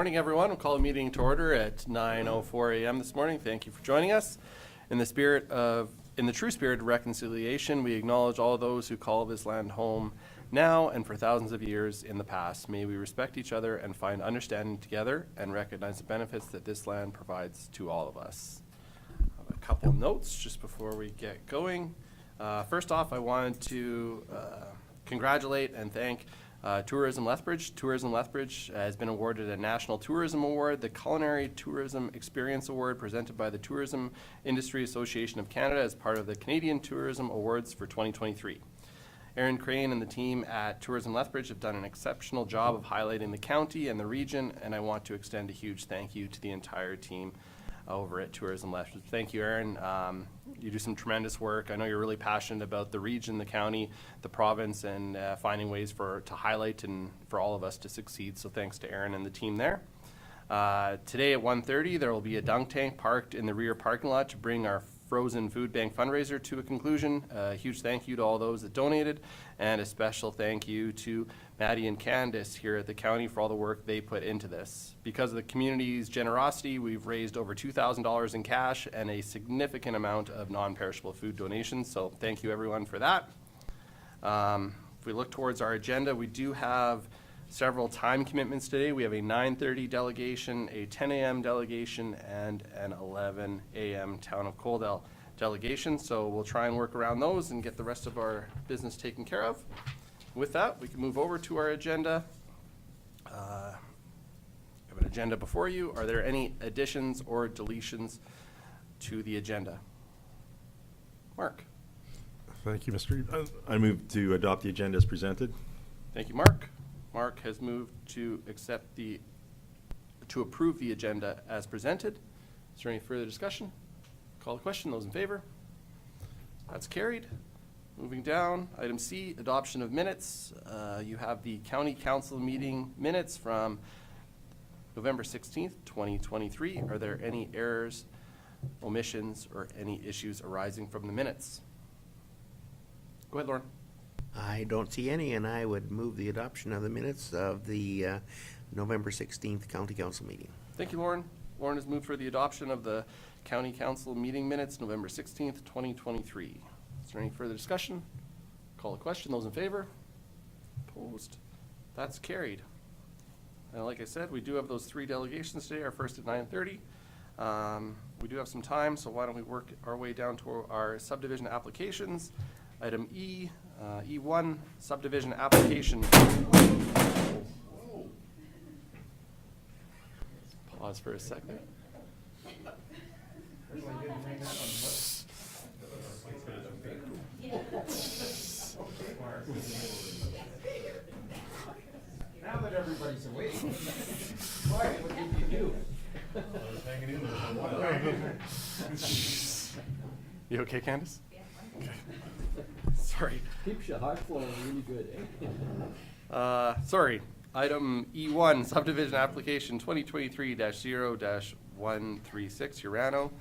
Morning, everyone. We'll call a meeting to order at 9:04 a.m. this morning. Thank you for joining us. In the true spirit of reconciliation, we acknowledge all those who call this land home now and for thousands of years in the past. May we respect each other and find understanding together and recognize the benefits that this land provides to all of us. I have a couple of notes just before we get going. First off, I wanted to congratulate and thank Tourism Lethbridge. Tourism Lethbridge has been awarded a National Tourism Award, the Culinary Tourism Experience Award presented by the Tourism Industry Association of Canada as part of the Canadian Tourism Awards for 2023. Aaron Crane and the team at Tourism Lethbridge have done an exceptional job of highlighting the county and the region, and I want to extend a huge thank you to the entire team over at Tourism Lethbridge. Thank you, Aaron. You do some tremendous work. I know you're really passionate about the region, the county, the province, and finding ways to highlight and for all of us to succeed. So thanks to Aaron and the team there. Today at 1:30, there will be a dunk tank parked in the rear parking lot to bring our frozen food bank fundraiser to a conclusion. A huge thank you to all those that donated, and a special thank you to Maddie and Candace here at the county for all the work they put into this. Because of the community's generosity, we've raised over $2,000 in cash and a significant amount of non-perishable food donations, so thank you everyone for that. If we look towards our agenda, we do have several time commitments today. We have a 9:30 delegation, a 10 a.m. delegation, and an 11 a.m. Town of Coaldale delegation. So we'll try and work around those and get the rest of our business taken care of. With that, we can move over to our agenda. You have an agenda before you. Are there any additions or deletions to the agenda? Mark. Thank you, Mr. Reed. I move to adopt the agenda as presented. Thank you, Mark. Mark has moved to approve the agenda as presented. Is there any further discussion? Call the question. Those in favor? That's carried. Moving down, item C, adoption of minutes. You have the County Council meeting minutes from November 16th, 2023. Are there any errors, omissions, or any issues arising from the minutes? Go ahead, Lauren. I don't see any, and I would move the adoption of the minutes of the November 16th County Council meeting. Thank you, Lauren. Lauren has moved for the adoption of the County Council meeting minutes, November 16th, 2023. Is there any further discussion? Call the question. Those in favor? Opposed? That's carried. And like I said, we do have those 3 delegations today, our first at 9:30. We do have some time, so why don't we work our way down to our subdivision applications. Item E, E1, subdivision application. Pause for a second. Now that everybody's awake, what did you do? I was hanging in there for a while. You okay, Candace? Yeah. Okay. Sorry. Keeps your heart flowing really good, eh? Sorry. Item E1, subdivision application 2023-0-136, Urano.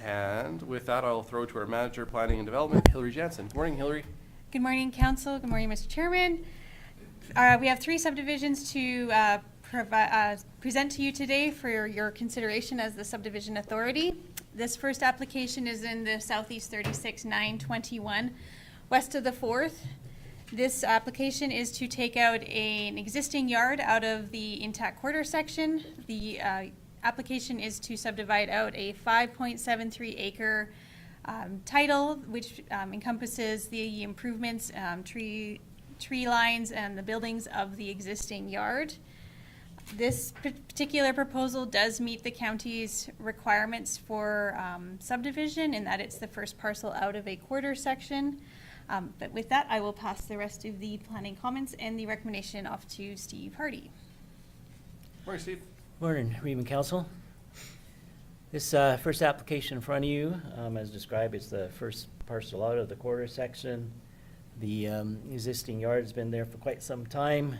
And with that, I'll throw to our manager, planning and development, Hillary Jansen. Good morning, Hillary. Good morning, Council. Good morning, Mr. Chairman. We have 3 subdivisions to present to you today for your consideration as the subdivision authority. This first application is in the Southeast 36-921, west of the 4th. This application is to take out an existing yard out of the intact quarter section. The application is to subdivide out a 5.73 acre title, which encompasses the improvements, tree lines, and the buildings of the existing yard. This particular proposal does meet the county's requirements for subdivision in that it's the first parcel out of a quarter section. But with that, I will pass the rest of the planning comments and the recommendation off to Steve Hardy. Morning, Steve. Morning, Reen Council. This first application in front of you, as described, is the first parcel out of the quarter section. The existing yard has been there for quite some time.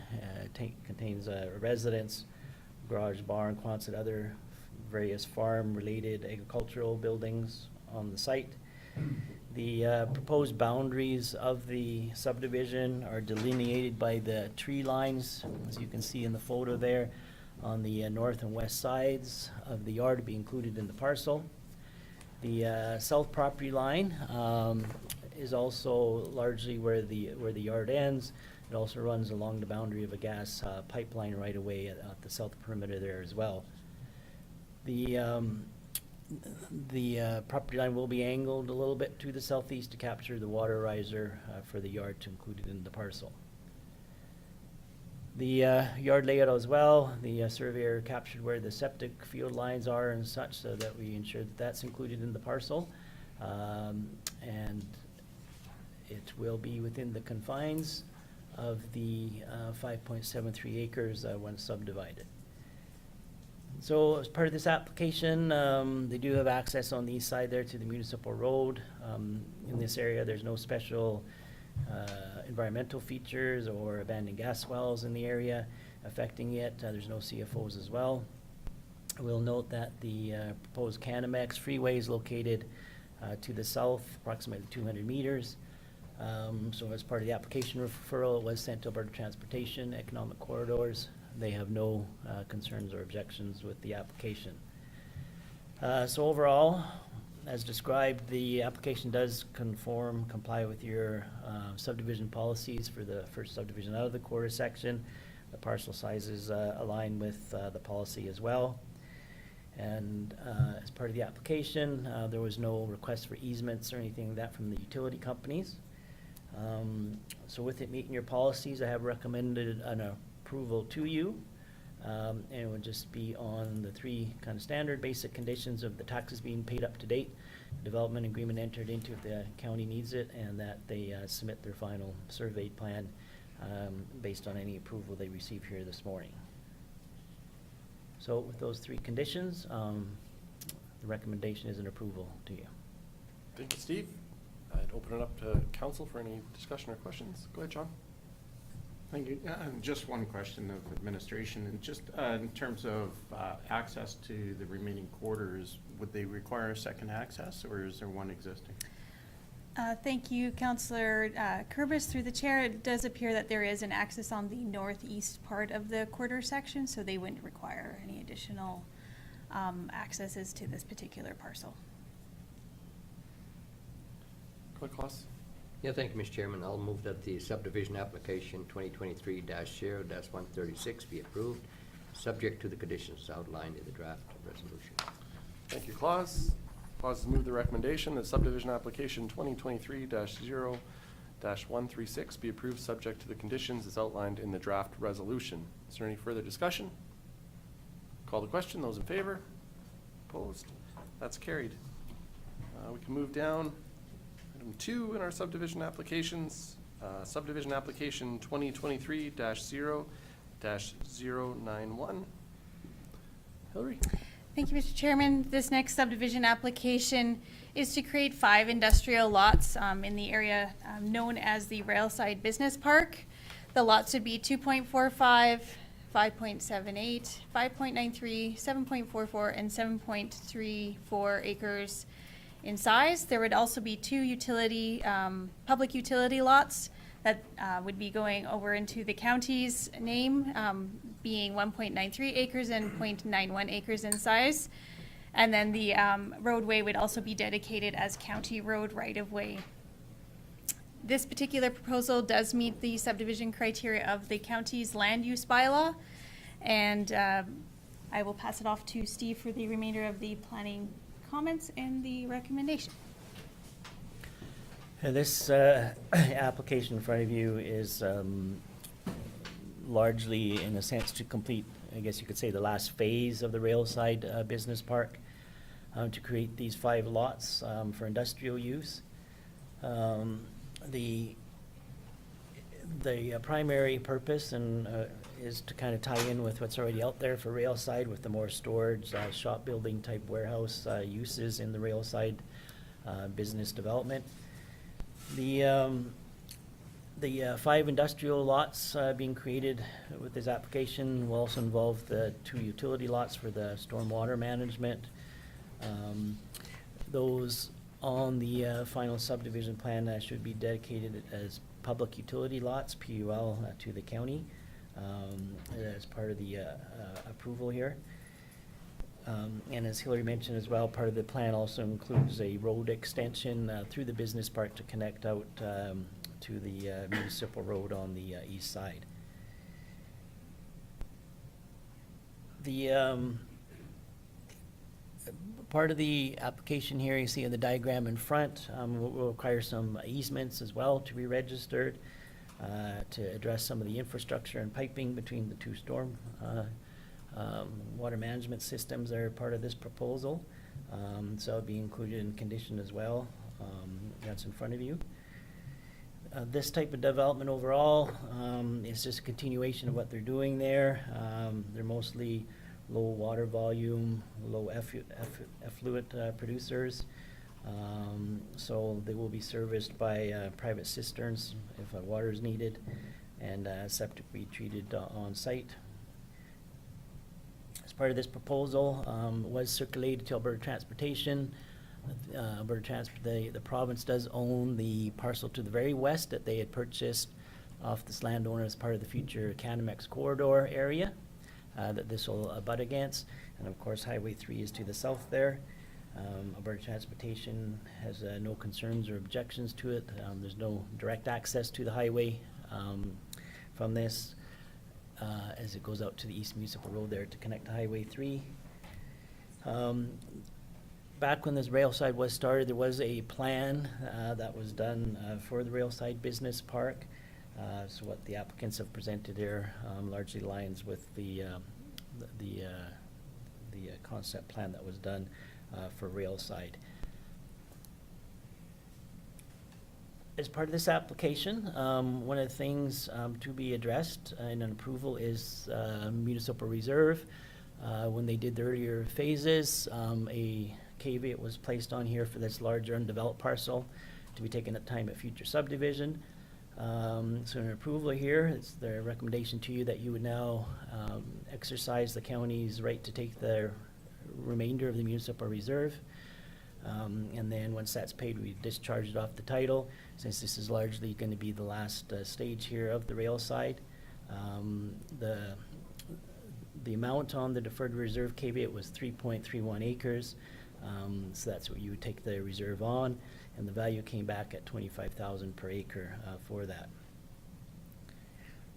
Contains a residence, garage, barn, Quonset, other various farm-related agricultural buildings on the site. The proposed boundaries of the subdivision are delineated by the tree lines, as you can see in the photo there. on the north and west sides of the yard to be included in the parcel. The south property line is also largely where the yard ends. It also runs along the boundary of a gas pipeline right away at the south perimeter there as well. The property line will be angled a little bit to the southeast to capture the water riser for the yard to include it in the parcel. The yard layout as well, the surveyor captured where the septic field lines are and such so that we ensure that that's included in the parcel. And it will be within the confines of the 5.73 acres once subdivided. So as part of this application, they do have access on the east side there to the municipal road. In this area, there's no special environmental features or abandoned gas wells in the area affecting it. There's no CFOs as well. We'll note that the proposed Canamex freeway is located to the south, approximately 200 meters. So as part of the application referral, it was sent to Alberta Transportation Economic Corridors. They have no concerns or objections with the application. So overall, as described, the application does comply with your subdivision policies for the first subdivision out of the quarter section. The parcel sizes align with the policy as well. And as part of the application, there was no request for easements or anything like that from the utility companies. So with it meeting your policies, I have recommended an approval to you. And it would just be on the three kind of standard basic conditions of the taxes being paid up to date, development agreement entered into if the county needs it, and that they submit their final surveyed plan based on any approval they receive here this morning. So with those three conditions, the recommendation is an approval to you. Thank you, Steve. I'd open it up to council for any discussion or questions. Go ahead, John. Thank you. Just one question of administration, and just in terms of access to the remaining quarters, would they require a second access, or is there one existing? Thank you, Councillor Kurbis. Through the chair, it does appear that there is an access on the northeast part of the quarter section, so they wouldn't require any additional accesses to this particular parcel. Go ahead, Klaus. Yeah, thank you, Mr. Chairman. I'll move that the subdivision application 2023-0-136 be approved, subject to the conditions outlined in the draft resolution. Thank you, Klaus. Klaus has moved the recommendation that subdivision application 2023-0-136 be approved subject to the conditions as outlined in the draft resolution. Is there any further discussion? Call the question. Those in favor? Opposed? That's carried. We can move down. Item 2 in our subdivision applications, subdivision application 2023-0-091. Hillary? Thank you, Mr. Chairman. This next subdivision application is to create 5 industrial lots in the area known as the Railside Business Park. The lots would be 2.45, 5.78, 5.93, 7.44, and 7.34 acres in size. There would also be 2 public utility lots that would be going over into the county's name, being 1.93 acres and 0.91 acres in size. And then the roadway would also be dedicated as county road right-of-way. This particular proposal does meet the subdivision criteria of the county's land use bylaw, and I will pass it off to Steve for the remainder of the planning comments and the recommendation. This application in front of you is largely, in a sense, to complete, I guess you could say, the last phase of the Railside Business Park, to create these 5 lots for industrial use. The primary purpose is to kind of tie in with what's already out there for Railside, with the more storage, shop building type warehouse uses in the Railside business development. The 5 industrial lots being created with this application will also involve the 2 utility lots for the stormwater management. Those on the final subdivision plan should be dedicated as public utility lots, PUL, to the county. as part of the approval here. And as Hillary mentioned as well, part of the plan also includes a road extension through the business park to connect out to the municipal road on the east side. The part of the application here, you see in the diagram in front, will require some easements as well to be registered to address some of the infrastructure and piping between the two storm water management systems that are part of this proposal. So it'll be included in condition as well. That's in front of you. This type of development overall is just a continuation of what they're doing there. They're mostly low water volume, low effluent producers. So they will be serviced by private cisterns if water is needed, and septic will be treated on site. As part of this proposal, was circulated to Alberta Transportation. The province does own the parcel to the very west that they had purchased off this landowner as part of the future Canamex corridor area that this will abut against. And of course, Highway 3 is to the south there. Alberta Transportation has no concerns or objections to it. There's no direct access to the highway from this as it goes out to the East Municipal Road there to connect to Highway 3. Back when this Railside was started, there was a plan that was done for the Railside Business Park. So what the applicants have presented here largely aligns with the concept plan that was done for Railside. As part of this application, one of the things to be addressed in an approval is municipal reserve. When they did the earlier phases, a caveat was placed on here for this larger undeveloped parcel to be taken at time at future subdivision. So in approval here, it's the recommendation to you that you would now exercise the county's right to take the remainder of the municipal reserve. And then once that's paid, we discharge it off the title, since this is largely going to be the last stage here of the Railside. The amount on the deferred reserve caveat was 3.31 acres. So that's what you would take the reserve on, and the value came back at $25,000 per acre for that.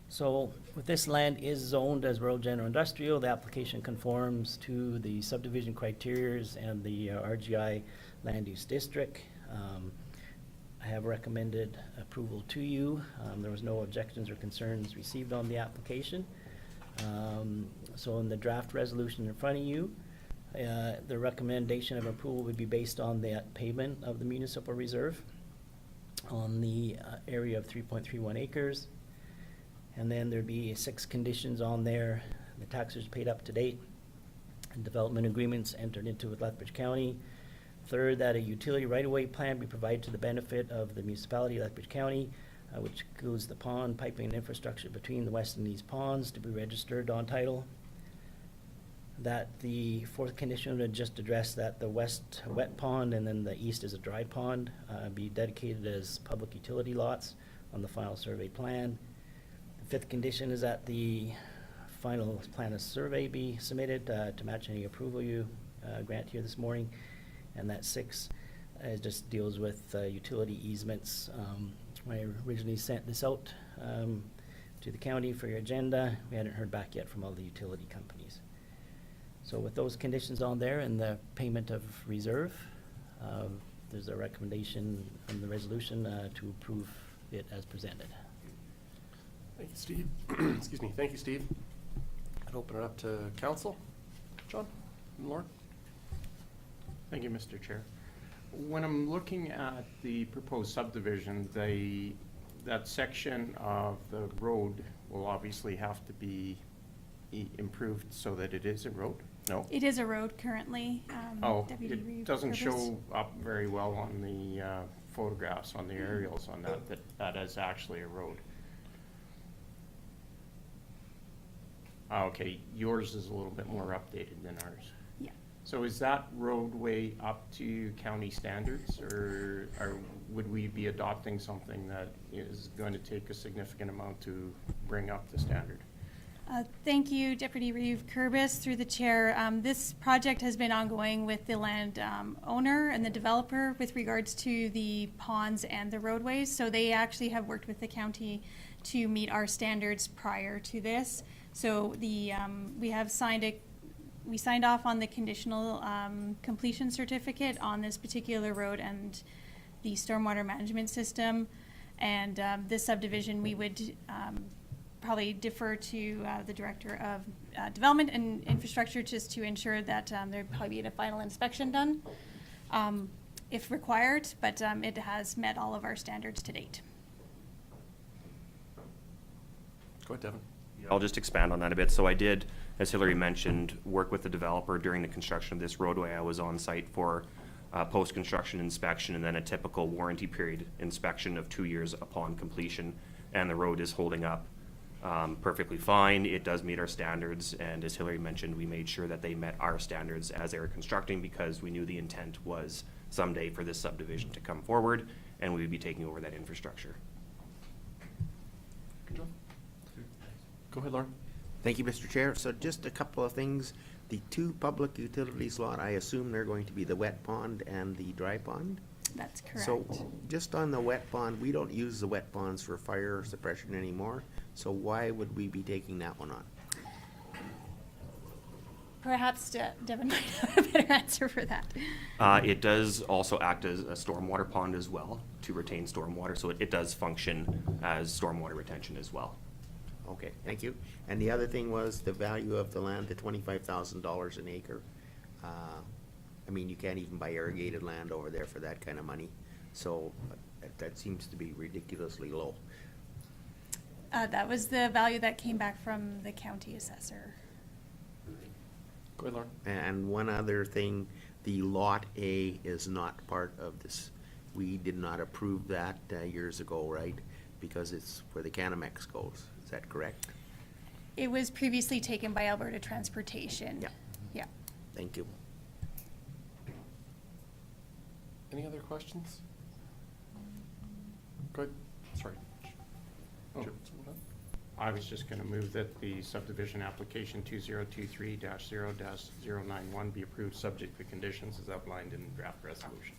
So with this land is zoned as rural general industrial, the application conforms to the subdivision criterias and the RGI land use district. I have recommended approval to you. There was no objections or concerns received on the application. So in the draft resolution in front of you, the recommendation of approval would be based on that payment of the municipal reserve on the area of 3.31 acres. And then there'd be 6 conditions on there: the taxes paid up to date, and development agreements entered into with Lethbridge County. Third, that a utility right-of-way plan be provided to the benefit of the municipality of Lethbridge County, which includes the pond, piping, and infrastructure between the west and east ponds to be registered on title. That the 4th condition would just address that the west wet pond and then the east is a dry pond be dedicated as public utility lots on the final survey plan. The 5th condition is that the final plan of survey be submitted to match any approval you grant here this morning. And that 6 just deals with utility easements. When I originally sent this out to the county for your agenda, we hadn't heard back yet from all the utility companies. So with those conditions on there and the payment of reserve, there's a recommendation on the resolution to approve it as presented. Thank you, Steve. Excuse me. Thank you, Steve. I'd open it up to council. John and Lauren. Thank you, Mr. Chair. When I'm looking at the proposed subdivision, that section of the road will obviously have to be improved so that it is a road? No? It is a road currently. Oh, Deputy it doesn't Rivers. show up very well on the photographs, on the aerials on that is actually a road. Okay, yours is a little bit more updated than ours. Yeah. So is that roadway up to county standards, or would we be adopting something that is going to take a significant amount to bring up the standard? Thank you, Deputy Reeve Kurbis, through the chair. This project has been ongoing with the land owner and the developer with regards to the ponds and the roadways. So they actually have worked with the county to meet our standards prior to this. So we signed off on the conditional completion certificate on this particular road and the stormwater management system. And this subdivision, we would probably defer to the Director of Development and Infrastructure just to ensure that there'd probably be a final inspection done if required, but it has met all of our standards to date. Go ahead, Devin. I'll just expand on that a bit. So I did, as Hillary mentioned, work with the developer during the construction of this roadway. I was on site for post-construction inspection and then a typical warranty period inspection of 2 years upon completion, and the road is holding up perfectly fine. It does meet our standards, and as Hillary mentioned, we made sure that they met our standards as they were constructing because we knew the intent was someday for this subdivision to come forward and we would be taking over that infrastructure. Go ahead, Lauren. Thank you, Mr. Chair. So just a couple of things. The two public utilities lot, I assume they're going to be the wet pond and the dry pond? That's correct. So just on the wet pond, we don't use the wet ponds for fire suppression anymore. So why would we be taking that one on? Perhaps Devin might have a better answer for that. It does also act as a stormwater pond as well to retain stormwater, so it does function as stormwater retention as well. Okay, thank you. And the other thing was the value of the land, the $25,000 an acre. I mean, you can't even buy irrigated land over there for that kind of money. So that seems to be ridiculously low. That was the value that came back from the county assessor. Go ahead, Lauren. And one other thing, the Lot A is not part of this. We did not approve that years ago, right? Because it's where the Canamex goes. Is that correct? It was previously taken by Alberta Transportation. Yeah. Yeah. Thank you. Any other questions? Go ahead. Sorry. Oh. I was just going to move that the subdivision application 2023-0-091 be approved subject to conditions as outlined in the draft resolution.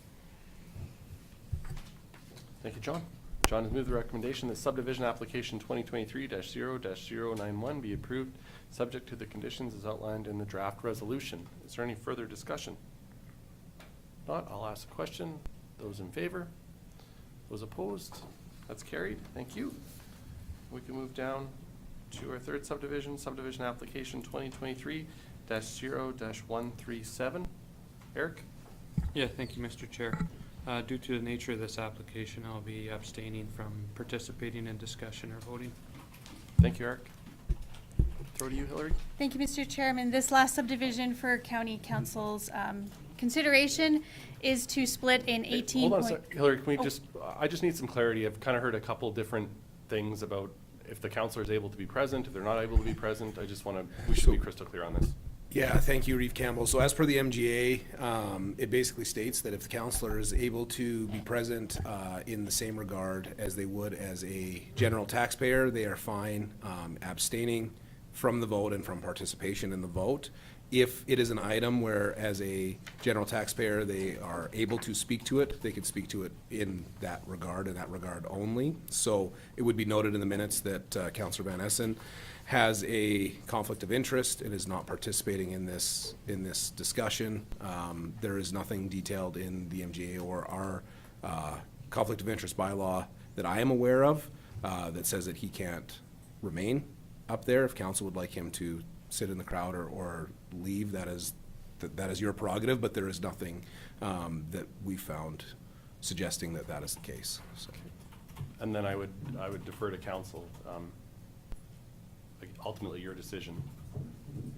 Thank you, John. John has moved the recommendation that subdivision application 2023-0-091 be approved, subject to the conditions as outlined in the draft resolution. Is there any further discussion? Not, I'll ask a question. Those in favor? Those opposed? That's carried. Thank you. We can move down to our third subdivision, subdivision application 2023-0-137. Eric? Yeah, thank you, Mr. Chair. Due to the nature of this application, I'll be abstaining from participating in discussion or voting. Thank you, Eric. Throw to you, Hillary. Thank you, Mr. Chairman. This last subdivision for County Council's consideration is to split in 18 Hold on a point. sec, Hillary, can we Oh. I just need some clarity. I've kind of heard a couple different things about if the counselor is able to be present, if they're not able to be present. I just want to, we should be crystal clear on this. Yeah, thank you, Reeve Campbell. So as per the MGA, it basically states that if the counselor is able to be present in the same regard as they would as a general taxpayer, they are fine abstaining from the vote and from participation in the vote. If it is an item where, as a general taxpayer, they are able to speak to it, they could speak to it in that regard only. So it would be noted in the minutes that Councillor Van Essen has a conflict of interest and is not participating in this discussion. There is nothing detailed in the MGA or our conflict of interest bylaw that I am aware of that says that he can't remain up there. If council would like him to sit in the crowd or leave, that is your prerogative, but there is nothing that we found suggesting that that is the case. So. And then I would defer to council. Ultimately, your decision.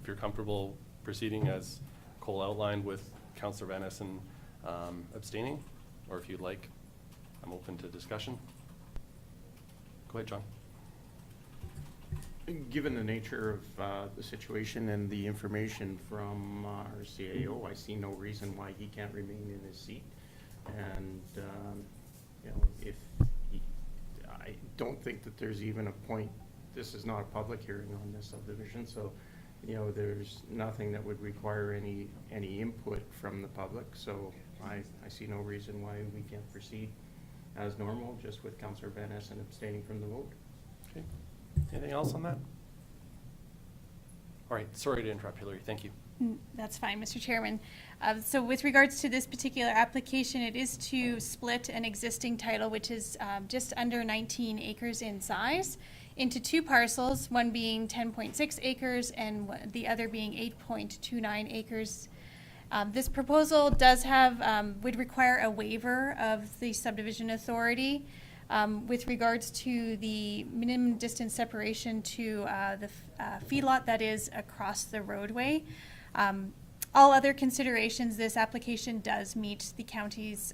If you're comfortable proceeding as Cole outlined with Councillor Van Essen abstaining, or if you'd like, I'm open to discussion. Go ahead, John. Given the nature of the situation and the information from our CAO, I see no reason why he can't remain in his seat. And you know, I don't think that there's even a point this is not a public hearing on this subdivision, so, you know, there's nothing that would require any input from the public, so I see no reason why we can't proceed as normal, just with Councillor Van Essen abstaining from the vote. Okay. Anything else on that? All right, sorry to interrupt, Hillary, thank you. That's fine, Mr. Chairman. So with regards to this particular application, it is to split an existing title, which is just under 19 acres in size, into two parcels, one being 10.6 acres and the other being 8.29 acres. This proposal does have, would require a waiver of the subdivision authority with regards to the minimum distance separation to the feedlot that is across the roadway. All other considerations, this application does meet the county's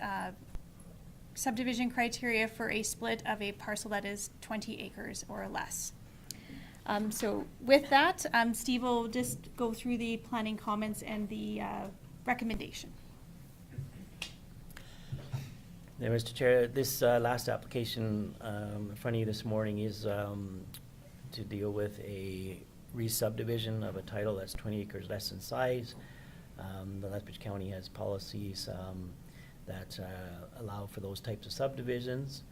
subdivision criteria for a split of a parcel that is 20 acres or less. So with that, Steve will just go through the planning comments and the recommendation. Yeah, Mr. Chair, this last application in front of you this morning is to deal with a re-subdivision of a title that's 20 acres less in size. The Lethbridge County has policies that allow for those types of subdivisions.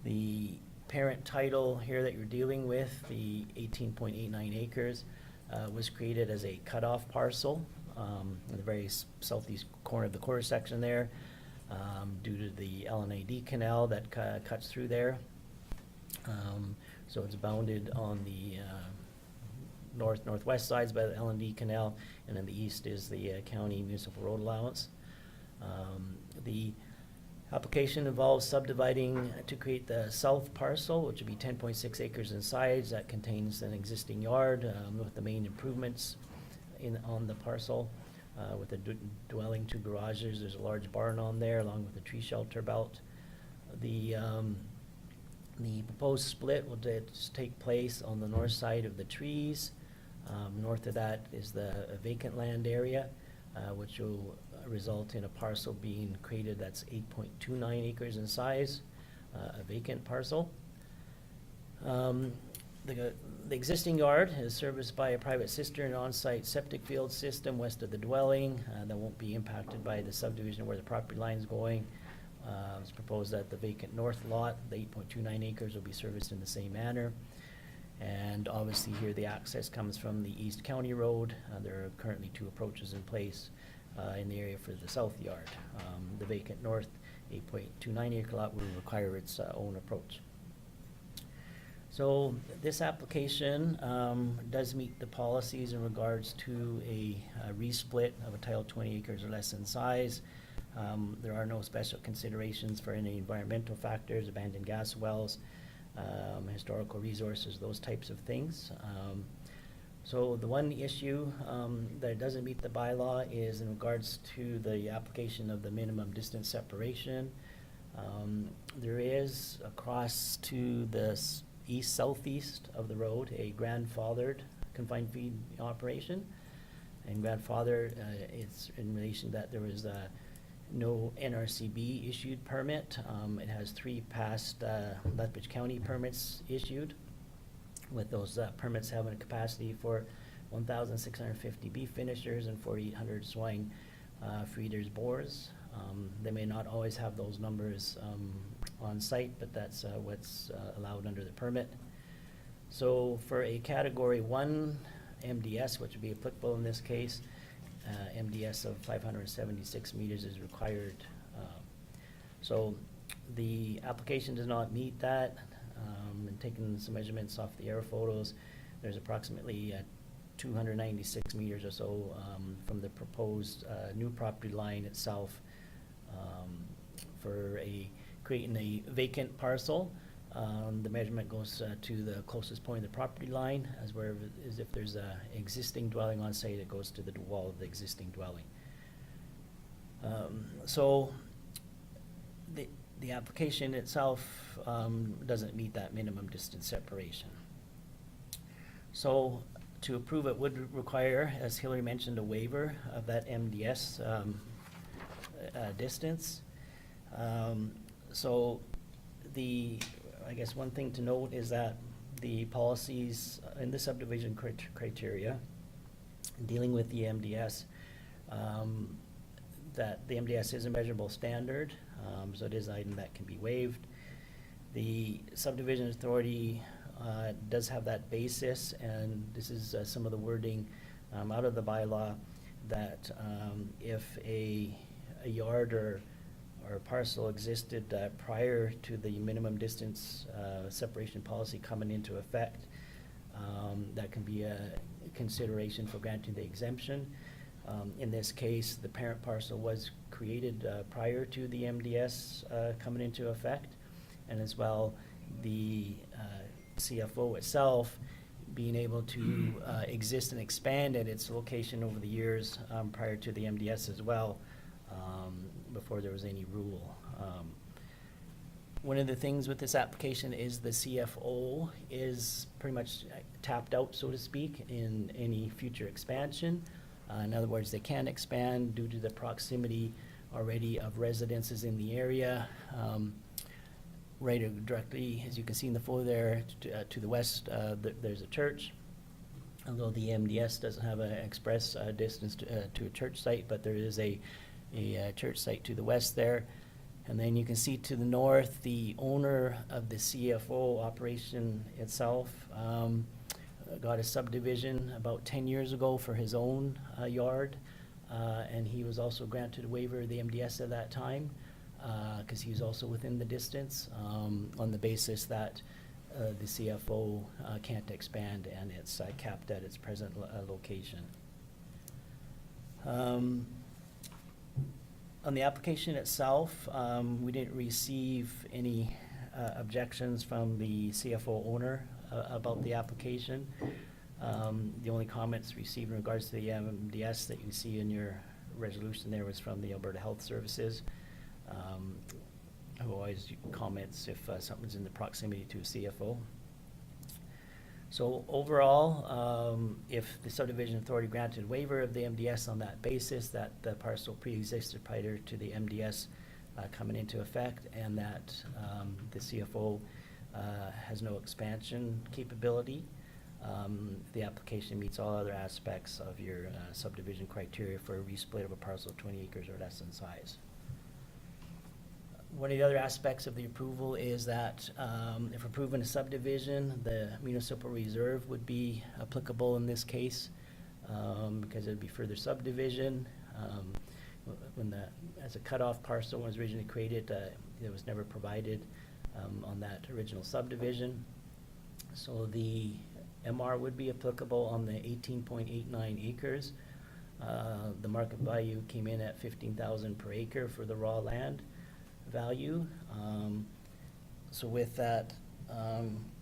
The parent title here that you're dealing with, the 18.89 acres, was created as a cutoff parcel in the very southeast corner of the quarter section there, due to the LNAD canal that cuts through there. So it's bounded on the northwest sides by the LND canal, and then the east is the county municipal road allowance. The application involves subdividing to create the south parcel, which would be 10.6 acres in size. That contains an existing yard with the main improvements on the parcel, with a dwelling, 2 garages. There's a large barn on there, along with a tree shelter belt. The proposed split will take place on the north side of the trees. North of that is the vacant land area, which will result in a parcel being created that's 8.29 acres in size, a vacant parcel. The existing yard is serviced by a private cistern on-site septic field system west of the dwelling that won't be impacted by the subdivision where the property line is going. It's proposed that the vacant north lot, the 8.29 acres, will be serviced in the same manner. And obviously here the access comes from the East County Road. There are currently 2 approaches in place in the area for the south yard. The vacant north 8.29 acre lot will require its own approach. So this application does meet the policies in regards to a resplit of a title 20 acres or less in size. There are no special considerations for any environmental factors, abandoned gas wells, historical resources, those types of things. So the one issue that doesn't meet the bylaw is in regards to the application of the minimum distance separation. There is across to the east-southeast of the road a grandfathered confined feed operation. And grandfather, it's in relation that there was no NRCB issued permit. It has 3 past Lethbridge County permits issued, with those permits having a capacity for 1,650 beef finishers and 4,800 swine feeders bores. They may not always have those numbers on site, but that's what's allowed under the permit. So for a Category 1 MDS, which would be applicable in this case, MDS of 576 meters is required. So the application does not meet that. And taking some measurements off the air photos, there's approximately 296 meters or so from the proposed new property line itself for creating a vacant parcel. The measurement goes to the closest point of the property line, as if there's a existing dwelling on site, it goes to the wall of the existing dwelling. So the application itself doesn't meet that minimum distance separation. So to approve it would require, as Hillary mentioned, a waiver of that MDS distance. So I guess one thing to note is that the policies in the subdivision criteria dealing with the MDS, that the MDS is a measurable standard, so it is an item that can be waived. The subdivision authority does have that basis, and this is some of the wording out of the bylaw, that if a yard or a parcel existed prior to the minimum distance separation policy coming into effect, that can be a consideration for granting the exemption. In this case, the parent parcel was created prior to the MDS coming into effect, and as well, the CFO itself being able to exist and expand at its location over the years prior to the MDS as well, before there was any rule. One of the things with this application is the CFO is pretty much tapped out, so to speak, in any future expansion. In other words, they can't expand due to the proximity already of residences in the area. Right or directly, as you can see in the photo there, to the west, there's a church. Although the MDS doesn't have an express distance to a church site, but there is a church site to the west there. And then you can see to the north, the owner of the CFO operation itself got a subdivision about 10 years ago for his own yard. And he was also granted a waiver of the MDS at that time, because he was also within the distance, on the basis that the CFO can't expand and it's capped at its present location. On the application itself, we didn't receive any objections from the CFO owner about the application. The only comments received in regards to the MDS that you see in your resolution there was from the Alberta Health Services, who always comments if something's in the proximity to a CFO. So overall, if the subdivision authority granted waiver of the MDS on that basis, that the parcel pre-existed prior to the MDS coming into effect, and that the CFO has no expansion capability, the application meets all other aspects of your subdivision criteria for a resplit of a parcel of 20 acres or less in size. One of the other aspects of the approval is that if approving a subdivision, the municipal reserve would be applicable in this case, because it would be further subdivision. As a cutoff parcel was originally created, it was never provided on that original subdivision. So the MR would be applicable on the 18.89 acres. The market value came in at $15,000 per acre for the raw land value. So with that,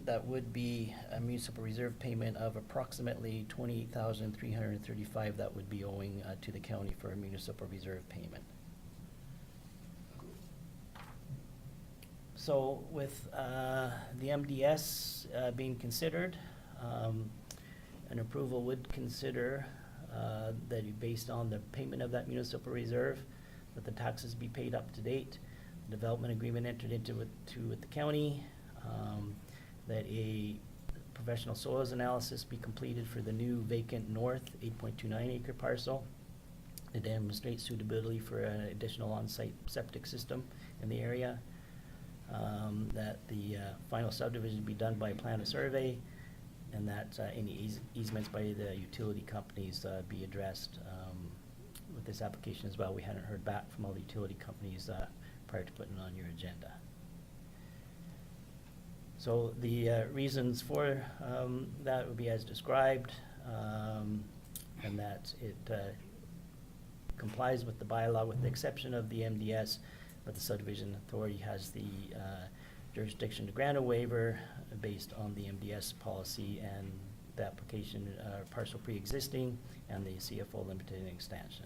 that would be a municipal reserve payment of approximately $28,335 that would be owing to the county for a municipal reserve payment. So with the MDS being considered, an approval would consider that based on the payment of that municipal reserve, that the taxes be paid up to date, development agreement entered into with the county, that a professional soils analysis be completed for the new vacant north 8.29 acre parcel to demonstrate suitability for an additional on-site septic system in the area, that the final subdivision be done by a plan of survey, and that any easements by the utility companies be addressed with this application as well. We hadn't heard back from all the utility companies prior to putting it on your agenda. So the reasons for that would be as described, and that it complies with the bylaw with the exception of the MDS, but the subdivision authority has the jurisdiction to grant a waiver based on the MDS policy and the application parcel pre-existing and the CFO limited and extension.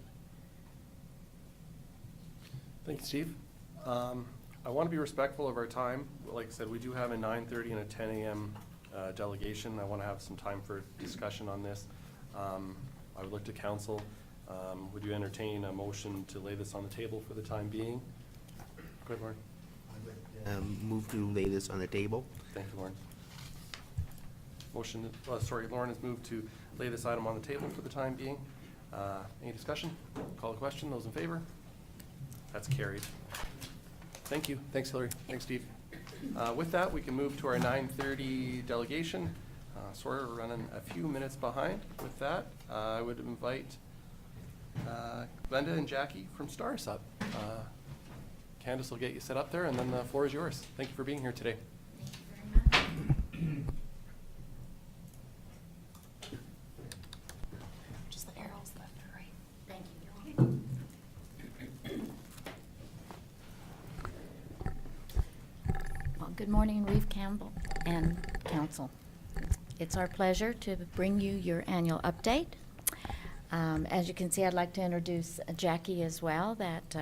Thank you, Steve. I want to be respectful of our time. Like I said, we do have a 9:30 and a 10 a.m. Delegation. I want to have some time for discussion on this. I would look to council. Would you entertain a motion to lay this on the table for the time being? Go ahead, Lauren. Move to lay this on the table. Thank you, Lauren. Lauren has moved to lay this item on the table for the time being. Any discussion? Call the question. Those in favor? That's carried. Thank you. Thanks, Hillary. Thanks, Steve. With that, we can move to our 9:30 delegation. Sorry, we're running a few minutes behind. With that, I would invite Glenda and Jackie from STARS up. Candace will get you set up there, and then the floor is yours. Thank you for being here today. Just the arrows left or right. Thank you. Well, good morning, Reeve Campbell and Council. It's our pleasure to bring you your annual update. As you can see, I'd like to introduce Jackie as well. That,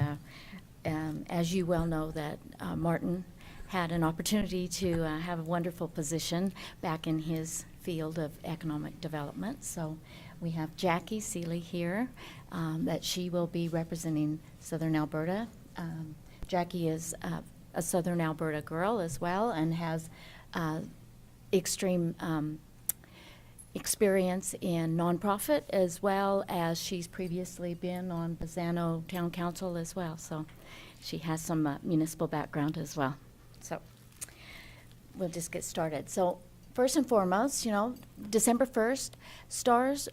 as you well know, that Martin had an opportunity to have a wonderful position back in his field of economic development. So we have Jackie Seeley here, that she will be representing Southern Alberta. Jackie is a Southern Alberta girl as well, and has extreme experience in nonprofit, as well as she's previously been on Bazzano Town Council as well. So she has some municipal background as well. So we'll just get started. So first and foremost, you know, December 1st, STARS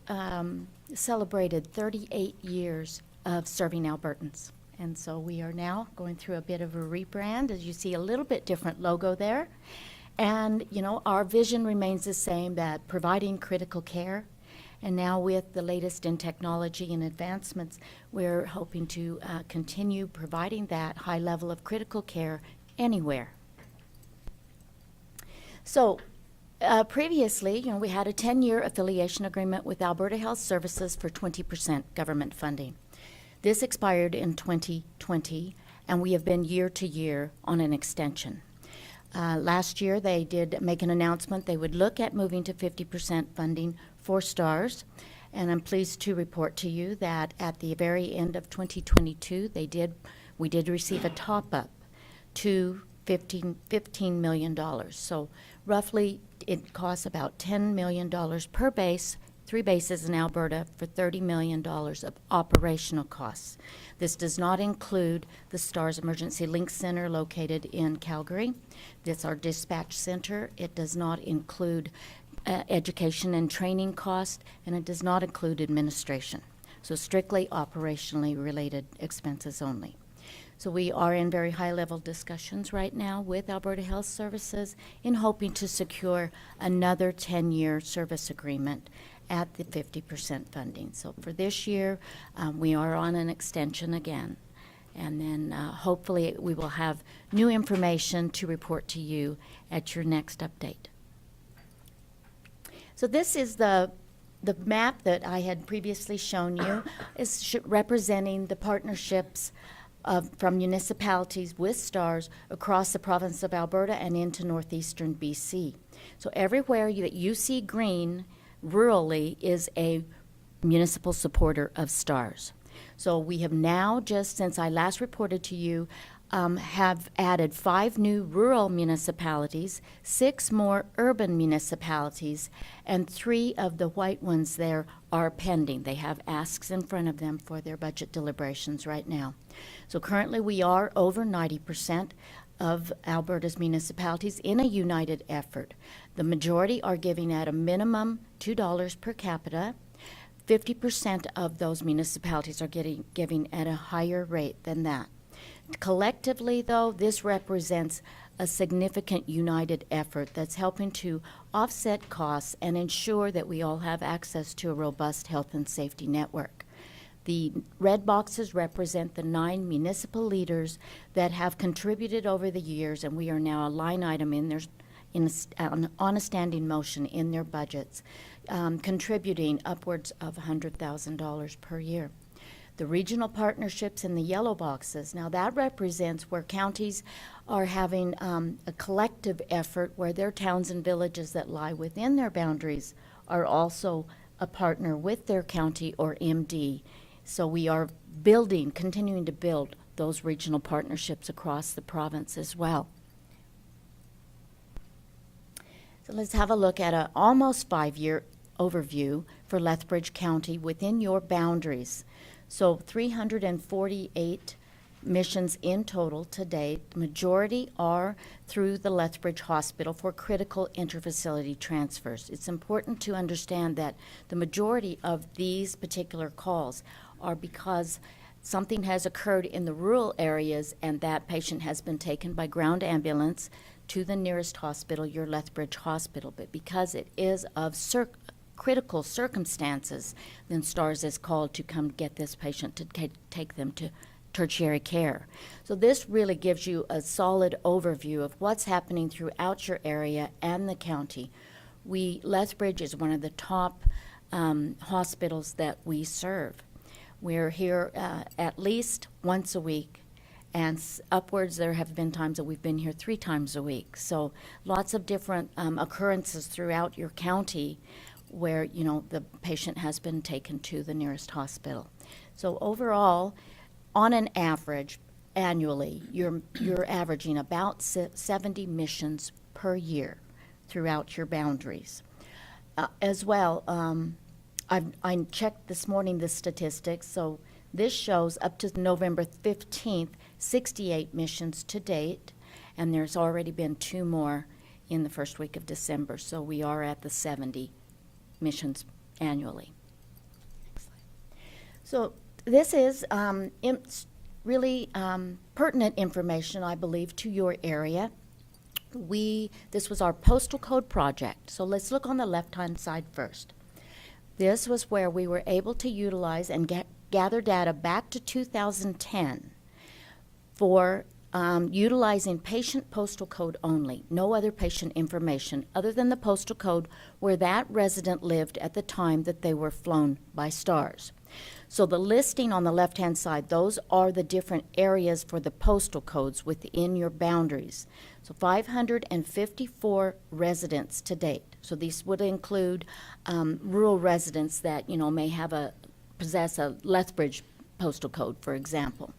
celebrated 38 years of serving Albertans. And so we are now going through a bit of a rebrand. As you see, a little bit different logo there. And, you know, our vision remains the same, that providing critical care. And now with the latest in technology and advancements, we're hoping to continue providing that high level of critical care anywhere. So previously, you know, we had a 10-year affiliation agreement with Alberta Health Services for 20% government funding. This expired in 2020, and we have been year to year on an extension. Last year, they did make an announcement they would look at moving to 50% funding for STARS, and I'm pleased to report to you that at the very end of 2022, we did receive a top-up to $15 million. So roughly, it costs about $10 million per base, 3 bases in Alberta, for $30 million of operational costs. This does not include the STARS Emergency Link Center located in Calgary. That's our dispatch center. It does not include education and training costs, and it does not include administration. So strictly operationally related expenses only. So we are in very high-level discussions right now with Alberta Health Services in hoping to secure another 10-year service agreement at the 50% funding. So for this year, we are on an extension again. And then hopefully we will have new information to report to you at your next update. So this is the map that I had previously shown you, is representing the partnerships from municipalities with STARS across the province of Alberta and into northeastern BC. So everywhere that you see green rurally is a municipal supporter of STARS. So we have now, just since I last reported to you, have added 5 new rural municipalities, 6 more urban municipalities, and 3 of the white ones there are pending. They have asks in front of them for their budget deliberations right now. So currently we are over 90% of Alberta's municipalities in a united effort. The majority are giving at a minimum $2 per capita. 50% of those municipalities are giving at a higher rate than that. Collectively, though, this represents a significant united effort that's helping to offset costs and ensure that we all have access to a robust health and safety network. The red boxes represent the 9 municipal leaders that have contributed over the years, and we are now a line item in their on a standing motion in their budgets, contributing upwards of $100,000 per year. The regional partnerships in the yellow boxes, now that represents where counties are having a collective effort where their towns and villages that lie within their boundaries are also a partner with their county or MD. So we are continuing to build those regional partnerships across the province as well. So let's have a look at an almost 5-year overview for Lethbridge County within your boundaries. So 348 missions in total to date. The majority are through the Lethbridge Hospital for critical interfacility transfers. It's important to understand that the majority of these particular calls are because something has occurred in the rural areas and that patient has been taken by ground ambulance to the nearest hospital, your Lethbridge Hospital. But because it is of critical circumstances, then STARS is called to come get this patient to take them to tertiary care. So this really gives you a solid overview of what's happening throughout your area and the county. Lethbridge is one of the top hospitals that we serve. We're here at least once a week, and upwards there have been times that we've been here 3 times a week. So lots of different occurrences throughout your county where, you know, the patient has been taken to the nearest hospital. So overall, on an average, annually, you're averaging about 70 missions per year throughout your boundaries. As well, I checked this morning the statistics, so this shows up to November 15th, 68 missions to date, and there's already been 2 more in the first week of December, so we are at the 70 missions annually. Next slide. So this is really pertinent information, I believe, to your area. This was our postal code project. So let's look on the left-hand side first. This was where we were able to utilize and gather data back to 2010 for utilizing patient postal code only, no other patient information other than the postal code where that resident lived at the time that they were flown by STARS. So the listing on the left-hand side, those are the different areas for the postal codes within your boundaries. So 554 residents to date. So these would include rural residents that, you know, may possess a Lethbridge postal code, for example.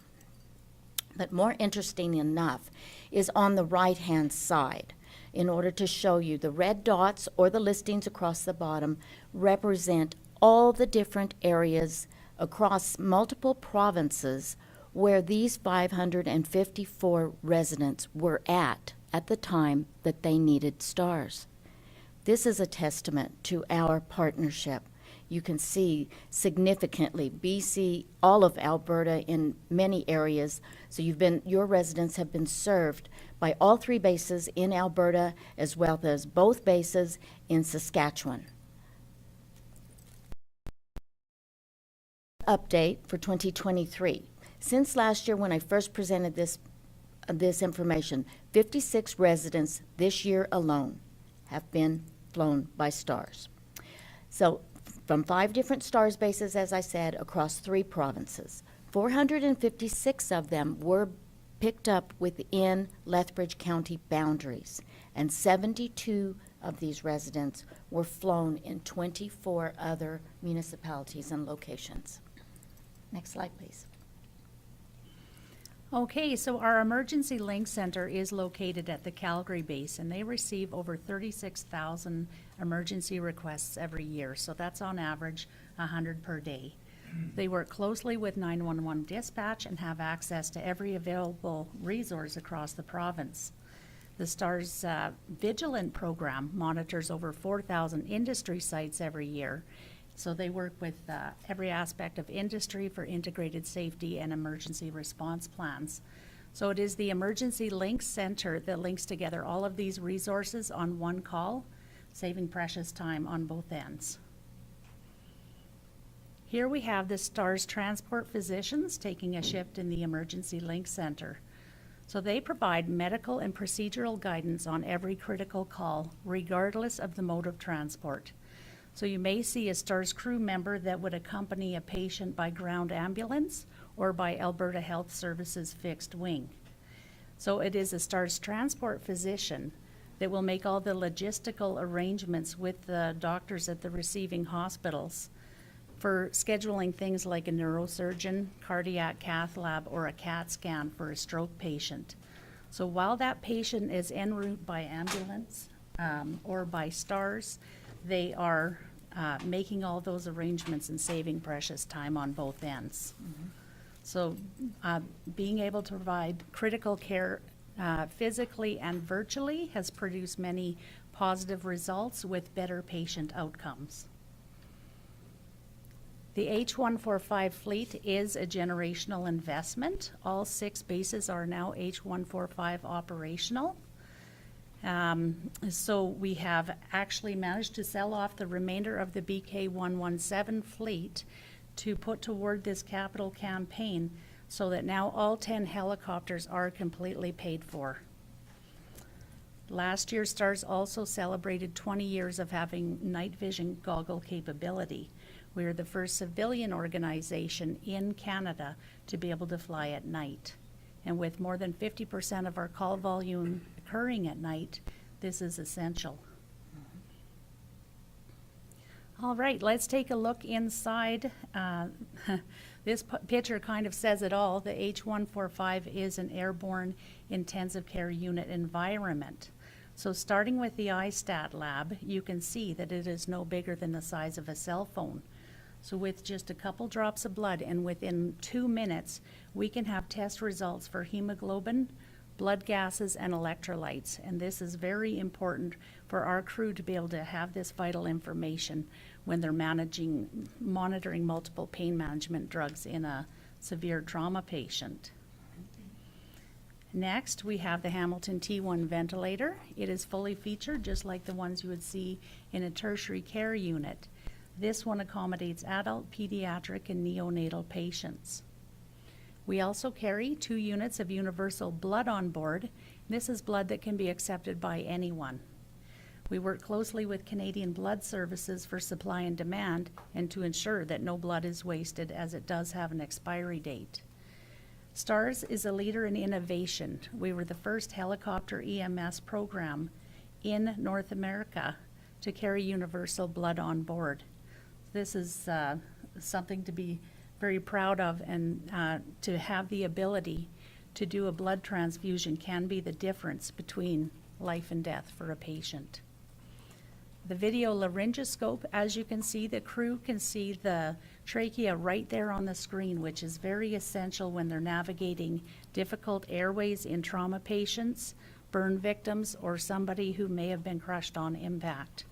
But more interesting enough is on the right-hand side. In order to show you, the red dots or the listings across the bottom represent all the different areas across multiple provinces where these 554 residents were at the time that they needed STARS. This is a testament to our partnership. You can see significantly BC, all of Alberta in many areas. So your residents have been served by all 3 bases in Alberta as well as both bases in Saskatchewan. Update for 2023. Since last year when I first presented this information, 56 residents this year alone have been flown by STARS. So from 5 different STARS bases, as I said, across 3 provinces. 456 of them were picked up within Lethbridge County boundaries, and 72 of these residents were flown in 24 other municipalities and locations. Next slide, please. Okay, so our Emergency Link Center is located at the Calgary base, and they receive over 36,000 emergency requests every year. So that's on average 100 per day. They work closely with 911 dispatch and have access to every available resource across the province. The STARS Vigilant program monitors over 4,000 industry sites every year. So they work with every aspect of industry for integrated safety and emergency response plans. So it is the Emergency Link Center that links together all of these resources on one call, saving precious time on both ends. Here we have the STARS transport physicians taking a shift in the Emergency Link Center. So they provide medical and procedural guidance on every critical call, regardless of the mode of transport. So you may see a STARS crew member that would accompany a patient by ground ambulance or by Alberta Health Services fixed wing. So it is a STARS transport physician that will make all the logistical arrangements with the doctors at the receiving hospitals for scheduling things like a neurosurgeon, cardiac cath lab, or a CAT scan for a stroke patient. So while that patient is en route by ambulance or by STARS, they are making all those arrangements and saving precious time on both ends. So being able to provide critical care physically and virtually has produced many positive results with better patient outcomes. The H145 fleet is a generational investment. All 6 bases are now H145 operational. So we have actually managed to sell off the remainder of the BK117 fleet to put toward this capital campaign so that now all 10 helicopters are completely paid for. Last year, STARS also celebrated 20 years of having night vision goggle capability. We are the first civilian organization in Canada to be able to fly at night. And with more than 50% of our call volume occurring at night, this is essential. All right, let's take a look inside. This picture kind of says it all. The H145 is an airborne intensive care unit environment. So starting with the iStat lab, you can see that it is no bigger than the size of a cell phone. So with just a couple drops of blood and within 2 minutes, we can have test results for hemoglobin, blood gases, and electrolytes. And this is very important for our crew to be able to have this vital information when they're monitoring multiple pain management drugs in a severe trauma patient. Next, we have the Hamilton T1 ventilator. It is fully featured, just like the ones you would see in a tertiary care unit. This one accommodates adult, pediatric, and neonatal patients. We also carry 2 units of universal blood on board. This is blood that can be accepted by anyone. We work closely with Canadian Blood Services for supply and demand and to ensure that no blood is wasted, as it does have an expiry date. STARS is a leader in innovation. We were the first helicopter EMS program in North America to carry universal blood on board. This is something to be very proud of, and to have the ability to do a blood transfusion can be the difference between life and death for a patient. The video laryngoscope, as you can see, the crew can see the trachea right there on the screen, which is very essential when they're navigating difficult airways in trauma patients, burn victims, or somebody who may have been crushed on impact.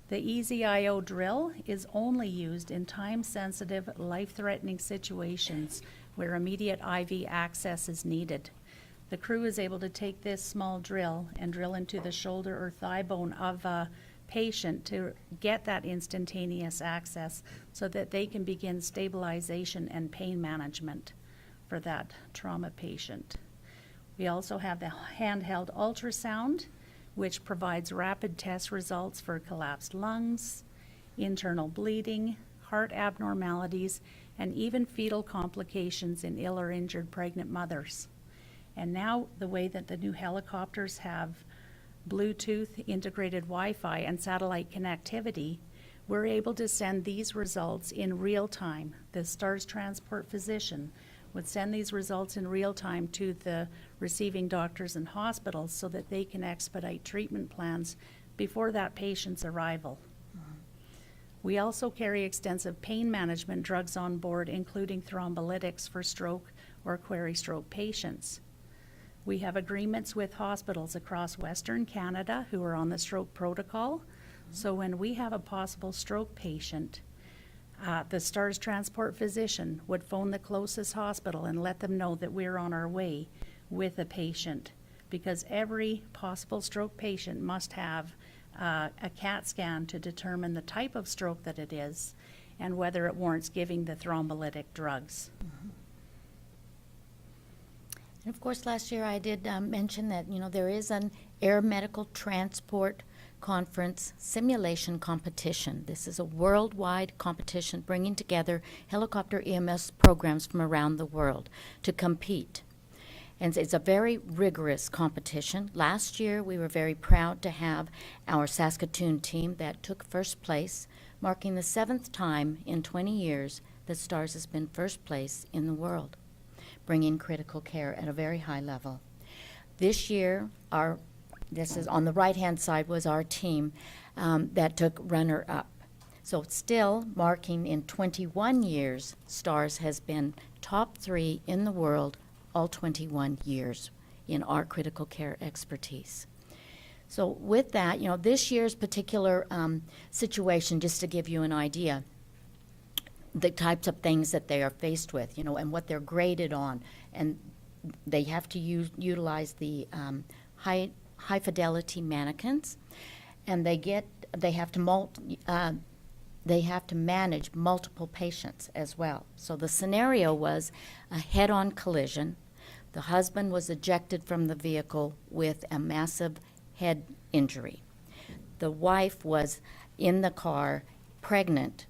The EZ-IO drill is only used in time-sensitive, life-threatening situations where immediate IV access is needed. The crew is able to take this small drill and drill into the shoulder or thigh bone of a patient to get that instantaneous access so that they can begin stabilization and pain management for that trauma patient. We also have the handheld ultrasound, which provides rapid test results for collapsed lungs, internal bleeding, heart abnormalities, and even fetal complications in ill or injured pregnant mothers. And now the way that the new helicopters have Bluetooth, integrated Wi-Fi, and satellite connectivity, we're able to send these results in real time. The STARS transport physician would send these results in real time to the receiving doctors and hospitals so that they can expedite treatment plans before that patient's arrival. We also carry extensive pain management drugs on board, including thrombolytics for stroke or query stroke patients. We have agreements with hospitals across Western Canada who are on the stroke protocol. So when we have a possible stroke patient, the STARS transport physician would phone the closest hospital and let them know that we're on our way with a patient, because every possible stroke patient must have a CAT scan to determine the type of stroke that it is and whether it warrants giving the thrombolytic drugs. And of course, last year I did mention that, there is an air medical transport conference simulation competition. This is a worldwide competition bringing together helicopter EMS programs from around the world to compete. And it's a very rigorous competition. Last year we were very proud to have our Saskatoon team that took first place, marking the 7th time in 20 years that STARS has been first place in the world, bringing critical care at a very high level. This year, this is on the right-hand side, was our team that took runner-up. So still marking in 21 years, STARS has been top 3 in the world all 21 years in our critical care expertise. So with that, this year's particular situation, just to give you an idea, the types of things that they are faced with, and what they're graded on, and they have to utilize the high fidelity mannequins, and they have to manage multiple patients as well. So the scenario was a head-on collision. The husband was ejected from the vehicle with a massive head injury. The wife was in the car, pregnant,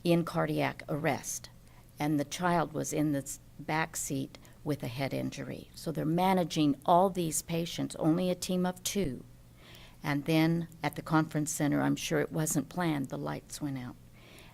in cardiac arrest, and the child was in the back seat with a head injury. So they're managing all these patients, only a team of 2. And then at the conference center, I'm sure it wasn't planned, the lights went out.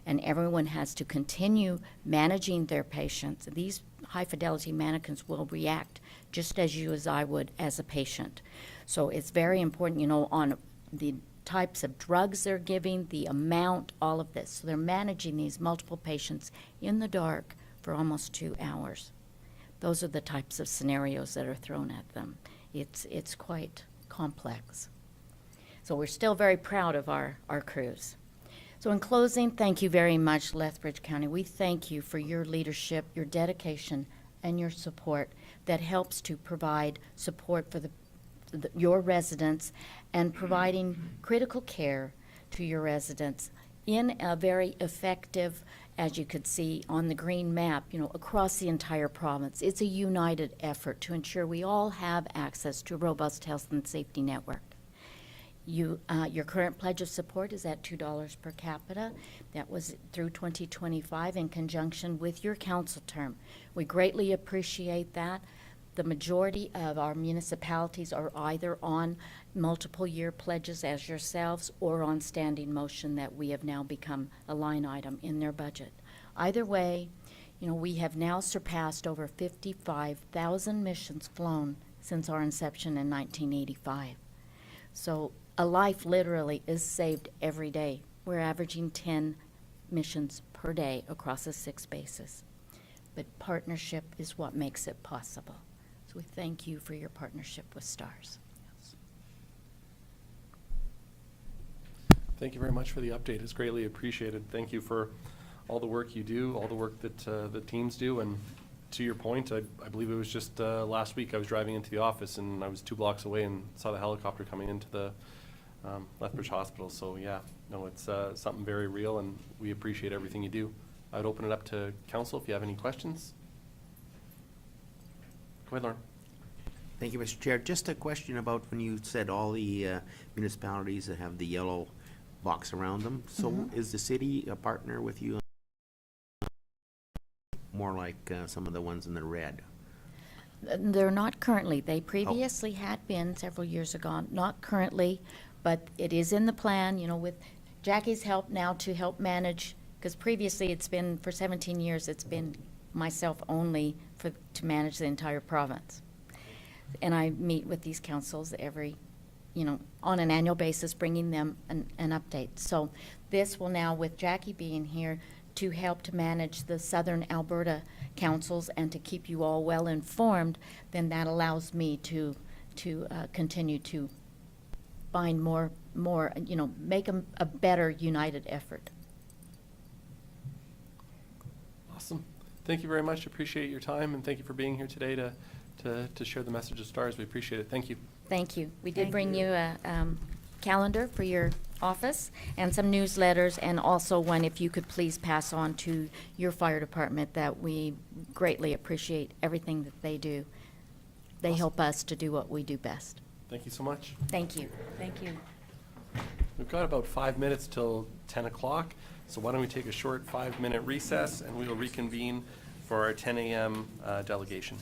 And everyone has to continue managing their patients. These high-fidelity mannequins will react just as you as I would as a patient. So it's very important, on the types of drugs they're giving, the amount, all of this. So they're managing these multiple patients in the dark for almost 2 hours. Those are the types of scenarios that are thrown at them. It's quite complex. So we're still very proud of our crews. So in closing, thank you very much, Lethbridge County. We thank you for your leadership, your dedication, and your support that helps to provide support for your residents and providing critical care to your residents in a very effective, as you could see on the green map, across the entire province. It's a united effort to ensure we all have access to a robust health and safety network. Your current pledge of support is at $2 per capita. That was through 2025 in conjunction with your council term. We greatly appreciate that. The majority of our municipalities are either on multiple year pledges as yourselves or on standing motion that we have now become a line item in their budget. Either way, we have now surpassed over 55,000 missions flown since our inception in 1985. So a life literally is saved every day. We're averaging 10 missions per day across the 6 bases. But partnership is what makes it possible. So we thank you for your partnership with STARS. Thank you very much for the update. It's greatly appreciated. Thank you for all the work you do, all the work that the teams do. And to your point, I believe it was just last week I was driving into the office and I was 2 blocks away and saw the helicopter coming into the Lethbridge Hospital. So yeah, no, it's something very real and we appreciate everything you do. I'd open it up to council if you have any questions. Go ahead, Lauren. Thank you, Mr. Chair. Just a question about when you said all the municipalities that have the yellow box around them. So is the city a partner with you? More like some of the ones in the red? They're not currently. They previously had been several years ago, not currently, but it is in the plan, with Jackie's help now to help manage, because previously it's been, for 17 years, it's been myself only to manage the entire province. And I meet with these councils every, on an annual basis, bringing them an update. So this will now, with Jackie being here, to help to manage the Southern Alberta councils and to keep you all well informed, then that allows me to continue to find more, make a better united effort. Awesome. Thank you very much. Appreciate your time and thank you for being here today to share the message of STARS. We appreciate it. Thank you. Thank you. We did bring you a calendar for your office and some newsletters, and also one if you could please pass on to your fire department, that we greatly appreciate everything that they do. They Awesome. help us to do what we do best. Thank you so much. Thank you. Thank you. We've got about 5 minutes till 10 o'clock, so why don't we take a short 5-minute recess and we will reconvene for our 10 a.m. delegation.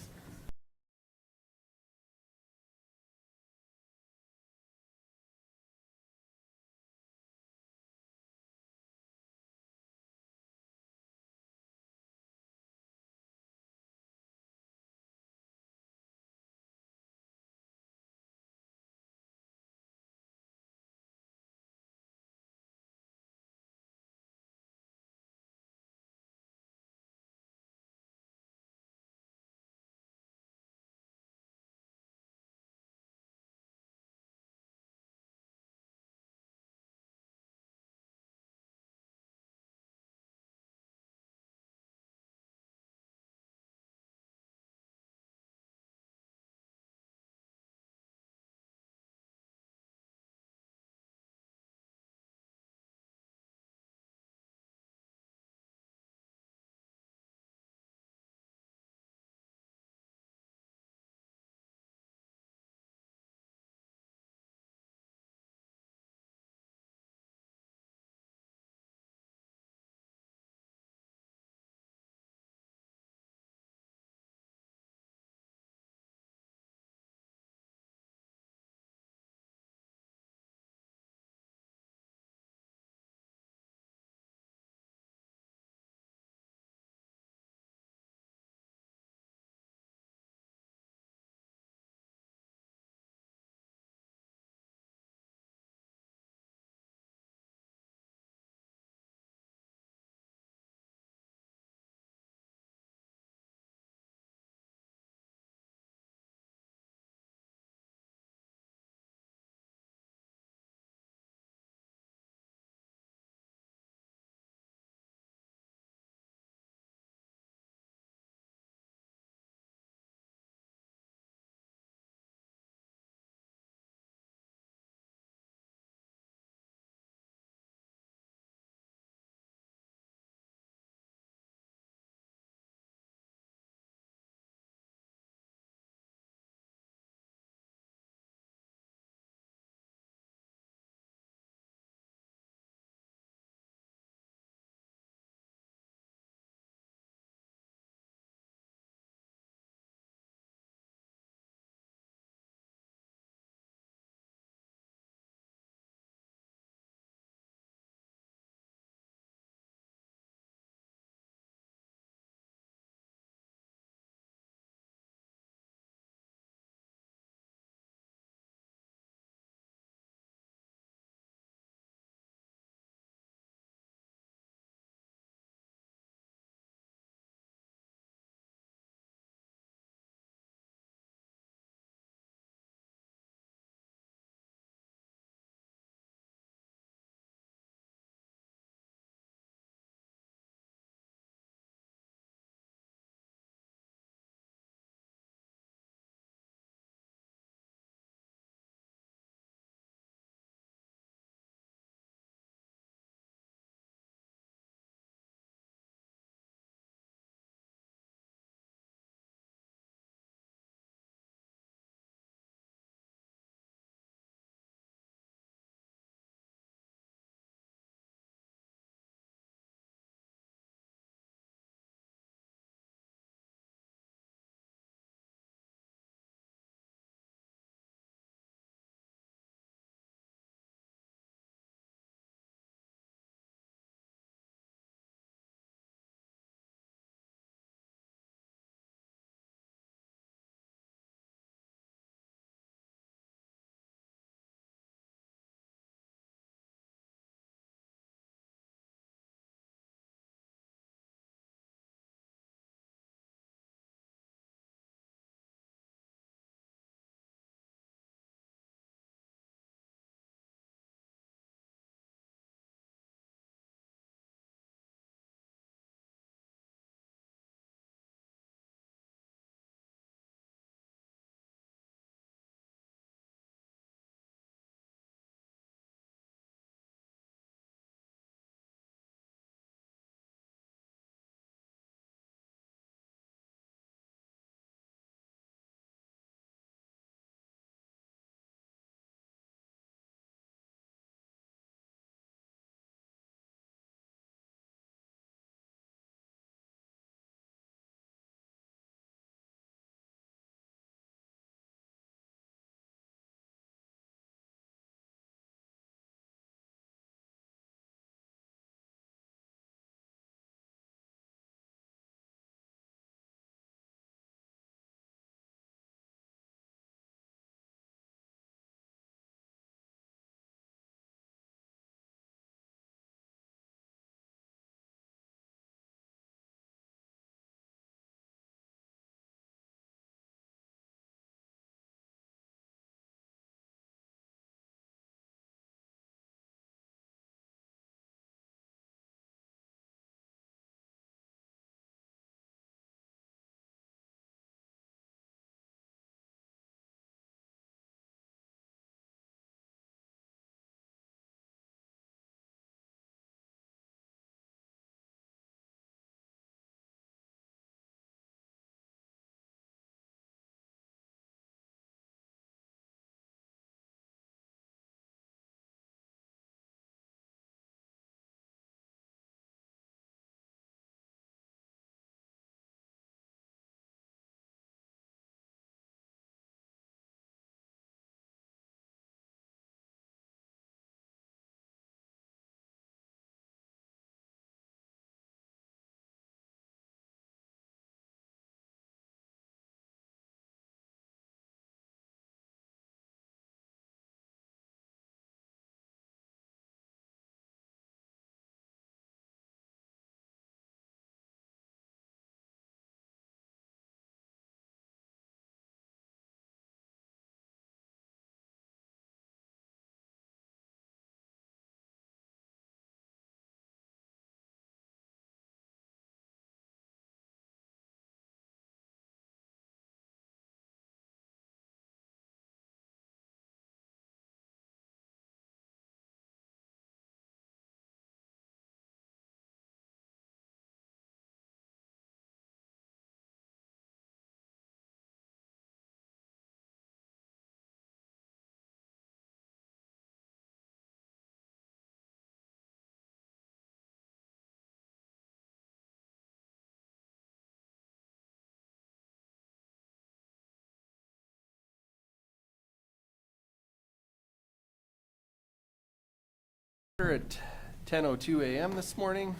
We're at 10:02 a.m. this morning,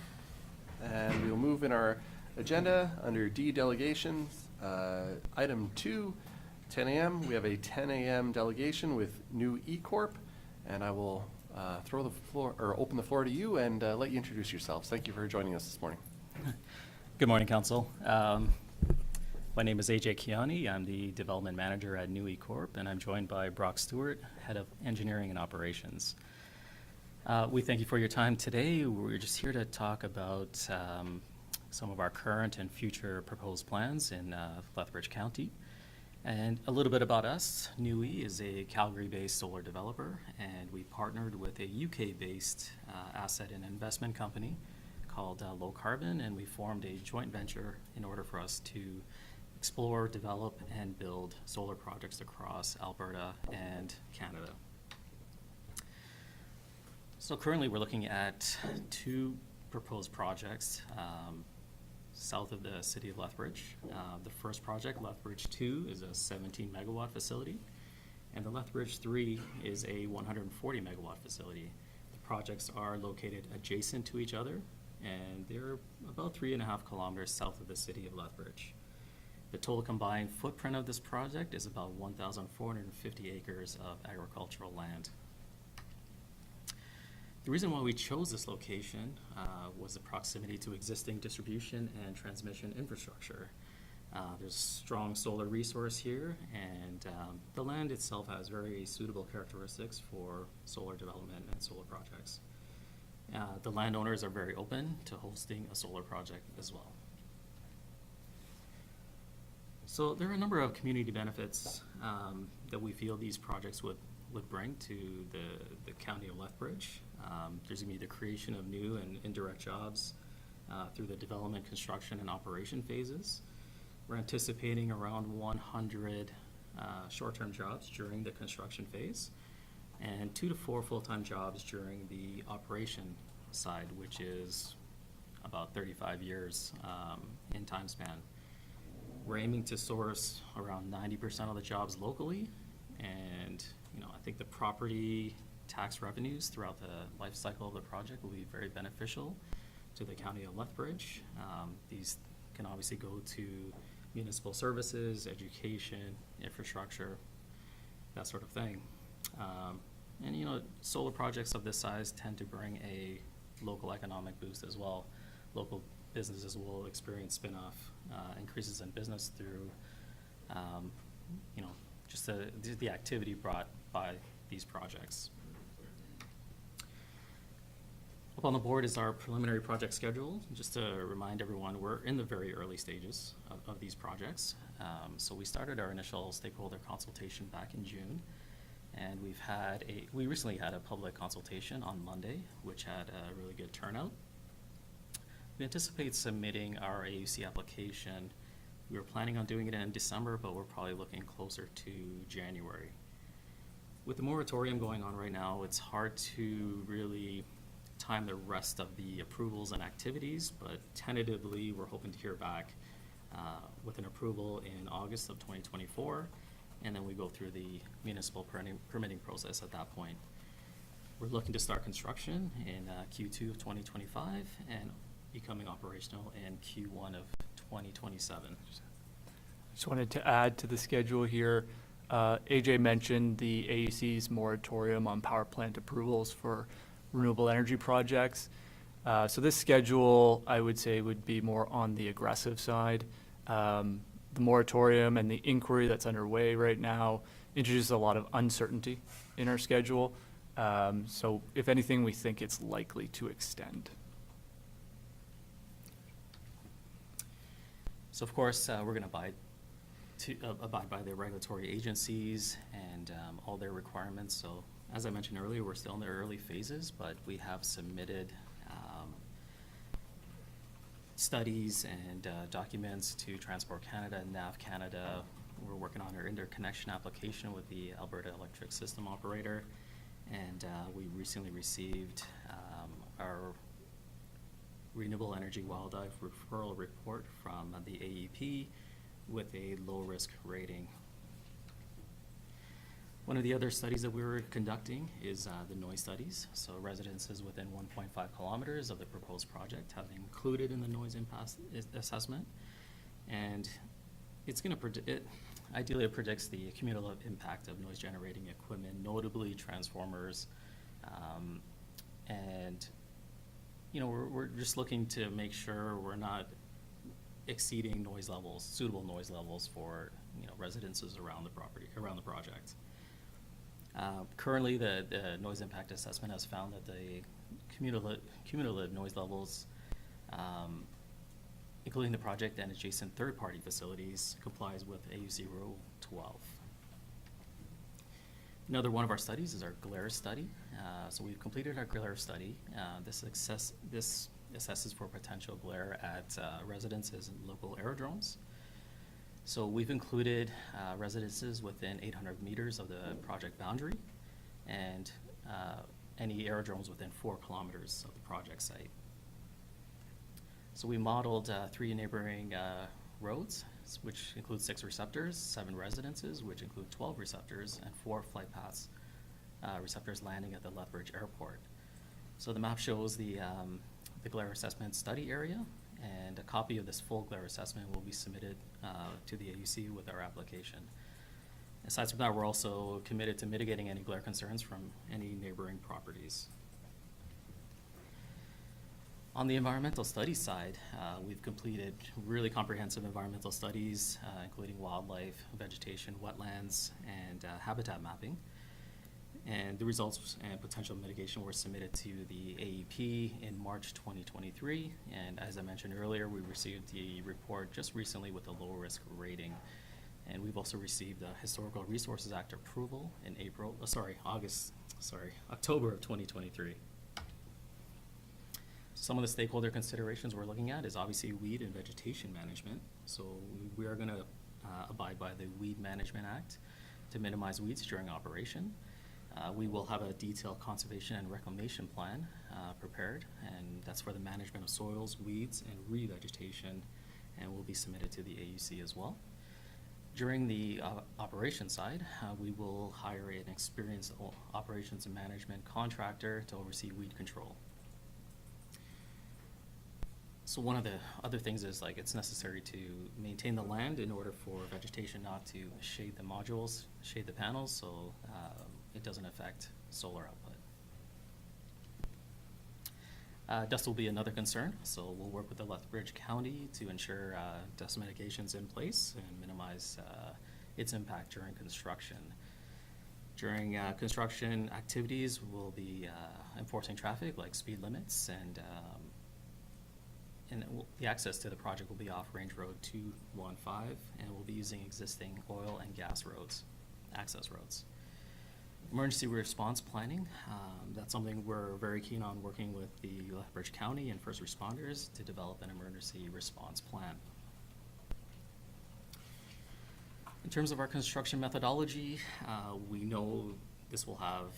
and we'll move in our agenda under D delegations. Item 2, 10 a.m. We have a 10 a.m. delegation with new Corp, and I will throw the floor or open the floor to you and let you introduce yourselves. Thank you for joining us this morning. Good morning, Council. My name is AJ Kiani. I'm the Development Manager at New Corp, and I'm joined by Brock Stewart, Head of Engineering and Operations. We thank you for your time today. We're just here to talk about some of our current and future proposed plans in Lethbridge County. And a little bit about us. NUI is a Calgary-based solar developer, and we partnered with a UK-based asset and investment company called Low Carbon, and we formed a joint venture in order for us to explore, develop, and build solar projects across Alberta and Canada. So currently we're looking at 2 proposed projects south of the city of Lethbridge. The first project, Lethbridge 2, is a 17 megawatt facility, and the Lethbridge 3 is a 140 megawatt facility. The projects are located adjacent to each other, and they're about 3.5 kilometers south of the city of Lethbridge. The total combined footprint of this project is about 1,450 acres of agricultural land. The reason why we chose this location was the proximity to existing distribution and transmission infrastructure. There's strong solar resource here, and the land itself has very suitable characteristics for solar development and solar projects. The landowners are very open to hosting a solar project as well. So there are a number of community benefits that we feel these projects would bring to the county of Lethbridge. There's going to be the creation of new and indirect jobs through the development, construction, and operation phases. We're anticipating around 100 short-term jobs during the construction phase, and 2 to 4 full-time jobs during the operation side, which is about 35 years in time span. We're aiming to source around 90% of the jobs locally, and I think the property tax revenues throughout the life cycle of the project will be very beneficial to the county of Lethbridge. These can obviously go to municipal services, education, infrastructure, that sort of thing. And solar projects of this size tend to bring a local economic boost as well. Local businesses will experience spin-off increases in business through, just the activity brought by these projects. Up on the board is our preliminary project schedule. Just to remind everyone, we're in the very early stages of these projects. So we started our initial stakeholder consultation back in June, and we recently had a public consultation on Monday, which had a really good turnout. We anticipate submitting our AUC application. We were planning on doing it in December, but we're probably looking closer to January. With the moratorium going on right now, it's hard to really time the rest of the approvals and activities, but tentatively we're hoping to hear back with an approval in August of 2024, and then we go through the municipal permitting process at that point. We're looking to start construction in Q2 of 2025 and becoming operational in Q1 of 2027. Just wanted to add to the schedule here. AJ mentioned the AUC's moratorium on power plant approvals for renewable energy projects. So this schedule, I would say, would be more on the aggressive side. The moratorium and the inquiry that's underway right now introduces a lot of uncertainty in our schedule. So if anything, we think it's likely to extend. So of course, we're going to abide by the regulatory agencies and all their requirements. So as I mentioned earlier, we're still in the early phases, but we have submitted studies and documents to Transport Canada and NAV Canada. We're working on our interconnection application with the Alberta Electric System Operator, and we recently received our Renewable Energy Wildlife Referral Report from the AEP with a low-risk rating. One of the other studies that we were conducting is the noise studies. So residences within 1.5 kilometers of the proposed project have been included in the noise impact assessment. And it's going to ideally it predicts the cumulative impact of noise generating equipment, notably transformers. And, you know, we're just looking to make sure we're not exceeding noise levels, suitable noise levels for, you know, residences around the property, around the project. Currently, the noise impact assessment has found that the cumulative noise levels, including the project and adjacent third-party facilities, complies with AUC Rule 12. Another one of our studies is our glare study. So we've completed our glare study. This assesses for potential glare at residences and local aerodromes. So we've included residences within 800 meters of the project boundary and any aerodromes within 4 kilometers of the project site. So we modeled 3 neighboring roads, which include 6 receptors, 7 residences, which include 12 receptors, and 4 flight paths receptors landing at the Lethbridge Airport. So the map shows the glare assessment study area, and a copy of this full glare assessment will be submitted to the AUC with our application. Aside from that, we're also committed to mitigating any glare concerns from any neighboring properties. On the environmental studies side, we've completed really comprehensive environmental studies, including wildlife, vegetation, wetlands, and habitat mapping. And the results and potential mitigation were submitted to the AEP in March 2023. And as I mentioned earlier, we received the report just recently with a low risk rating. And we've also received a Historical Resources Act approval in October of 2023. Some of the stakeholder considerations we're looking at is obviously weed and vegetation management. So we are going to abide by the Weed Management Act to minimize weeds during operation. We will have a detailed conservation and reclamation plan prepared, and that's for the management of soils, weeds, and revegetation, and will be submitted to the AUC as well. During the operation side, we will hire an experienced operations and management contractor to oversee weed control. So one of the other things is it's necessary to maintain the land in order for vegetation not to shade the modules, shade the panels, so it doesn't affect solar output. Dust will be another concern, so we'll work with the Lethbridge County to ensure dust mitigation's in place and minimize its impact during construction. During construction activities, we'll be enforcing traffic like speed limits, and the access to the project will be off Range Road 215, and we'll be using existing oil and gas roads, access roads. Emergency response planning, that's something we're very keen on working with the Lethbridge County and first responders to develop an emergency response plan. In terms of our construction methodology, we know this will have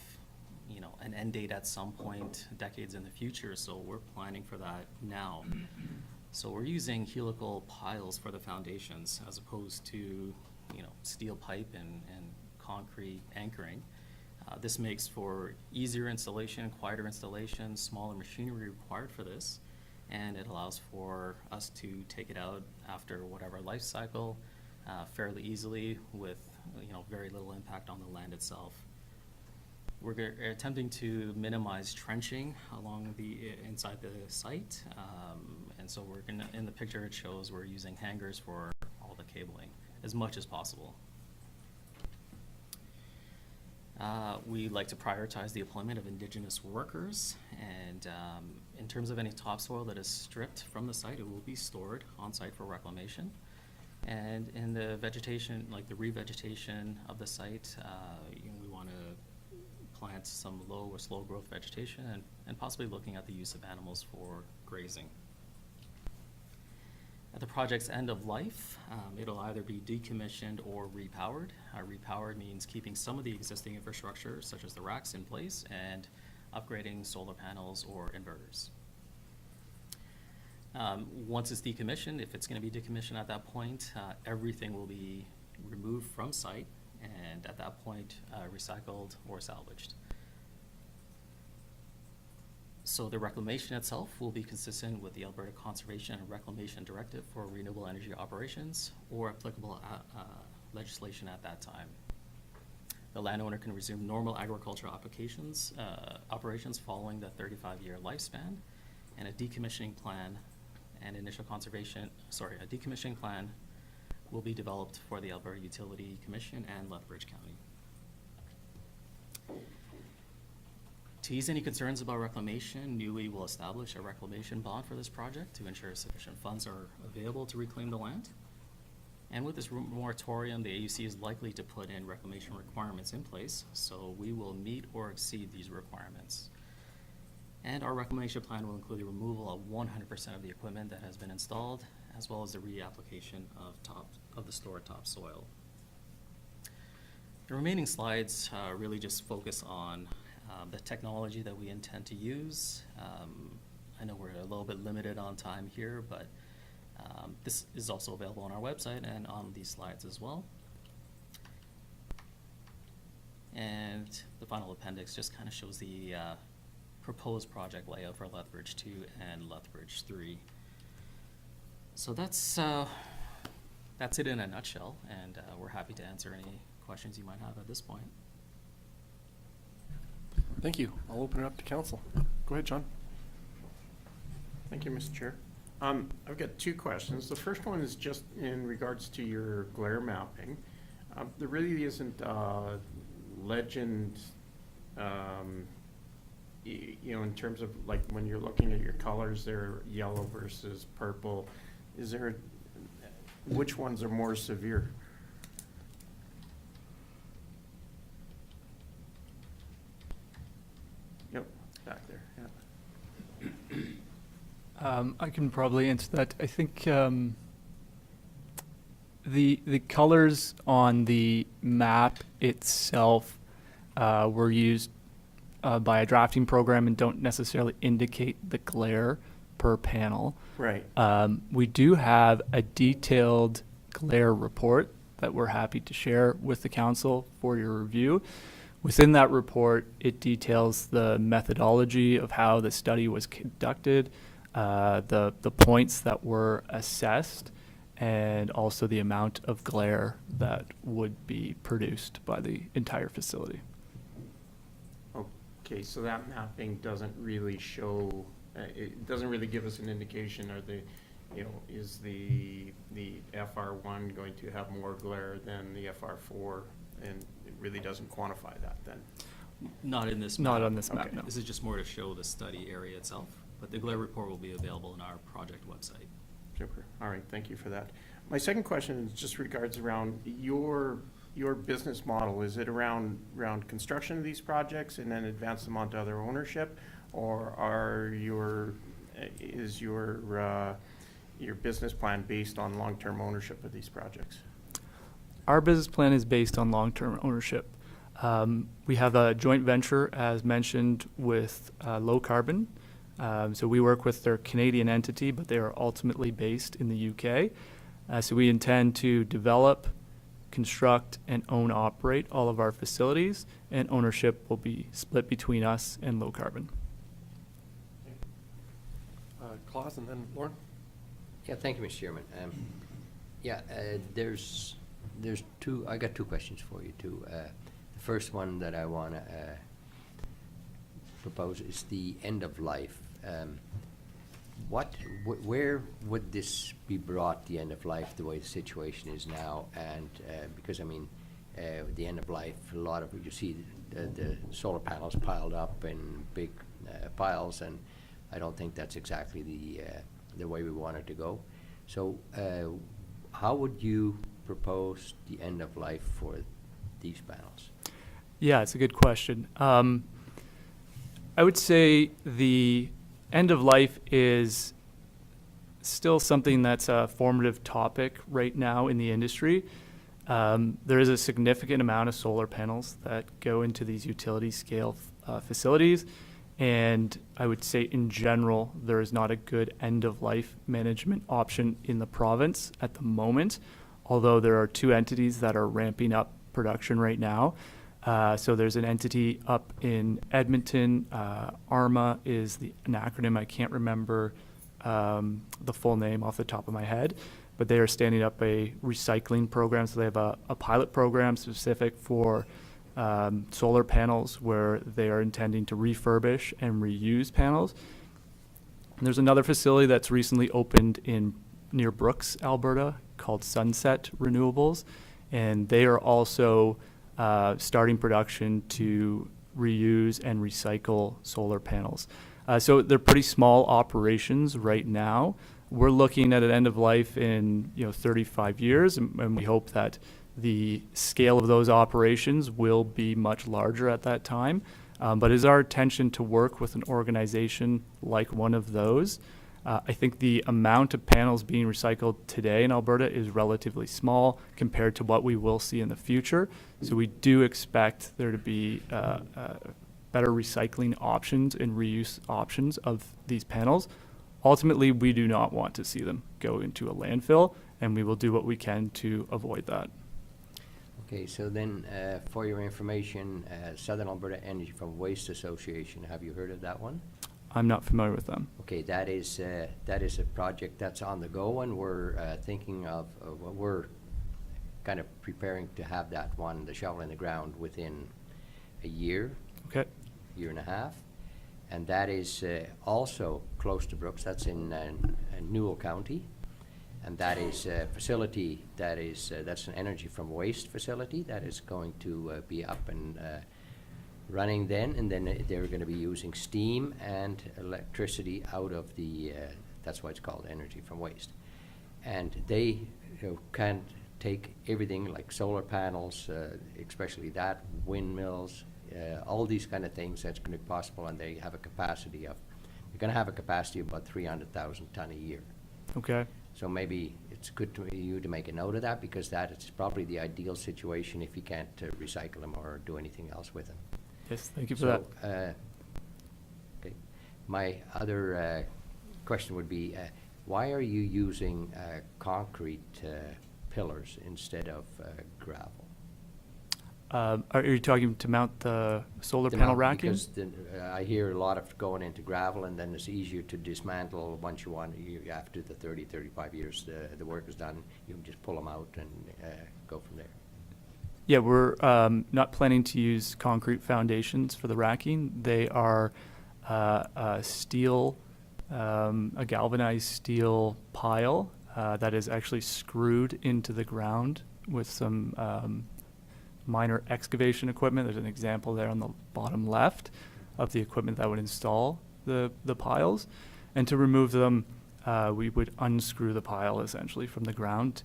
an end date at some point, decades in the future, so we're planning for that now. So we're using helical piles for the foundations as opposed to, steel pipe and concrete anchoring. This makes for easier installation, quieter installation, smaller machinery required for this, and it allows for us to take it out after whatever life cycle fairly easily with, very little impact on the land itself. We're attempting to minimize trenching along the inside the site, and so we're gonna, in the picture it shows we're using hangers for all the cabling as much as possible. We like to prioritize the employment of Indigenous workers, and in terms of any topsoil that is stripped from the site, it will be stored on site for reclamation. And in the vegetation, like the revegetation of the site, we want to plant some low or slow growth vegetation and possibly looking at the use of animals for grazing. At the project's end of life, it'll either be decommissioned or repowered. Repowered means keeping some of the existing infrastructure, such as the racks, in place and upgrading solar panels or inverters. Once it's decommissioned, if it's going to be decommissioned at that point, everything will be removed from site and at that point, recycled or salvaged. So the reclamation itself will be consistent with the Alberta Conservation and Reclamation Directive for renewable energy operations or applicable legislation at that time. The landowner can resume normal agricultural operations following the 35-year lifespan, and a decommissioning plan a decommissioning plan will be developed for the Alberta Utility Commission and Lethbridge County. To ease any concerns about reclamation, NUI will establish a reclamation bond for this project to ensure sufficient funds are available to reclaim the land. And with this moratorium, the AUC is likely to put in reclamation requirements in place, so we will meet or exceed these requirements. And our reclamation plan will include the removal of 100% of the equipment that has been installed, as well as the reapplication of the stored topsoil. The remaining slides really just focus on the technology that we intend to use. I know we're a little bit limited on time here, but this is also available on our website and on these slides as well. And the final appendix just kind of shows the proposed project layout for Lethbridge 2 and Lethbridge 3. So that's it in a nutshell, and we're happy to answer any questions you might have at this point. Thank you. I'll open it up to council. Go ahead, John. Thank you, Mr. Chair. I've got two questions. The first one is just in regards to your glare mapping. There really isn't legend, in terms of like when you're looking at your colors, they're yellow versus purple. Which ones are more severe? Yep, back there, yeah. I can probably answer that. I think the colors on the map itself were used by a drafting program and don't necessarily indicate the glare per panel. Right. We do have a detailed glare report that we're happy to share with the council for your review. Within that report, it details the methodology of how the study was conducted, the points that were assessed, and also the amount of glare that would be produced by the entire facility. Okay, so that mapping doesn't really show, it doesn't really give us an indication, is the FR1 going to have more glare than the FR4, and it really doesn't quantify that then? Not in this Not map. on this map, Okay. no. This is just more to show the study area itself, but the glare report will be available on our project website. Super. All right, thank you for that. My second question is just regards around your business model. Is it around construction of these projects and then advance them onto other ownership, or is your business plan based on long-term ownership of these projects? Our business plan is based on long-term ownership. We have a joint venture, as mentioned, with Low Carbon. So we work with their Canadian entity, but they are ultimately based in the UK. So we intend to develop, construct, and operate all of our facilities, and ownership will be split between us and Low Carbon. Claus and then Lauren. Yeah, thank you, Mr. Chairman. There's two, I got two questions for you too. The first one that I want to propose is the end of life. Where would this be brought, the end of life, the way the situation is now? And because the end of life, a lot of you see the solar panels piled up in big piles, and I don't think that's exactly the way we want it to go. So how would you propose the end of life for these panels? Yeah, it's a good question. I would say the end of life is still something that's a formative topic right now in the industry. There is a significant amount of solar panels that go into these utility scale facilities, and I would say in general there is not a good end of life management option in the province at the moment, although there are two entities that are ramping up production right now. So there's an entity up in Edmonton. ARMA is an acronym. I can't remember the full name off the top of my head, but they are standing up a recycling program. So they have a pilot program specific for solar panels where they are intending to refurbish and reuse panels. And there's another facility that's recently opened near Brooks, Alberta, called Sunset Renewables, and they are also starting production to reuse and recycle solar panels. So they're pretty small operations right now. We're looking at an end of life in 35 years, and we hope that the scale of those operations will be much larger at that time. But it is our intention to work with an organization like one of those. I think the amount of panels being recycled today in Alberta is relatively small compared to what we will see in the future. So we do expect there to be better recycling options and reuse options of these panels. Ultimately, we do not want to see them go into a landfill, and we will do what we can to avoid that. Okay, so then, for your information, Southern Alberta Energy from Waste Association, have you heard of that one? I'm not familiar with them. Okay, that is a project that's on the go, and we're thinking of, we're kind of preparing to have that one, the shovel in the ground, within a year, Okay. year and a half. And that is also close to Brooks. That's in Newell County. And that is a facility that's an energy from waste facility that is going to be up and running then, and then they're going to be using steam and electricity out of that's why it's called energy from waste. And they can take everything like solar panels, especially that, windmills, all these kind of things that's going to be possible, and they're going to have a capacity of about 300,000 ton a year. Okay. So maybe it's good to you to make a note of that, because that is probably the ideal situation if you can't recycle them or do anything else with them. Yes, thank you for that. Okay. My other question would be, why are you using concrete pillars instead of gravel? Are you talking to mount the solar panel racking? Because I hear a lot of going into gravel, and then it's easier to dismantle once after the 30, 35 years the work is done. You can just pull them out and go from there. Yeah, we're not planning to use concrete foundations for the racking. They are a galvanized steel pile that is actually screwed into the ground with some minor excavation equipment. There's an example there on the bottom left of the equipment that would install the piles. And to remove them, we would unscrew the pile essentially from the ground.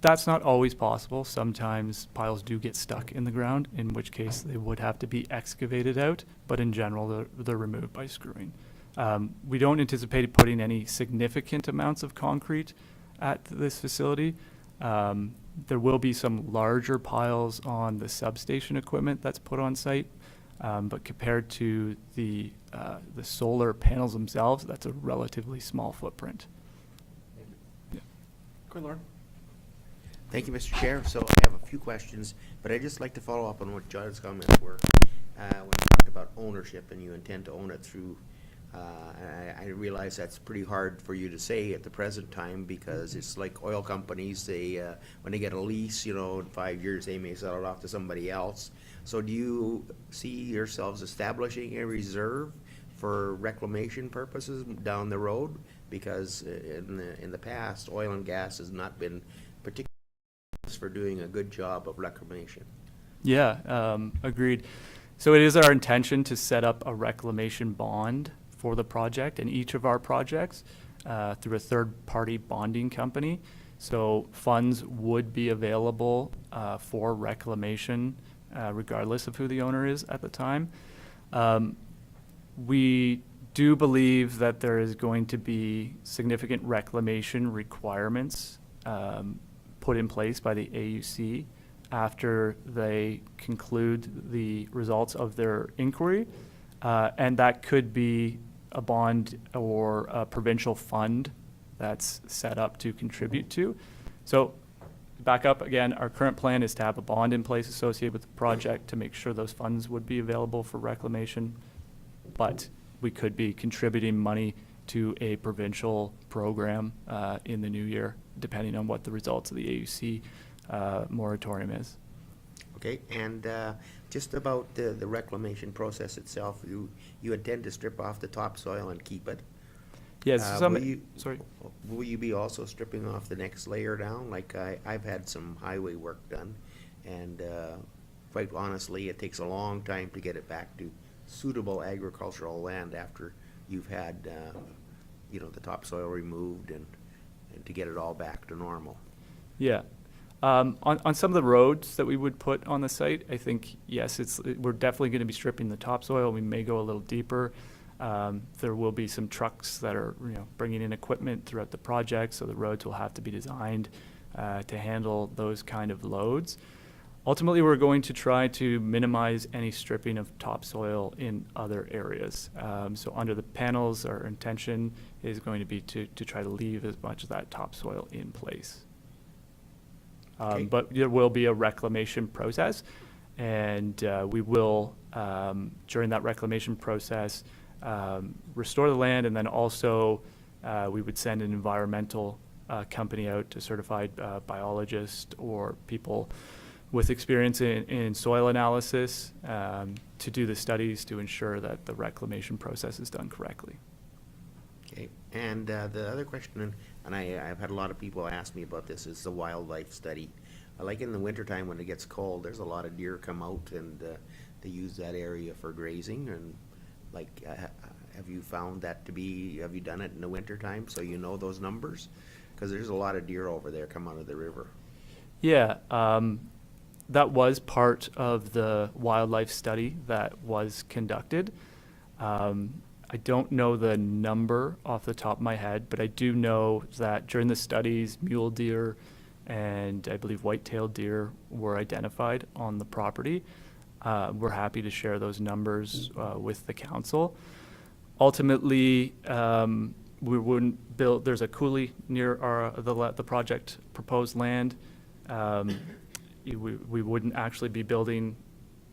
That's not always possible. Sometimes piles do get stuck in the ground, in which case they would have to be excavated out, but in general they're removed by screwing. We don't anticipate putting any significant amounts of concrete at this facility. There will be some larger piles on the substation equipment that's put on site, but compared to the solar panels themselves, that's a relatively small footprint. Yeah. Go ahead, Lauren. Thank you, Mr. Chair. So I have a few questions, but I'd just like to follow up on what John's comments were. When you talked about ownership and you intend to own it through, I realize that's pretty hard for you to say at the present time, because it's like oil companies, when they get a lease, in 5 years they may sell it off to somebody else. So do you see yourselves establishing a reserve for reclamation purposes down the road? Because in the past, oil and gas has not been particularly for doing a good job of reclamation. Yeah, agreed. So it is our intention to set up a reclamation bond for the project and each of our projects through a third-party bonding company. So funds would be available for reclamation regardless of who the owner is at the time. We do believe that there is going to be significant reclamation requirements put in place by the AUC after they conclude the results of their inquiry. And that could be a bond or a provincial fund that's set up to contribute to. So back up again, our current plan is to have a bond in place associated with the project to make sure those funds would be available for reclamation. But we could be contributing money to a provincial program in the new year, depending on what the results of the AUC moratorium is. Okay, and just about the reclamation process itself, you intend to strip off the topsoil and keep it? Yes, Sorry. Will you be also stripping off the next layer down? Like I've had some highway work done, and quite honestly, it takes a long time to get it back to suitable agricultural land after you've had, the topsoil removed and to get it all back to normal. Yeah. On some of the roads that we would put on the site, I think, yes, we're definitely going to be stripping the topsoil. We may go a little deeper. There will be some trucks that are, bringing in equipment throughout the project, so the roads will have to be designed to handle those kind of loads. Ultimately, we're going to try to minimize any stripping of topsoil in other areas. So under the panels, our intention is going to be to try to leave as much of that topsoil in place. Okay. But there will be a reclamation process, and we will, during that reclamation process, restore the land, and then also we would send an environmental company out, to certified biologist or people with experience in soil analysis to do the studies to ensure that the reclamation process is done correctly. Okay, and the other question, and I've had a lot of people ask me about this, is the wildlife study. Like in the wintertime when it gets cold, there's a lot of deer come out and they use that area for grazing, and like, have you found that to be, have you done it in the wintertime so you know those numbers? Because there's a lot of deer over there come out of the river. Yeah, that was part of the wildlife study that was conducted. I don't know the number off the top of my head, but I do know that during the studies, mule deer and I believe white-tailed deer were identified on the property. We're happy to share those numbers with the council. Ultimately, we wouldn't build, there's a coulee near the project proposed land. We wouldn't actually be building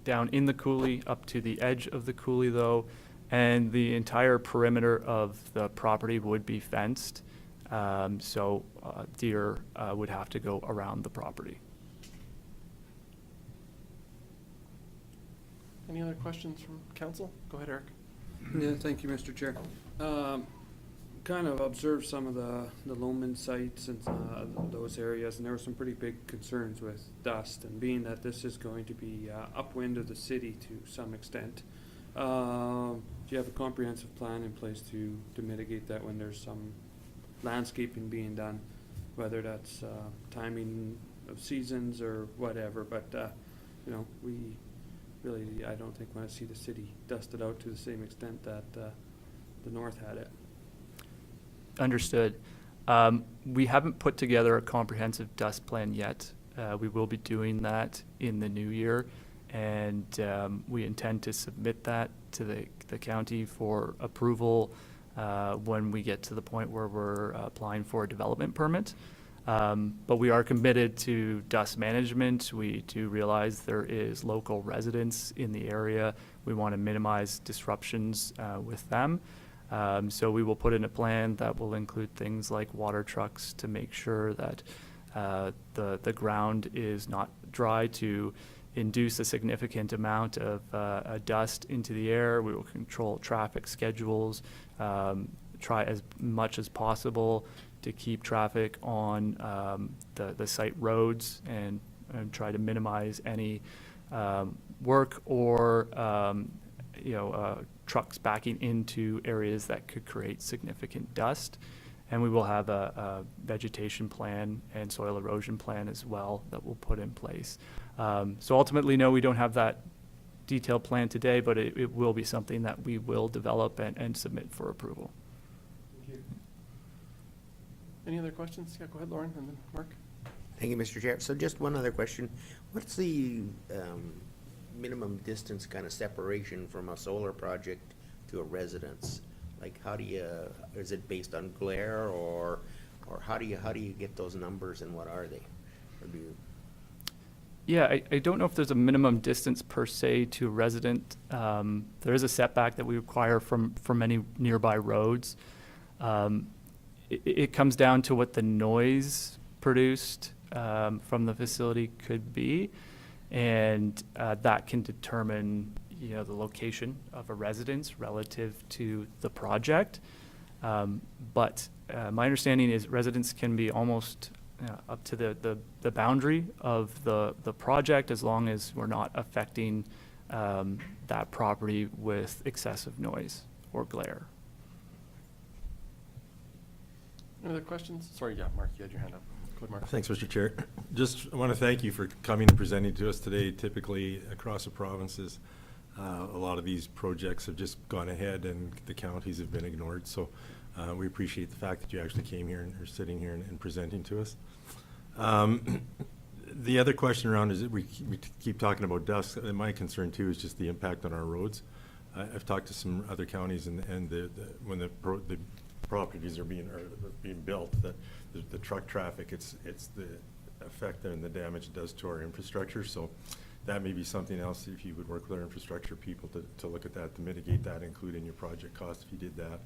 down in the coulee up to the edge of the coulee though, and the entire perimeter of the property would be fenced. So deer would have to go around the property. Any other questions from council? Go ahead, Eric. Yeah, thank you, Mr. Chair. Kind of observed some of the Loman sites and those areas, and there were some pretty big concerns with dust, and being that this is going to be upwind of the city to some extent. Do you have a comprehensive plan in place to mitigate that when there's some landscaping being done, whether that's timing of seasons or whatever? But we really, I don't think, want to see the city dusted out to the same extent that the north had it. Understood. We haven't put together a comprehensive dust plan yet. We will be doing that in the new year, and we intend to submit that to the county for approval when we get to the point where we're applying for a development permit. But we are committed to dust management. We do realize there is local residents in the area. We want to minimize disruptions with them. So we will put in a plan that will include things like water trucks to make sure that the ground is not dry to induce a significant amount of dust into the air. We will control traffic schedules, try as much as possible to keep traffic on the site roads and try to minimize any work or trucks backing into areas that could create significant dust. And we will have a vegetation plan and soil erosion plan as well that we'll put in place. So ultimately, no, we don't have that detailed plan today, but it will be something that we will develop and submit for approval. Thank you. Any other questions? Yeah, go ahead, Lauren, and then Mark. Thank you, Mr. Chair. So just one other question. What's the minimum distance kind of separation from a solar project to a residence? Like, how do you, is it based on glare, or how do you get those numbers, and what are they? Or do you? Yeah, I don't know if there's a minimum distance per se to a resident. There is a setback that we require from any nearby roads. It comes down to what the noise produced from the facility could be, and that can determine, you know, the location of a residence relative to the project. But my understanding is residents can be almost up to the boundary of the project, as long as we're not affecting that property with excessive noise or glare. Any other questions? Sorry, yeah, Mark, you had your hand up. Go ahead, Mark. Thanks, Mr. Chair. Just want to thank you for coming and presenting to us today. Typically, across the provinces, a lot of these projects have just gone ahead and the counties have been ignored. So we appreciate the fact that you actually came here and are sitting here and presenting to us. The other question around is that we keep talking about dust. And my concern too is just the impact on our roads. I've talked to some other counties, and when the properties are being built, that the truck traffic, it's the effect and the damage it does to our infrastructure. So that may be something else, if you would work with our infrastructure people to look at that, to mitigate that, include in your project cost if you did that,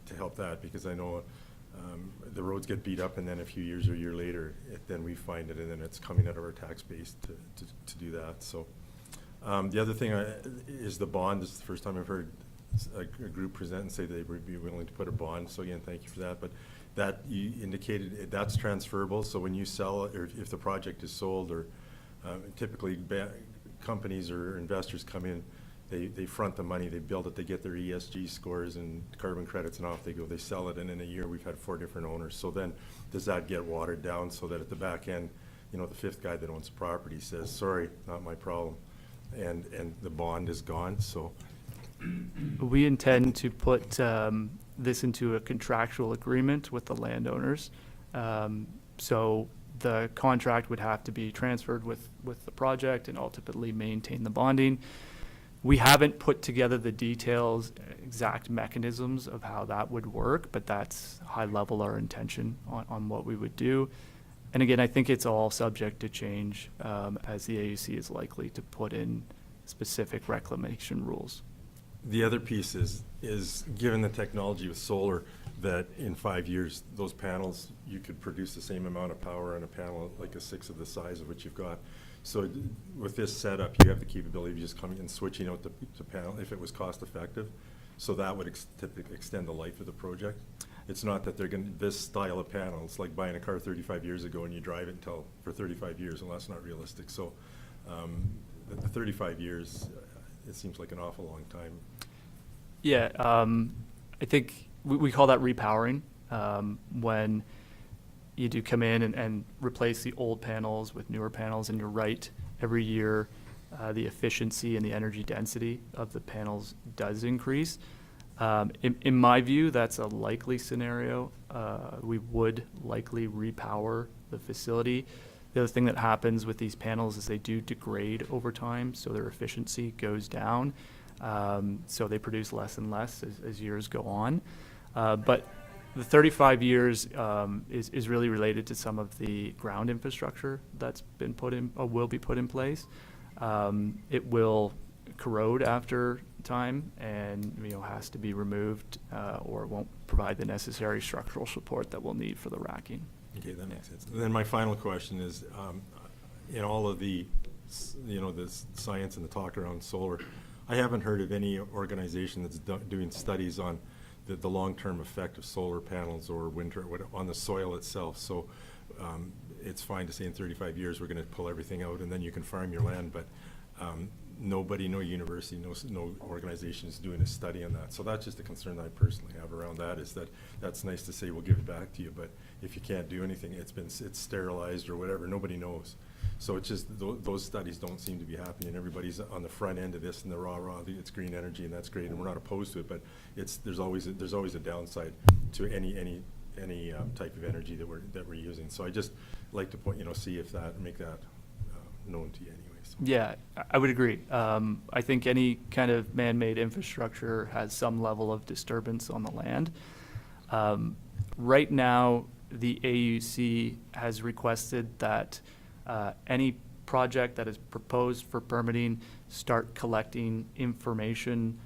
to help that, because I know the roads get beat up, and then a few years or a year later, then we find it, and then it's coming out of our tax base to do that. So the other thing is the bond. This is the first time I've heard a group present and say they would be willing to put a bond. So again, thank you for that. But that you indicated, that's transferable. So when you sell it, or if the project is sold, or typically companies or investors come in, they front the money, they build it, they get their ESG scores and carbon credits, and off they go. They sell it, and in a year we've had 4 different owners. So then does that get watered down so that at the back end, you know, the 5th guy that owns the property says, sorry, not my problem, and the bond is gone? So we intend to put this into a contractual agreement with the landowners. So the contract would have to be transferred with the project and ultimately maintain the bonding. We haven't put together the details, exact mechanisms of how that would work, but that's high level our intention on what we would do. And again, I think it's all subject to change as the AUC is likely to put in specific reclamation rules. the other piece is given the technology with solar, that in 5 years, those panels, you could produce the same amount of power on a panel like a 1/6 of the size of what you've got. So with this setup, you have the capability of just coming and switching out the panel if it was cost effective. So that would typically extend the life of the project. It's not that they're going to, this style of panel, it's like buying a car 35 years ago and you drive it for 35 years, and that's not realistic. So the 35 years, it seems like an awful long time. Yeah, I think we call that repowering, when you do come in and replace the old panels with newer panels, and you're right, every year the efficiency and the energy density of the panels does increase. In my view, that's a likely scenario. We would likely repower the facility. The other thing that happens with these panels is they do degrade over time, so their efficiency goes down. So they produce less and less as years go on. But the 35 years is really related to some of the ground infrastructure that's been put in, or will be put in place. It will corrode after time, and has to be removed, or it won't provide the necessary structural support that we'll need for the racking. Okay, that makes sense. And then my final question is, in all of the, the science and the talk around solar, I haven't heard of any organization that's doing studies on the long-term effect of solar panels or wind on the soil itself. So it's fine to say in 35 years we're going to pull everything out and then you can farm your land, but nobody, no university, no organization is doing a study on that. So that's just a concern that I personally have around that, is that that's nice to say we'll give it back to you, but if you can't do anything, it's sterilized or whatever, nobody knows. So it's just those studies don't seem to be happening, and everybody's on the front end of this and the raw, it's green energy, and that's great, and we're not opposed to it, but there's always a downside to any type of energy that we're using. So I just like to see if make that known to you anyway. So. Yeah, I would agree. I think any kind of man-made infrastructure has some level of disturbance on the land. Right now, the AUC has requested that any project that is proposed for permitting start collecting information,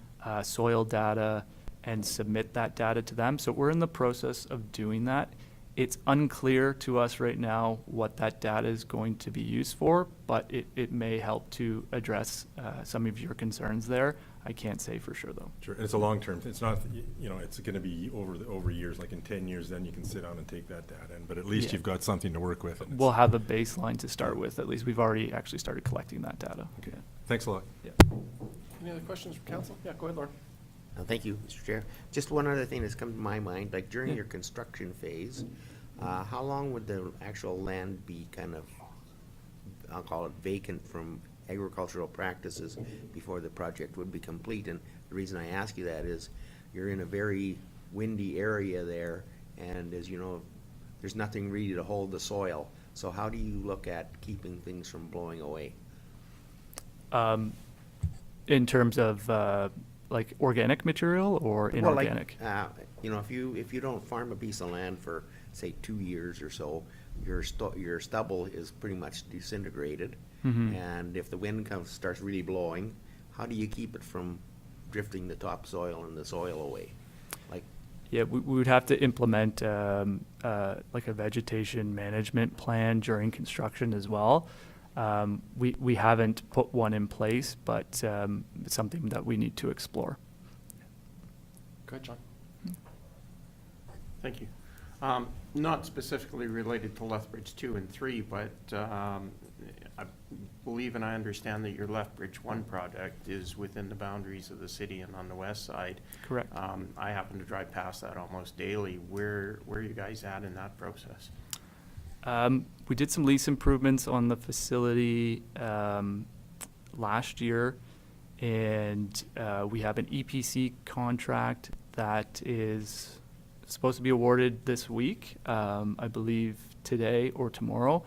soil data, and submit that data to them. So we're in the process of doing that. It's unclear to us right now what that data is going to be used for, but it may help to address some of your concerns there. I can't say for sure, though. Sure, and it's a long term, it's not, you know, it's gonna be over years, like in 10 years, then you can sit down and take that data in, but at least Yeah. you've got something to work with. And We'll have a baseline to start with. At least we've already actually started collecting that data. Okay, thanks a lot. Yeah. Any other questions from council? Yeah, go ahead, Lauren. Thank you, Mr. Chair. Just one other thing that's come to my mind, like during your construction phase, how long would the actual land be kind of, I'll call it vacant from agricultural practices before the project would be complete? And the reason I ask you that is you're in a very windy area there, and as you know, there's nothing really to hold the soil. So how do you look at keeping things from blowing away? In terms of like organic material or inorganic? Well, like, you know, if you don't farm a piece of land for, say, 2 years or so, your stubble is pretty much disintegrated. Mhm. And if the wind starts really blowing, how do you keep it from drifting the topsoil and the soil away? Like, Yeah, we would have to implement like a vegetation management plan during construction as well. We haven't put one in place, but it's something that we need to explore. Go ahead, John. Thank you. Not specifically related to Lethbridge 2 and 3, but I believe and I understand that your Lethbridge 1 project is within the boundaries of the city and on the west side. Correct. I happen to drive past that almost daily. Where are you guys at in that process? We did some lease improvements on the facility last year, and we have an EPC contract that is supposed to be awarded this week, I believe today or tomorrow,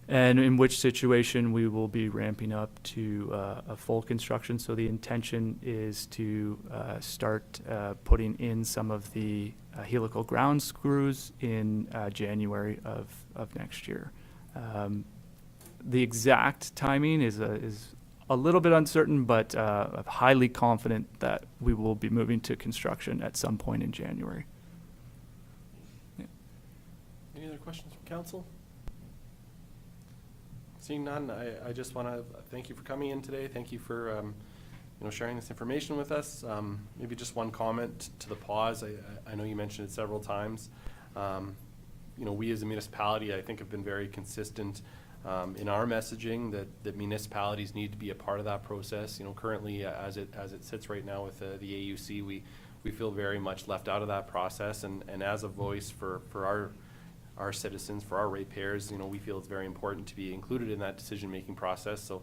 and in which situation we will be ramping up to a full construction. So the intention is to start putting in some of the helical ground screws in January of next year. The exact timing is a little bit uncertain, but I'm highly confident that we will be moving to construction at some point in January. Yeah. Any other questions from council? Seeing none, I just want to thank you for coming in today. Thank you for sharing this information with us. Maybe just one comment to the pause. I know you mentioned it several times. We as a municipality, I think, have been very consistent in our messaging that municipalities need to be a part of that process. Currently, as it sits right now with the AUC, we feel very much left out of that process. And as a voice for our citizens, for our ratepayers, we feel it's very important to be included in that decision-making process. So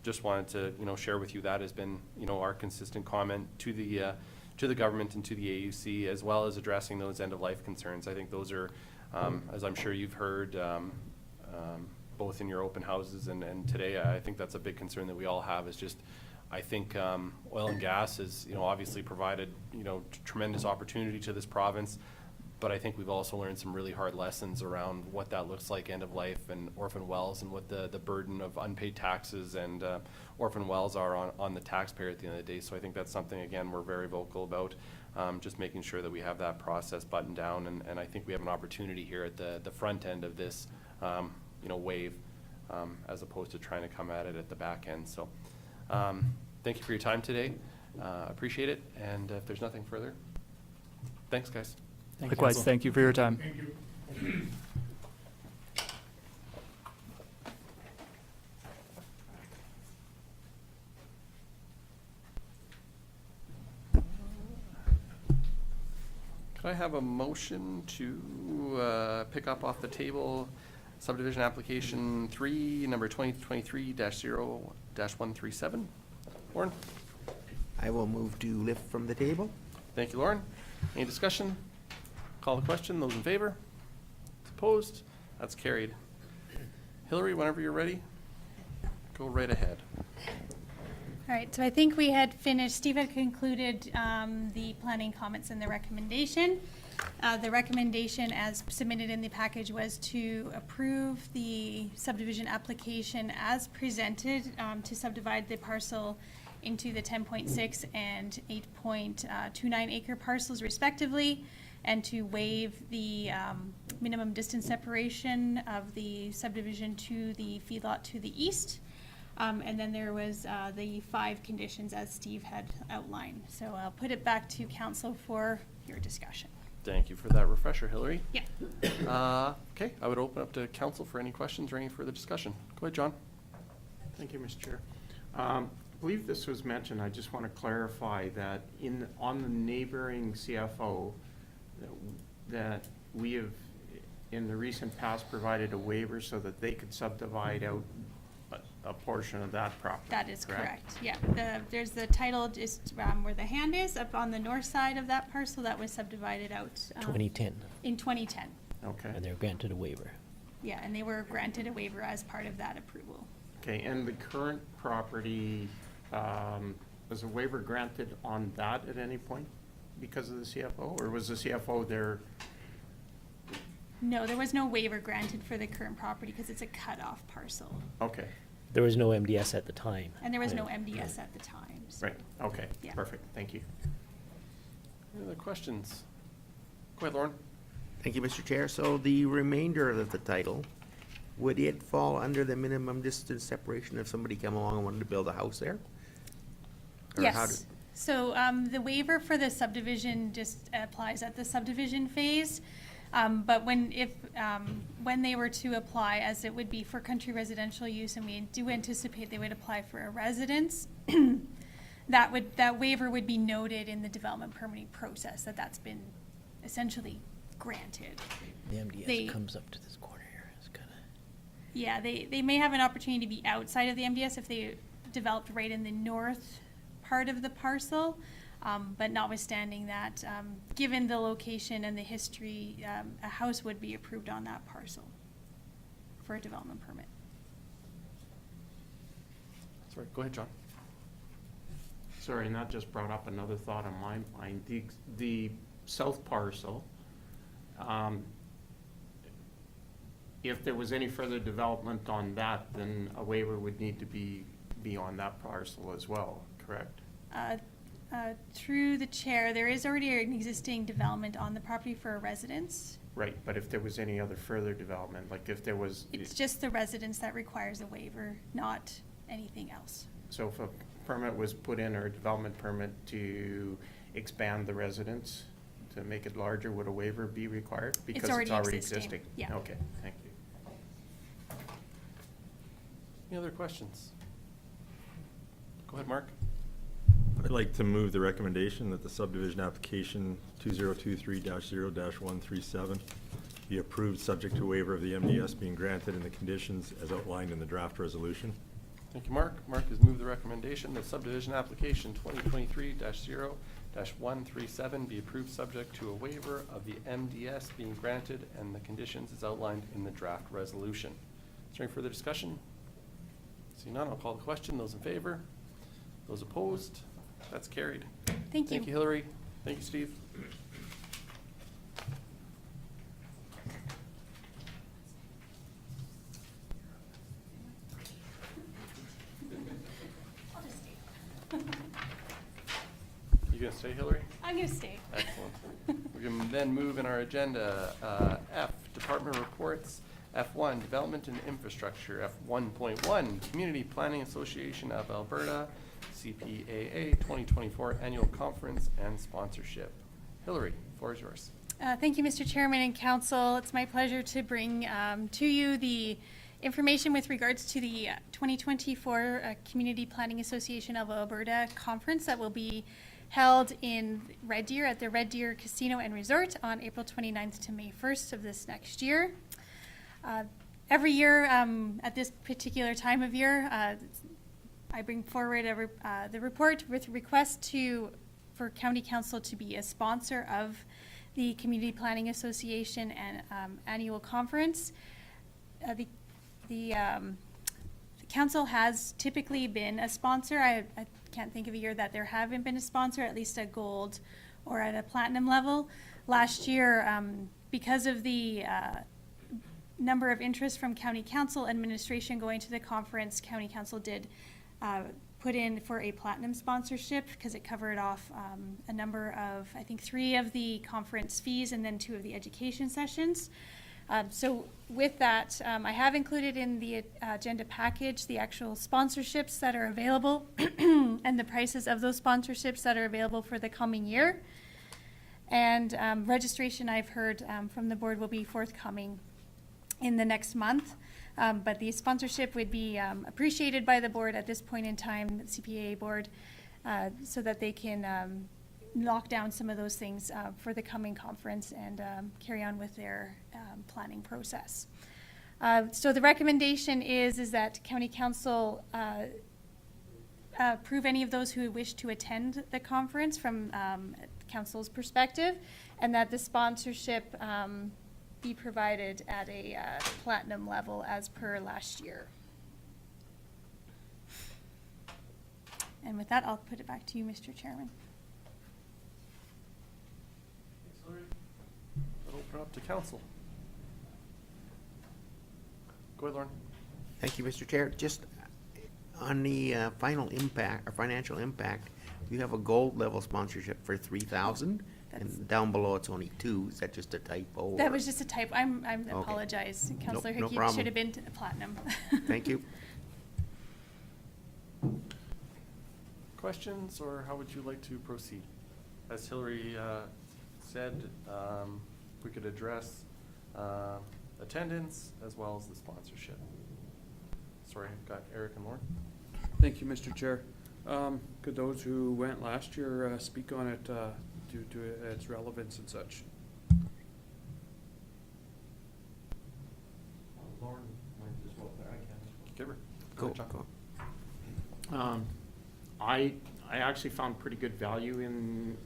just wanted to, share with you that has been, our consistent comment to the government and to the AUC, as well as addressing those end-of-life concerns. I think those are, as I'm sure you've heard, both in your open houses and today, I think that's a big concern that we all have is just, I think oil and gas has, obviously provided, tremendous opportunity to this province. But I think we've also learned some really hard lessons around what that looks like, end of life and orphan wells, and what the burden of unpaid taxes and orphan wells are on the taxpayer at the end of the day. So I think that's something, again, we're very vocal about, just making sure that we have that process buttoned down. And I think we have an opportunity here at the front end of this, wave, as opposed to trying to come at it at the back end. So thank you for your time today. Appreciate it. And if there's nothing further, thanks, guys. Likewise, thank you for your time. Thank you. Could I have a motion to pick up off the table subdivision application 3, number 2023-0-137? Lauren? I will move to lift from the table. Thank you, Lauren. Any discussion? Call the question. Those in favor? Opposed? That's carried. Hillary, whenever you're ready, go right ahead. All All right, so I think we had finished, Steve had concluded the planning comments and the recommendation. The recommendation as submitted in the package was to approve the subdivision application as presented to subdivide the parcel into the 10.6 and 8.29 acre parcels respectively, and to waive the minimum distance separation of the subdivision to the feedlot to the east. And then there was the 5 conditions as Steve had outlined. So I'll put it back to council for your discussion. Thank you for that refresher, Hillary. Yeah. Okay, I would open up to council for any questions or any further discussion. Go ahead, John. Thank you, Mr. Chair. I believe this was mentioned. I just want to clarify that on the neighboring CFO, that we have, in the recent past, provided a waiver so that they could subdivide out a portion of that property. That is correct. Yeah, there's the title just where the hand is, up on the north side of that parcel that was subdivided out. 2010, In 2010. Okay. and they were granted a waiver. Yeah, and they were granted a waiver as part of that approval. Okay, and the current property, was a waiver granted on that at any point because of the CFO, or was the CFO there? No, there was no waiver granted for the current property because it's a cut-off parcel. Okay, There was no MDS at the time. And there was no Yeah. MDS at the time. So. right, okay, Yeah. perfect, thank you. Any other questions? Go ahead, Lauren. Thank you, Mr. Chair. So the remainder of the title, would it fall under the minimum distance separation if somebody came along and wanted to build a house there? Or how Yes. So the waiver for the subdivision just applies at the subdivision phase. But when they were to apply, as it would be for country residential use, and we do anticipate they would apply for a residence, that waiver would be noted in the development permitting process, that's been essentially granted. The MDS They- comes up to this corner here. It's kind of. Yeah, they may have an opportunity to be outside of the MDS if they developed right in the north part of the parcel. But notwithstanding that, given the location and the history, a house would be approved on that parcel for a development permit. Sorry, go ahead, John. Sorry, and that just brought up another thought on my mind. The south parcel, if there was any further development on that, then a waiver would need to be on that parcel as well, correct? Through the chair, there is already an existing development on the property for a residence. Right, but if there was any other further development, like if there was. It's just the residence that requires a waiver, not anything else. So if a permit was put in, or a development permit to expand the residence, to make it larger, would a waiver be required? Because it's already existing. Yeah. Okay, thank you. Any other questions? Go ahead, Mark. I'd like to move the recommendation that the subdivision application 2023-0-137 be approved, subject to waiver of the MDS being granted and the conditions as outlined in the draft resolution. Thank you, Mark. Mark has moved the recommendation that subdivision application 2023-0-137 be approved, subject to a waiver of the MDS being granted and the conditions as outlined in the draft resolution. Is there any further discussion? Seeing none, I'll call the question. Those in favor? Those opposed? That's carried. Thank you. Thank you, Hillary. Thank you, Steve. I'll just stay. You gonna stay, Hillary? I'm gonna stay. Excellent. We can then move in our agenda, F, Department Reports, F1, Development and Infrastructure, F1.1, Community Planning Association of Alberta, CPAA 2024 Annual Conference and Sponsorship. Hillary, the floor is yours. Thank you, Mr. Chairman and Council. It's my pleasure to bring to you the information with regards to the 2024 Community Planning Association of Alberta Conference that will be held in Red Deer at the Red Deer Casino and Resort on April 29th to May 1st of this next year. Every year at this particular time of year, I bring forward the report with request for County Council to be a sponsor of the Community Planning Association and annual conference. The council has typically been a sponsor. can't think of a year that there haven't been a sponsor, at least a gold or at a platinum level. Last year, because of the number of interest from county council administration going to the conference, county council did put in for a platinum sponsorship because it covered off a number of, I think 3 of the conference fees and then 2 of the education sessions. So with that, I have included in the agenda package the actual sponsorships that are available and the prices of those sponsorships that are available for the coming year. And registration, I've heard from the board, will be forthcoming in the next month. But the sponsorship would be appreciated by the board at this point in time, the CPA board, so that they can lock down some of those things for the coming conference and carry on with their planning process. So the recommendation is that county council approve any of those who wish to attend the conference from council's perspective, and that the sponsorship be provided at a platinum level as per last year. And with that, I'll put it back to you, Mr. Chairman. I'll open it up to council. Go ahead, Lauren. Thank you, Mr. Chair. Just on the final impact, or financial impact, you have a gold level sponsorship for 3,000, and down below it's only 2. Is that just a typo? That or- was just a typo. I apologize, Councillor no Hickey. It problem. should have been platinum. Thank you. Questions, or how would you like to proceed? As Hillary said, we could address attendance as well as the sponsorship. Sorry, I've got Eric and Lauren. Thank you, Mr. Chair. Could those who went last year speak on it due to its relevance and such? Lauren might as well, I can. Give her. Go, ahead, John. go. I actually found pretty good value in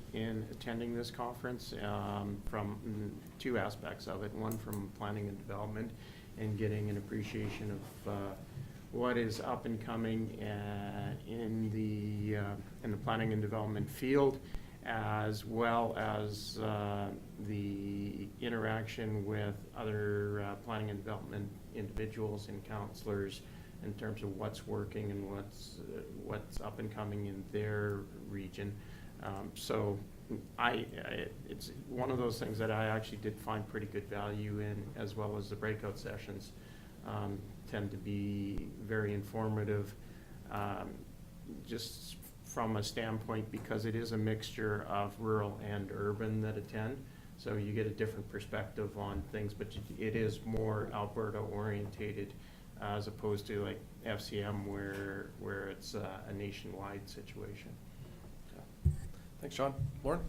attending this conference from 2 aspects of it. One, from planning and development and getting an appreciation of what is up and coming in the planning and development field, as well as the interaction with other planning and development individuals and counselors in terms of what's working and what's up and coming in their region. So it's one of those things that I actually did find pretty good value in, as well as the breakout sessions tend to be very informative, just from a standpoint, because it is a mixture of rural and urban that attend. So you get a different perspective on things, but it is more Alberta orientated, as opposed to like FCM where it's a nationwide situation. Thanks, John. Lauren?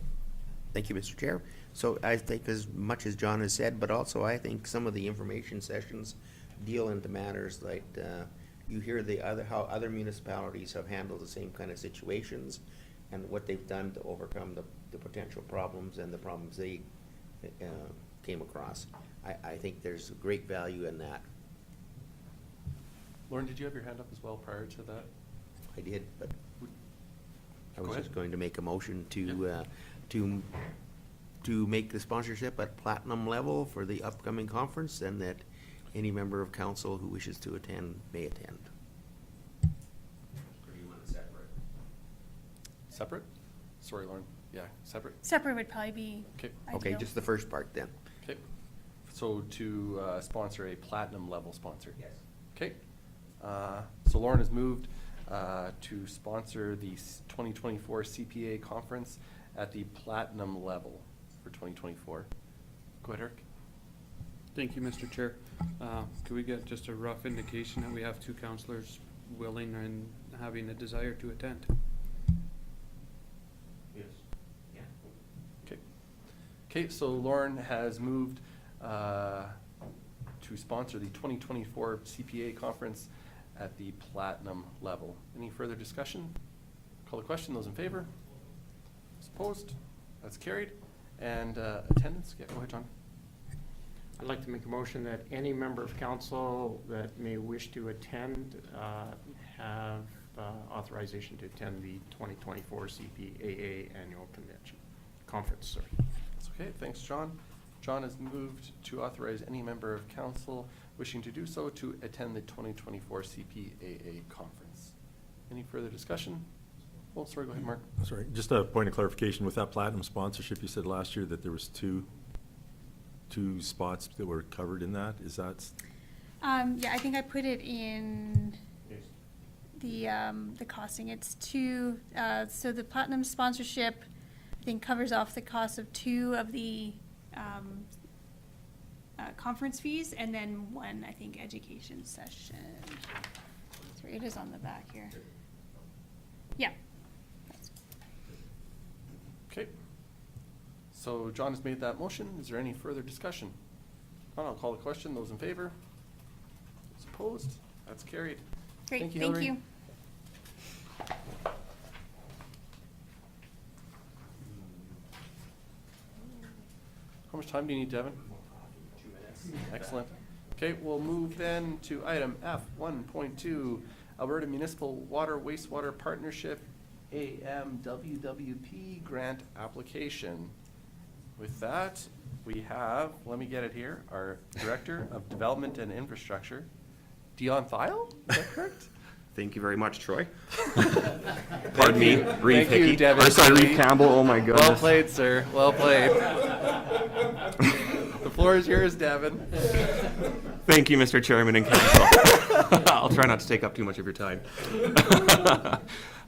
Thank you, Mr. Chair. So I think as much as John has said, but also I think some of the information sessions deal into matters like you hear how other municipalities have handled the same kind of situations and what they've done to overcome the potential problems and the problems they came across. I think there's great value in that. Lauren, did you have your hand up as well prior to that? I did, but I Go was ahead. just going to make a motion to make the sponsorship at platinum level for the upcoming conference, and that any member of council who wishes to attend may attend. Or do you want it separate? Separate? Sorry, Lauren. Yeah, separate? Separate would probably be Okay. Okay, ideal. just the first part then. Okay. So to sponsor a platinum level sponsor? Yes. Okay. So Lauren has moved to sponsor the 2024 CPA conference at the platinum level for 2024. Go ahead, Eric. Thank you, Mr. Chair. Could we get just a rough indication that we have 2 councillors willing and having a desire to attend? Yes. Yeah. Okay. Okay, so Lauren has moved to sponsor the 2024 CPA conference at the platinum level. Any further discussion? Call the question. Those in favor? Those opposed? That's carried. And attendance? Yeah, go ahead, John. I'd like to make a motion that any member of council that may wish to attend have authorization to attend the 2024 CPAA Annual Convention, Conference, sorry. That's okay, thanks, John. John has moved to authorize any member of council wishing to do so to attend the 2024 CPAA conference. Any further discussion? Oh, sorry, go ahead, Mark. Sorry, just a point of clarification. With that platinum sponsorship, you said last year that there was two spots that were covered in that. Is that? Yeah, I think I put it in the costing. It's two, so the platinum sponsorship, I think, covers off the cost of two of the conference fees, and then one, I think, education session. Sorry, it is on the back here. Yeah. Okay. So John has made that motion. Is there any further discussion? None, I'll call the question. Those in favor? Those opposed? That's carried. Great, Thank you, thank Hillary. you. How much time do you need, Devin? 2 minutes. Excellent. Okay, we'll move then to item F 1.2, Alberta Municipal Water Wastewater Partnership AMWWP grant application. With that, we have, let me get it here, our Director of Development and Infrastructure, Dion Thiel, is that correct? Thank you very much, Troy. Pardon me, Reeve Thank you, Hickey. Devin. Or sorry, Reeve Campbell, oh my goodness. Well played, sir, well played. The floor is yours, Devin. Thank you, Mr. Chairman and Council. I'll try not to take up too much of your time.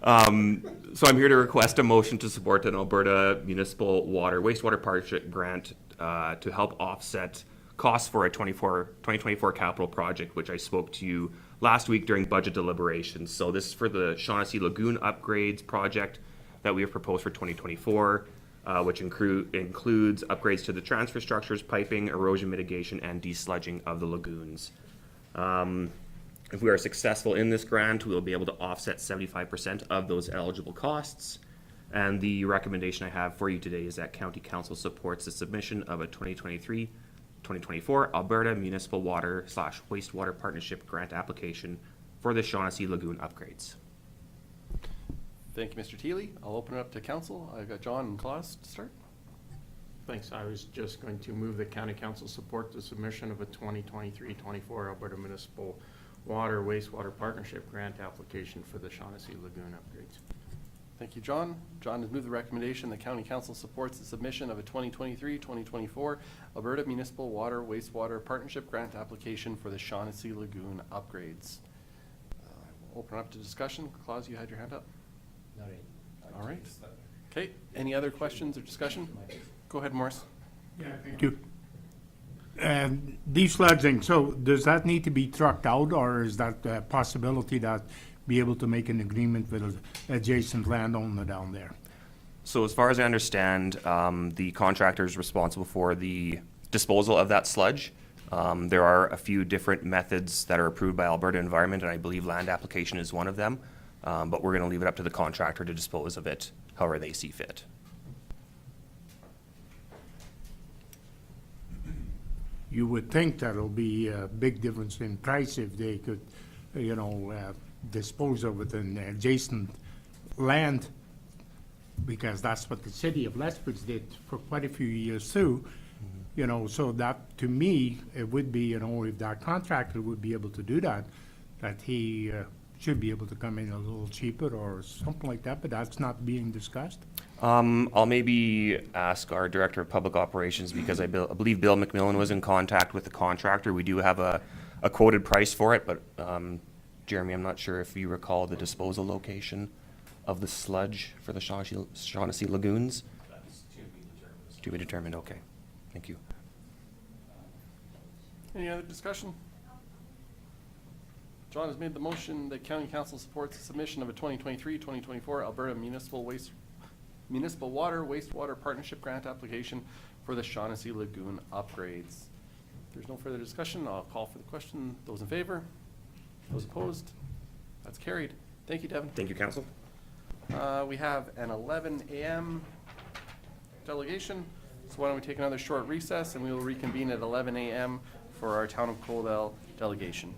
So I'm here to request a motion to support an Alberta Municipal Water Wastewater Partnership grant to help offset costs for a 2024 capital project, which I spoke to you last week during budget deliberations. So this is for the Shaughnessy Lagoon upgrades project that we have proposed for 2024, which includes upgrades to the transfer structures, piping, erosion mitigation, and desludging of the lagoons. If we are successful in this grant, we will be able to offset 75% of those eligible costs. And the recommendation I have for you today is that County Council supports the submission of a 2023-2024 Alberta Municipal Water / Wastewater Partnership grant application for the Shaughnessy Lagoon upgrades. Thank you, Mr. Thiele. I'll open it up to council. I've got John and Klaus to start. Thanks. I was just going to move that County Council support the submission of a 2023-24 Alberta Municipal Water Wastewater Partnership grant application for the Shaughnessy Lagoon upgrades. Thank you, John. John has moved the recommendation that County Council supports the submission of a 2023-2024 Alberta Municipal Water Wastewater Partnership grant application for the Shaughnessy Lagoon upgrades. We'll open up to discussion. Klaus, you had your hand up. All right. Okay. Any other questions or discussion? Go ahead, Morris. Yeah, thank you. Desludging, so does that need to be trucked out, or is that a possibility that be able to make an agreement with an adjacent landowner down there? So as far as I understand, the contractor is responsible for the disposal of that sludge. There are a few different methods that are approved by Alberta Environment, and I believe land application is one of them. But we're going to leave it up to the contractor to dispose of it however they see fit. You would think that'll be a big difference in price if they could, dispose of it in adjacent land, because that's what the city of Lethbridge did for quite a few years too. So that, to me, it would be, if that contractor would be able to do that he should be able to come in a little cheaper or something like that, but that's not being discussed. I'll maybe ask our Director of Public Operations, because I believe Bill McMillan was in contact with the contractor. We do have a quoted price for it, but Jeremy, I'm not sure if you recall the disposal location of the sludge for the Shaughnessy Lagoons. That's to be determined. To be determined, okay. Thank you. Any other discussion? John has made the motion that County Council supports the submission of a 2023-2024 Alberta Municipal Water Wastewater Partnership grant application for the Shaughnessy Lagoon upgrades. If there's no further discussion, I'll call for the question. Those in favor? Those opposed? That's carried. Thank you, Devin. Thank you, Council. We have an 11 a.m. delegation, so why don't we take another short recess and we will reconvene at 11 a.m. for our Town of Coaldale delegation.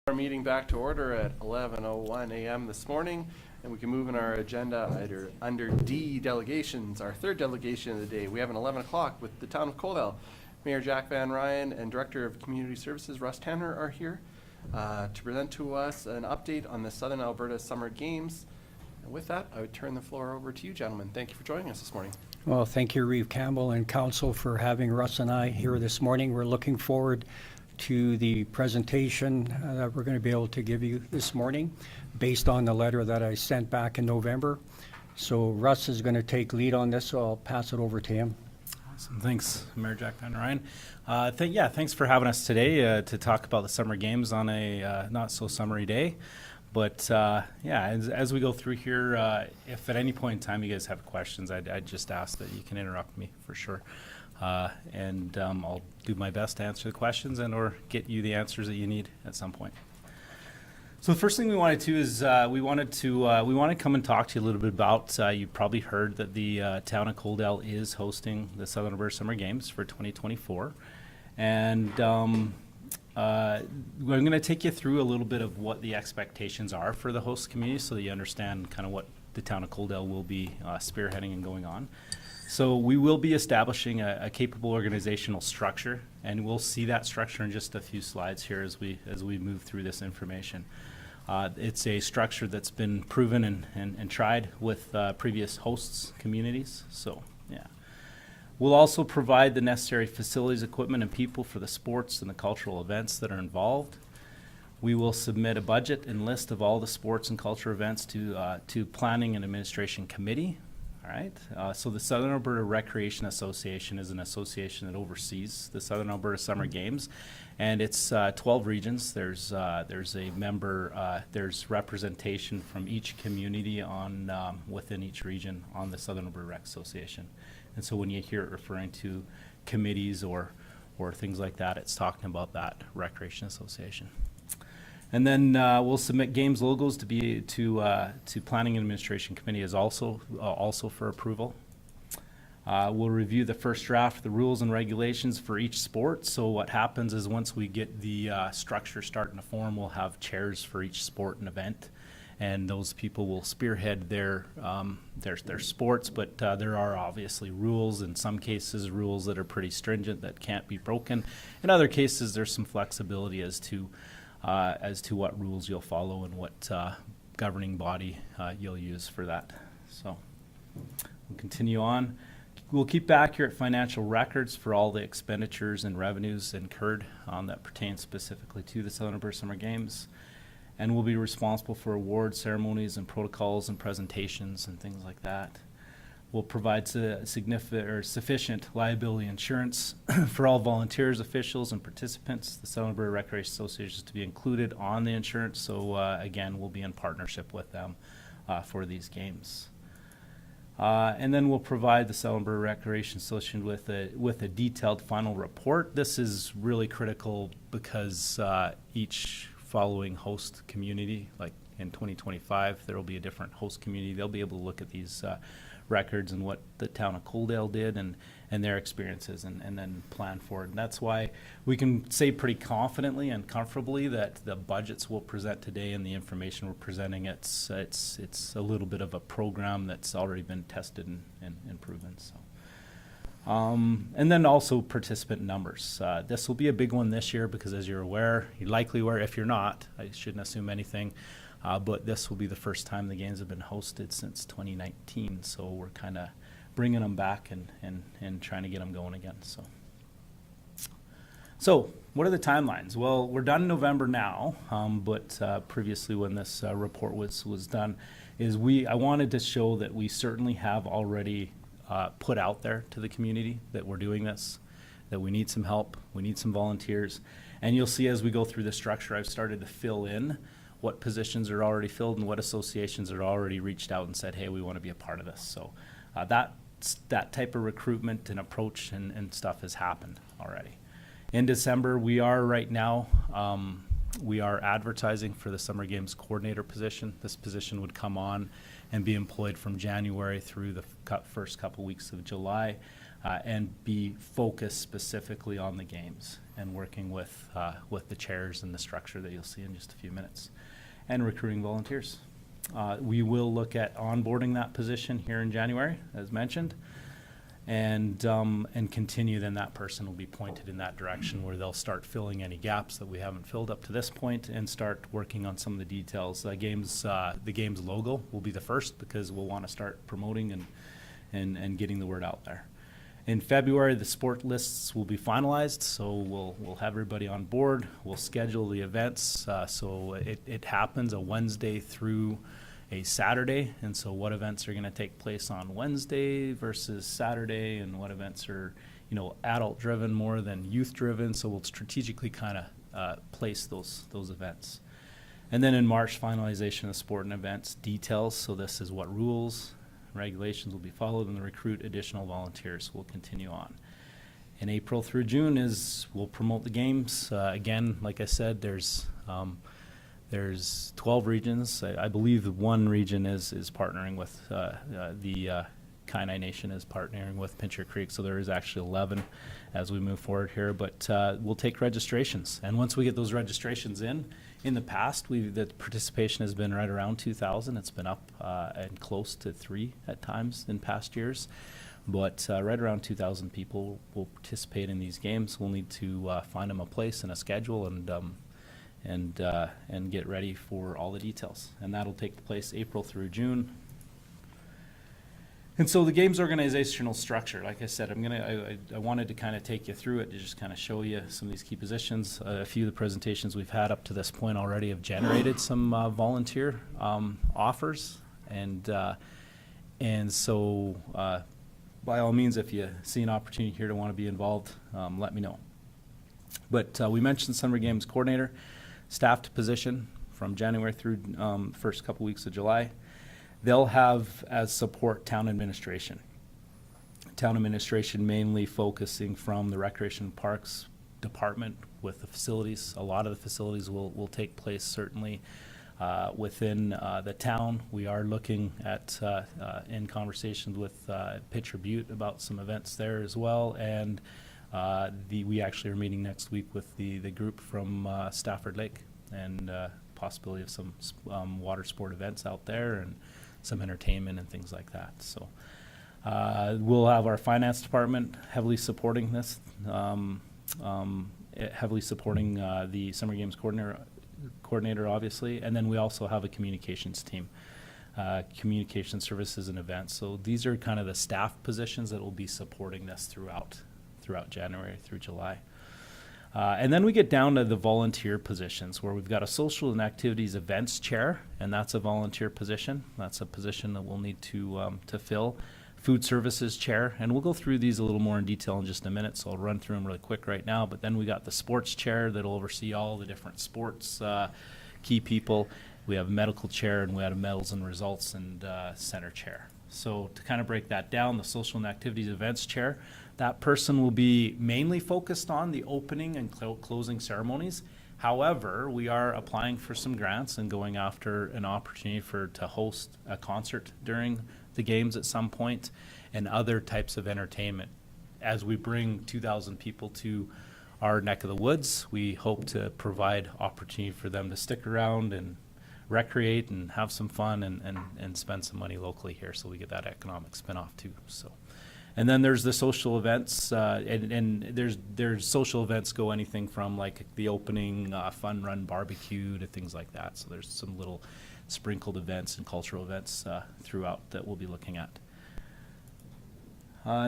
Our meeting back to order at 11:01 a.m. this morning, and we can move in our agenda under D, delegations, our third delegation of the day. We have an 11 o'clock with the Town of Coaldale. Mayor Jack Van Ryan and Director of Community Services Russ Tanner are here to present to us an update on the Southern Alberta Summer Games. And with that, I would turn the floor over to you, gentlemen. Thank you for joining us this morning. Well, thank you, Reeve Campbell and Council, for having Russ and I here this morning. We're looking forward to the presentation that we're going to be able to give you this morning based on the letter that I sent back in November. So Russ is going to take lead on this, so I'll pass it over to him. Awesome. Thanks, Mayor Jack Van Ryan. Thanks for having us today to talk about the Summer Games on a not so summery day. But as we go through here, if at any point in time you guys have questions, I'd just ask that you can interrupt me for sure. And I'll do my best to answer the questions and or get you the answers that you need at some point. So the first thing we wanted to is we want to come and talk to you a little bit about. You probably heard that the town of Coaldale is hosting the Southern Alberta Summer Games for 2024, and we're going to take you through a little bit of what the expectations are for the host community, so that you understand kind of what the town of Coaldale will be spearheading and going on. So we will be establishing a capable organizational structure, and we'll see that structure in just a few slides here as we move through this information. It's a structure that's been proven and tried with previous hosts communities. So yeah, we'll also provide the necessary facilities, equipment, and people for the sports and the cultural events that are involved. We will submit a budget and list of all the sports and cultural events to Planning and Administration Committee. All right. So the Southern Alberta Recreation Association is an association that oversees the Southern Alberta Summer Games, and it's 12 regions. There's a member. There's representation from each community on within each region on the Southern Alberta Rec Association. And so when you hear it referring to committees or things like that, it's talking about that Recreation Association. And then we'll submit games logos to Planning and Administration Committee as also for approval. We'll review the first draft of the rules and regulations for each sport. So what happens is once we get the structure starting to form, we'll have chairs for each sport and event, and those people will spearhead their sports. But there are obviously rules. In some cases, rules that are pretty stringent that can't be broken. In other cases, there's some flexibility as to what rules you'll follow and what governing body you'll use for that. So we'll continue on. We'll keep accurate financial records for all the expenditures and revenues incurred that pertain specifically to the Southern Alberta Summer Games. And we'll be responsible for award ceremonies and protocols and presentations and things like that. We'll provide sufficient liability insurance for all volunteers, officials, and participants. The Southern Alberta Recreation Association is to be included on the insurance, so again, we'll be in partnership with them for these games. And then we'll provide the Southern Alberta Recreation Association with a detailed final report. This is really critical because each following host community, like in 2025, there will be a different host community. They'll be able to look at these records and what the town of Coaldale did and their experiences and then plan for it. And that's why we can say pretty confidently and comfortably that the budgets we'll present today and the information we're presenting, it's a little bit of a program that's already been tested and proven. So. And then also participant numbers. This will be a big one this year because, as you're aware, you're likely aware, if you're not, I shouldn't assume anything, but this will be the first time the games have been hosted since 2019, so we're kind of bringing them back and trying to get them going again. So what are the timelines? Well, we're done in November now, but previously when this report was done, I wanted to show that we certainly have already put out there to the community that we're doing this, that we need some help, we need some volunteers. And you'll see as we go through the structure, I've started to fill in what positions are already filled and what associations are already reached out and said, hey, we want to be a part of this. So that type of recruitment and approach and stuff has happened already. In December, we are right now, we are advertising for the Summer Games Coordinator position. This position would come on and be employed from January through the first couple weeks of July. and be focused specifically on the games and working with the chairs and the structure that you'll see in just a few minutes, and recruiting volunteers. We will look at onboarding that position here in January, as mentioned, and continue. Then that person will be pointed in that direction where they'll start filling any gaps that we haven't filled up to this point, and start working on some of the details. The game's logo will be the first, because we'll want to start promoting and getting the word out there. In February, the sport lists will be finalized, so we'll have everybody on board. We'll schedule the events, so it happens a Wednesday through a Saturday, and so what events are going to take place on Wednesday versus Saturday, and what events are, adult driven more than youth driven. So we'll strategically kind of place those events. And then in March, finalization of sport and events details. So this is what rules, regulations will be followed, and the recruit additional volunteers will continue on. In April through June we'll promote the games. Again, like I said, there's 12 regions. I believe one region is partnering with the Kiani Nation is partnering with Pincher Creek, so there is actually 11 as we move forward here. But we'll take registrations, and once we get those registrations in the past, the participation has been right around 2,000. It's been up and close to 3 at times in past years, but right around 2,000 people will participate in these games. We'll need to find them a place and a schedule, and get ready for all the details. And that'll take place April through June. And so the game's organizational structure, like I said, I wanted to kind of take you through it to just kind of show you some of these key positions. A few of the presentations we've had up to this point already have generated some volunteer offers, and so by all means, if you see an opportunity here to want to be involved, let me know. But we mentioned Summer Games Coordinator, staffed position from January through first couple weeks of July. They'll have as support town administration. Town administration mainly focusing from the Recreation Parks Department with the facilities. A lot of the facilities will take place certainly within the town. We are looking at in conversations with Pitcher Butte about some events there as well, and we actually are meeting next week with the group from Stafford Lake, and possibility of some water sport events out there, and some entertainment and things like that. So we'll have our finance department heavily supporting this, heavily supporting the Summer Games coordinator, obviously, and then we also have a communications team, communication services and events. So these are kind of the staff positions that will be supporting this throughout January through July. And then we get down to the volunteer positions, where we've got a social and activities events chair, and that's a volunteer position. That's a position that we'll need to fill. Food services chair, and we'll go through these a little more in detail in just a minute, so I'll run through them really quick right now. But then we got the sports chair that'll oversee all the different sports key people. We have medical chair, and we have medals and results and center chair. So to kind of break that down, the social and activities events chair, that person will be mainly focused on the opening and closing ceremonies. However, we are applying for some grants and going after an opportunity to host a concert during the games at some point, and other types of entertainment. As we bring 2,000 people to our neck of the woods, we hope to provide opportunity for them to stick around and recreate and have some fun and spend some money locally here, so we get that economic spin-off too. So. And then there's the social events, and there's social events go anything from like the opening fun run barbecue to things like that. So there's some little sprinkled events and cultural events throughout that we'll be looking at.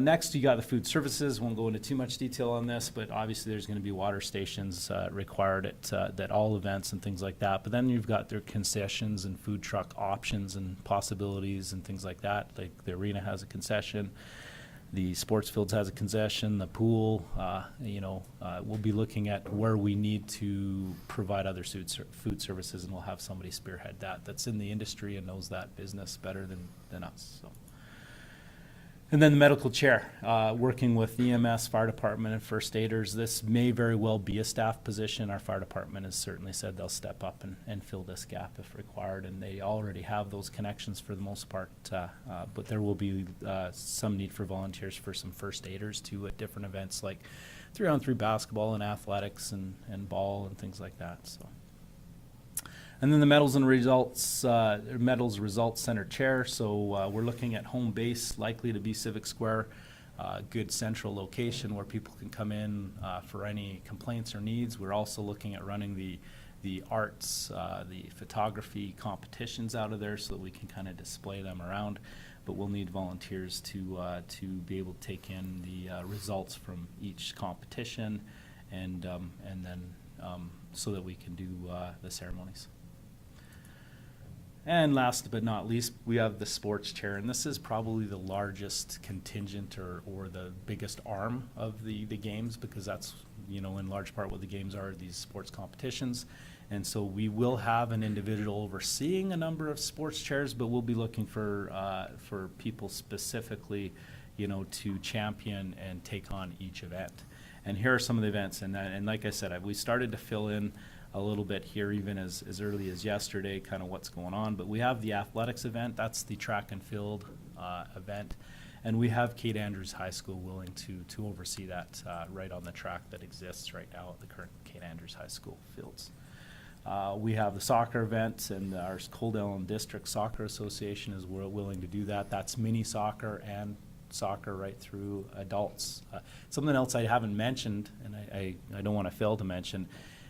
Next, you got the food services. Won't go into too much detail on this, but obviously there's going to be water stations required at all events and things like that. But then you've got their concessions and food truck options and possibilities and things like that. Like the arena has a concession. The sports fields has a concession, the pool, we'll be looking at where we need to provide other food services, and we'll have somebody spearhead that's in the industry and knows that business better than us. So. And then the medical chair, working with EMS, fire department, and first aiders. This may very well be a staff position. Our fire department has certainly said they'll step up and fill this gap if required, and they already have those connections for the most part. But there will be some need for volunteers for some first aiders too at different events like 3-on-3 basketball and athletics and ball and things like that. So. And then the medals results center chair. So we're looking at home base, likely to be Civic Square, good central location where people can come in for any complaints or needs. We're also looking at running the arts, the photography competitions out of there so that we can kind of display them around. But we'll need volunteers to be able to take in the results from each competition, and then so that we can do the ceremonies. And last but not least, we have the sports chair, and this is probably the largest contingent or the biggest arm of the games, because that's, you know, in large part what the games are, these sports competitions. And so we will have an individual overseeing a number of sports chairs, but we'll be looking for people specifically, you know, to champion and take on each event. And here are some of the events, and like I said, we started to fill in a little bit here even as early as yesterday, kind of what's going on. But we have the athletics event, that's the track and field event. And we have Kate Andrews High School willing to oversee that right on the track that exists right now at the current Kate Andrews High School fields. We have the soccer event, and our Coaldale District Soccer Association is willing to do that. That's mini soccer and soccer right through adults. Something else I haven't mentioned, and I don't want to fail to mention,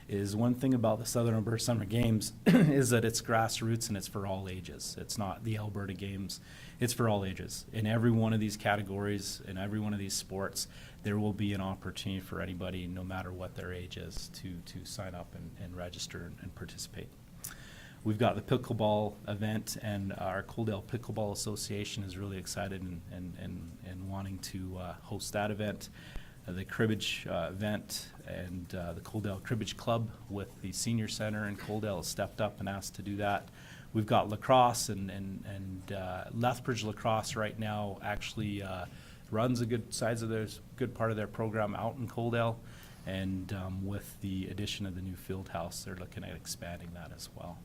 is one thing about the Southern Alberta Summer Games is that it's grassroots and it's for all ages. It's not the Alberta Games, it's for all ages. In every one of these categories, in every one of these sports, there will be an opportunity for anybody, no matter what their age is, to sign up and register and participate. We've got the pickleball event, and our Coaldale Pickleball Association is really excited and wanting to host that event. The cribbage event and the Coaldale Cribbage Club with the Senior Center in Coaldale has stepped up and asked to do that. We've got lacrosse, and Lethbridge Lacrosse right now actually runs a good part of their program out in Coaldale, and with the addition of the new field house, they're looking at expanding that as well.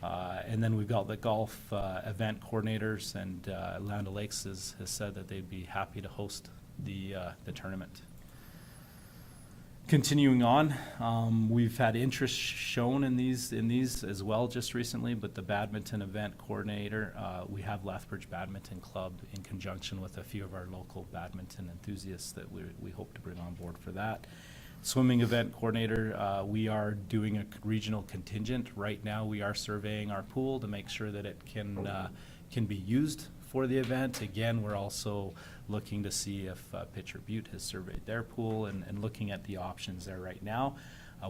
And then we've got the golf event coordinators, and Land O'Lakes has said that they'd be happy to host the tournament. Continuing on, we've had interest shown in these as well just recently, but the badminton event coordinator, we have Lethbridge Badminton Club in conjunction with a few of our local badminton enthusiasts that we hope to bring on board for that. Swimming event coordinator, we are doing a regional contingent. Right now we are surveying our pool to make sure that it can be used for the event. Again, we're also looking to see if Pitcher Butte has surveyed their pool and looking at the options there right now.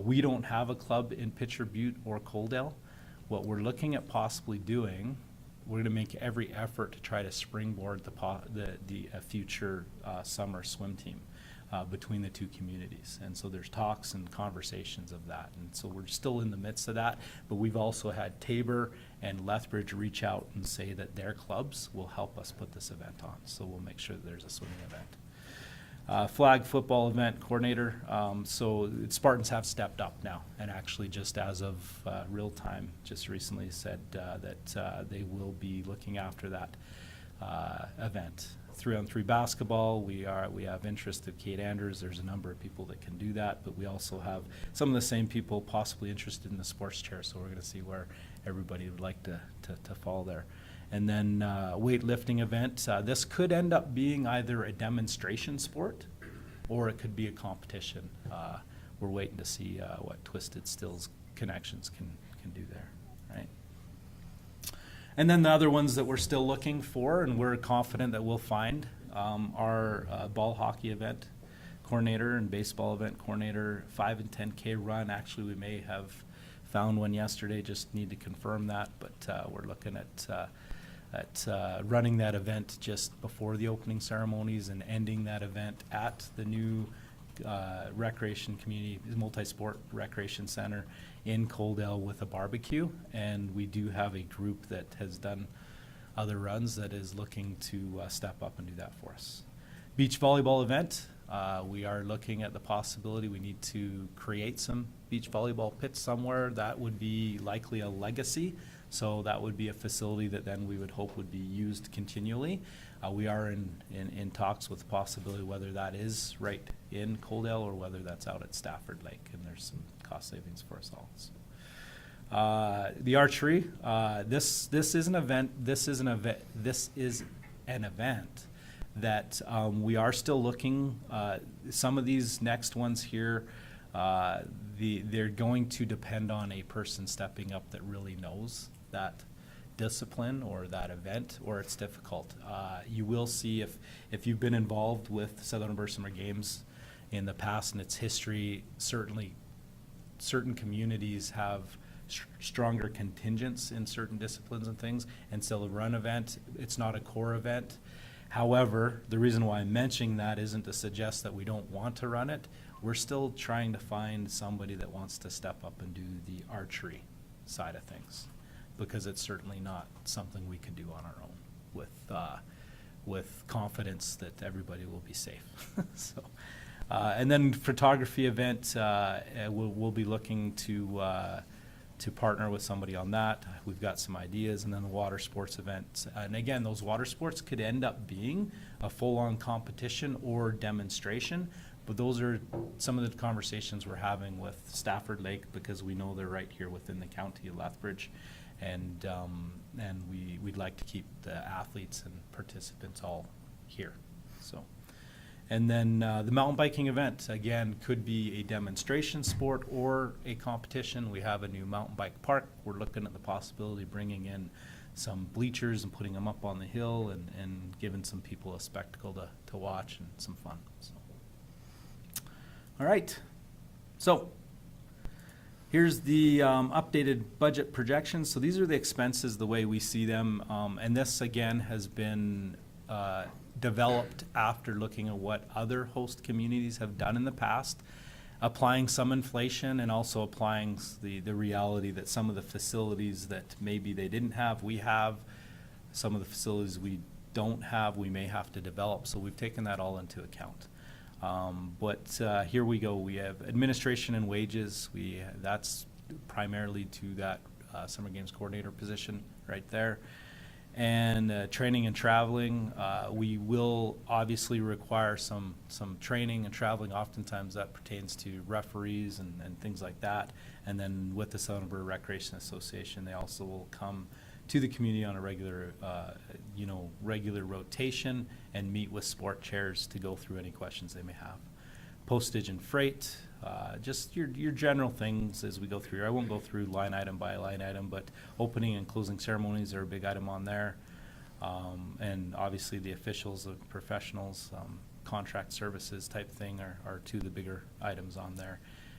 We don't have a club in Pitcher Butte or Coaldale. What we're looking at possibly doing, we're going to make every effort to try to springboard a future summer swim team between the two communities. And so there's talks and conversations of that. And so we're still in the midst of that, but we've also had Tabor and Lethbridge reach out and say that their clubs will help us put this event on. So we'll make sure that there's a swimming event. Flag football event coordinator. So Spartans have stepped up now, and actually just as of real time, just recently said that they will be looking after that event. 3-on-3 basketball, we have interest at Kate Andrews. There's a number of people that can do that, but we also have some of the same people possibly interested in the sports chair, so we're going to see where everybody would like to fall there. And then weightlifting event, this could end up being either a demonstration sport or it could be a competition. We're waiting to see what Twisted Stills Connections can do there, right? And then the other ones that we're still looking for and we're confident that we'll find are ball hockey event coordinator and baseball event coordinator, 5 and 10K run. Actually, we may have found one yesterday, just need to confirm that, but we're looking at running that event just before the opening ceremonies and ending that event at the new recreation community, multi-sport recreation center in Coaldale with a barbecue. And we do have a group that has done other runs that is looking to step up and do that for us. Beach volleyball event, we are looking at the possibility we need to create some beach volleyball pits somewhere. That would be likely a legacy. So that would be a facility that then we would hope would be used continually. We are in talks with the possibility whether that is right in Coaldale or whether that's out at Stafford Lake, and there's some cost savings for us all. So. The archery, this is an event. This is an event that we are still looking. Some of these next ones here, they're going to depend on a person stepping up that really knows that discipline or that event, or it's difficult. You will see if you've been involved with Southern Alberta Summer Games in the past and its history, certainly certain communities have stronger contingents in certain disciplines and things, and so the run event, it's not a core event. However, the reason why I'm mentioning that isn't to suggest that we don't want to run it. We're still trying to find somebody that wants to step up and do the archery side of things, because it's certainly not something we can do on our own with confidence that everybody will be safe. So, and then photography event, we'll be looking to partner with somebody on that. We've got some ideas, and then the water sports event. And again, those water sports could end up being a full-on competition or demonstration, but those are some of the conversations we're having with Stafford Lake, because we know they're right here within the county of Lethbridge, and we'd like to keep the athletes and participants all here. So. And then the mountain biking event, again, could be a demonstration sport or a competition. We have a new mountain bike park. We're looking at the possibility of bringing in some bleachers and putting them up on the hill and giving some people a spectacle to watch and some fun. So. All right. So here's the updated budget projections. So these are the expenses the way we see them. And this, again, has been developed after looking at what other host communities have done in the past, applying some inflation and also applying the reality that some of the facilities that maybe they didn't have, we have. Some of the facilities we don't have, we may have to develop. So we've taken that all into account. But here we go. We have administration and wages. That's primarily to that Summer Games coordinator position right there. And training and traveling, we will obviously require some training and traveling. Oftentimes that pertains to referees and things like that. And then with the Southern Alberta Recreation Association, they also will come to the community on a regular rotation and meet with sport chairs to go through any questions they may have. Postage and freight, just your general things as we go through. I won't go through line item by line item, but opening and closing ceremonies are a big item on there. And obviously the officials, the professionals, contract services type thing are two of the bigger items on there.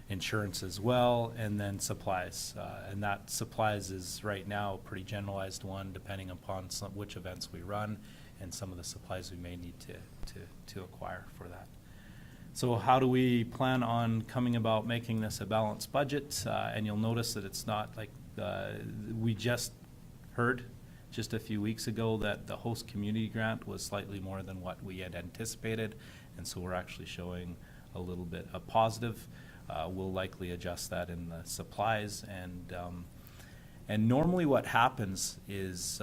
Insurance as well, and then supplies. And that supplies is right now a pretty generalized one, depending upon which events we run and some of the supplies we may need to acquire for that. So how do we plan on coming about making this a balanced budget? And you'll notice that it's not like we just heard just a few weeks ago that the host community grant was slightly more than what we had anticipated, and so we're actually showing a little bit of positive. We'll likely adjust that in the supplies, and normally what happens is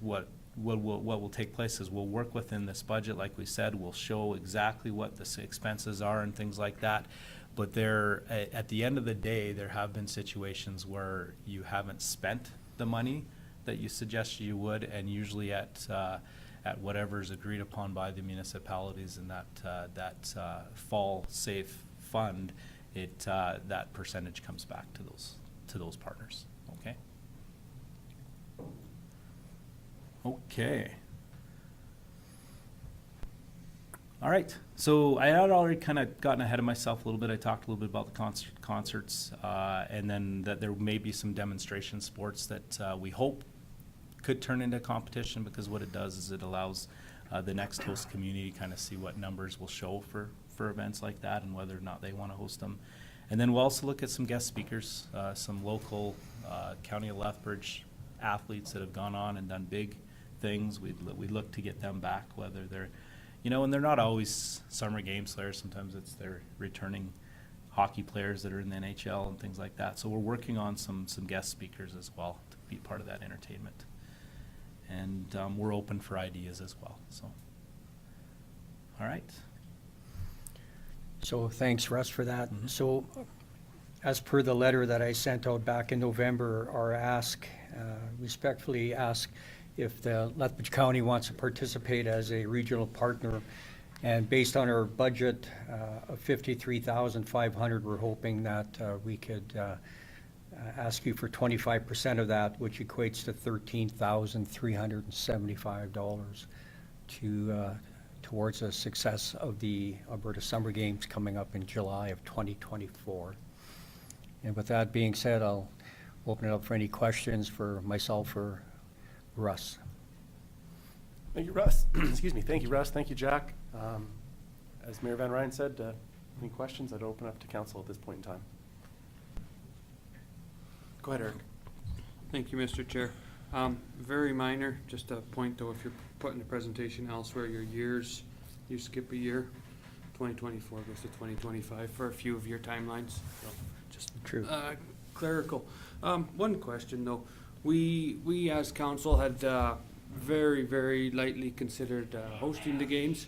what will take place is we'll work within this budget. Like we said, we'll show exactly what the expenses are and things like that. But at the end of the day, there have been situations where you haven't spent the money that you suggested you would, and usually at whatever is agreed upon by the municipalities in that fall safe fund, that percentage comes back to those partners. Okay. Okay. All right. So I had already kind of gotten ahead of myself a little bit. I talked a little bit about the concerts, and then that there may be some demonstration sports that we hope could turn into competition, because what it does is it allows the next host community kind of see what numbers will show for events like that and whether or not they want to host them. And then we'll also look at some guest speakers, some local County of Lethbridge athletes that have gone on and done big things. We look to get them back, whether they're, and they're not always summer games players. Sometimes it's their returning hockey players that are in the NHL and things like that. So we're working on some guest speakers as well to be part of that entertainment. And we're open for ideas as well. So, all right. So thanks, Russ, for that. So as per the letter that I sent out back in November, respectfully ask if the Lethbridge County wants to participate as a regional partner. And based on our budget of $53,500, we're hoping that we could ask you for 25% of that, which equates to $13,375 towards the success of the Alberta Summer Games coming up in July of 2024. And with that being said, I'll open it up for any questions for myself or Russ. Thank you, Russ. Excuse me. Thank you, Russ. Thank you, Jack. As Mayor Van Ryn said, any questions? I'd open up to council at this point in time. Go ahead, Eric. Thank you, Mr. Chair. Very minor, just a point though, if you're putting the presentation elsewhere, your years, you skip a year. 2024 goes to 2025 for a few of your timelines. So just True. Clerical. One question though. We as council had very, very lightly considered hosting the games.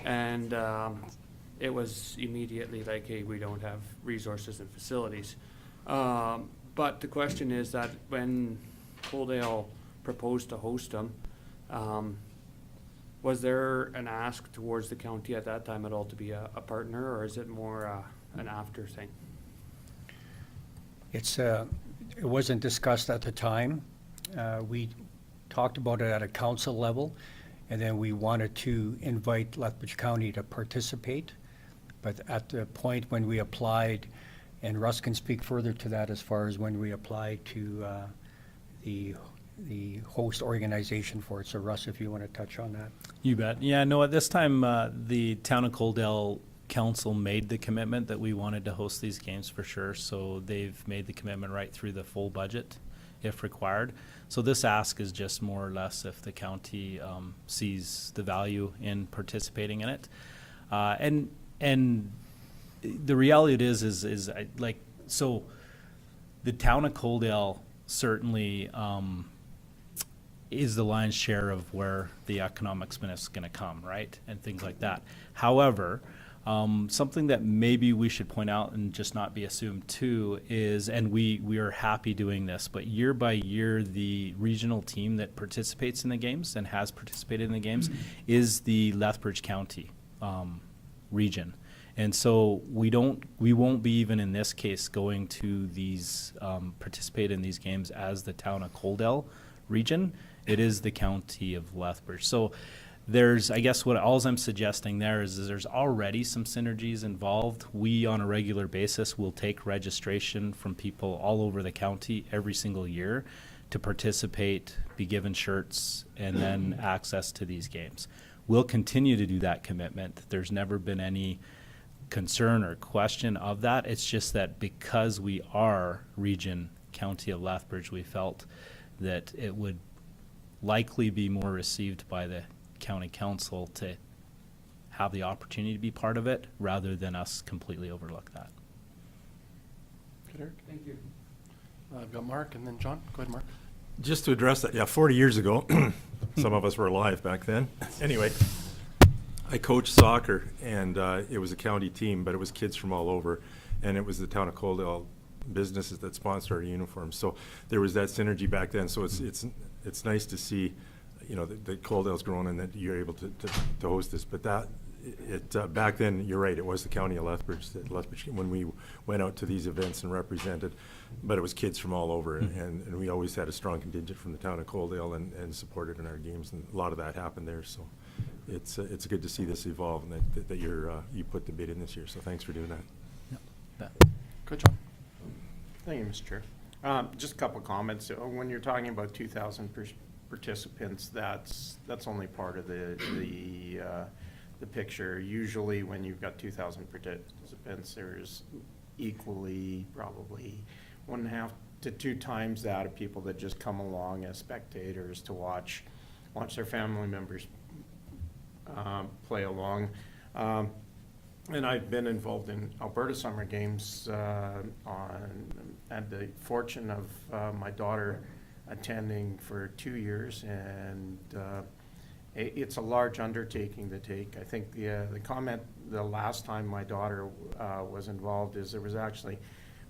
And it was immediately like, hey, we don't have resources and facilities. But the question is that when Coaldale proposed to host them, was there an ask towards the county at that time at all to be a partner, or is it more an after thing? It wasn't discussed at the time. We talked about it at a council level, and then we wanted to invite Lethbridge County to participate. But at the point when we applied, and Russ can speak further to that as far as when we applied to the host organization for it. So Russ, if you want to touch on that. You bet. Yeah, no, at this time, the Town of Coaldale Council made the commitment that we wanted to host these games for sure. So they've made the commitment right through the full budget if required. So this ask is just more or less if the county sees the value in participating in it. And the reality is like, so the Town of Coaldale certainly is the lion's share of where the economics is going to come, right? And things like that. However, something that maybe we should point out and just not be assumed too is, and we are happy doing this, but year by year, the regional team that participates in the games and has participated in the games is the Lethbridge County region. And so we won't be even in this case going to these, participate in these games as the Town of Coaldale region. It is the County of Lethbridge. So there's, I guess what all I'm suggesting there is there's already some synergies involved. We, on a regular basis, will take registration from people all over the county every single year to participate, be given shirts, and then access to these games. We'll continue to do that commitment. There's never been any concern or question of that. It's just that because we are region County of Lethbridge, we felt that it would likely be more received by the county council to have the opportunity to be part of it rather than us completely overlook that. Good, Eric. Thank you. I've got Mark and then John. Go ahead, Mark. Just to address that, yeah, 40 years ago, some of us were alive back then. Anyway, I coached soccer, and it was a county team, but it was kids from all over, and it was the Town of Coaldale businesses that sponsored our uniforms. So there was that synergy back then. So it's nice to see, you know, that Coaldale's grown and that you're able to host this. But back then, you're right, it was the County of Lethbridge when we went out to these events and represented, but it was kids from all over, and we always had a strong contingent from the Town of Coaldale and supported in our games, and a lot of that happened there. So it's good to see this evolve and that you put the bid in this year. So thanks for doing that. Yeah. Good, John. Thank you, Mr. Chair. Just a couple of comments. When you're talking about 2,000 participants, that's only part of the picture. Usually when you've got 2,000 participants, there's equally probably 1.5 to 2 times that of people that just come along as spectators to watch watch their family members play along. And I've been involved in Alberta Summer Games had the fortune of my daughter attending for 2 years, and it's a large undertaking to take. I think the comment the last time my daughter was involved is there was actually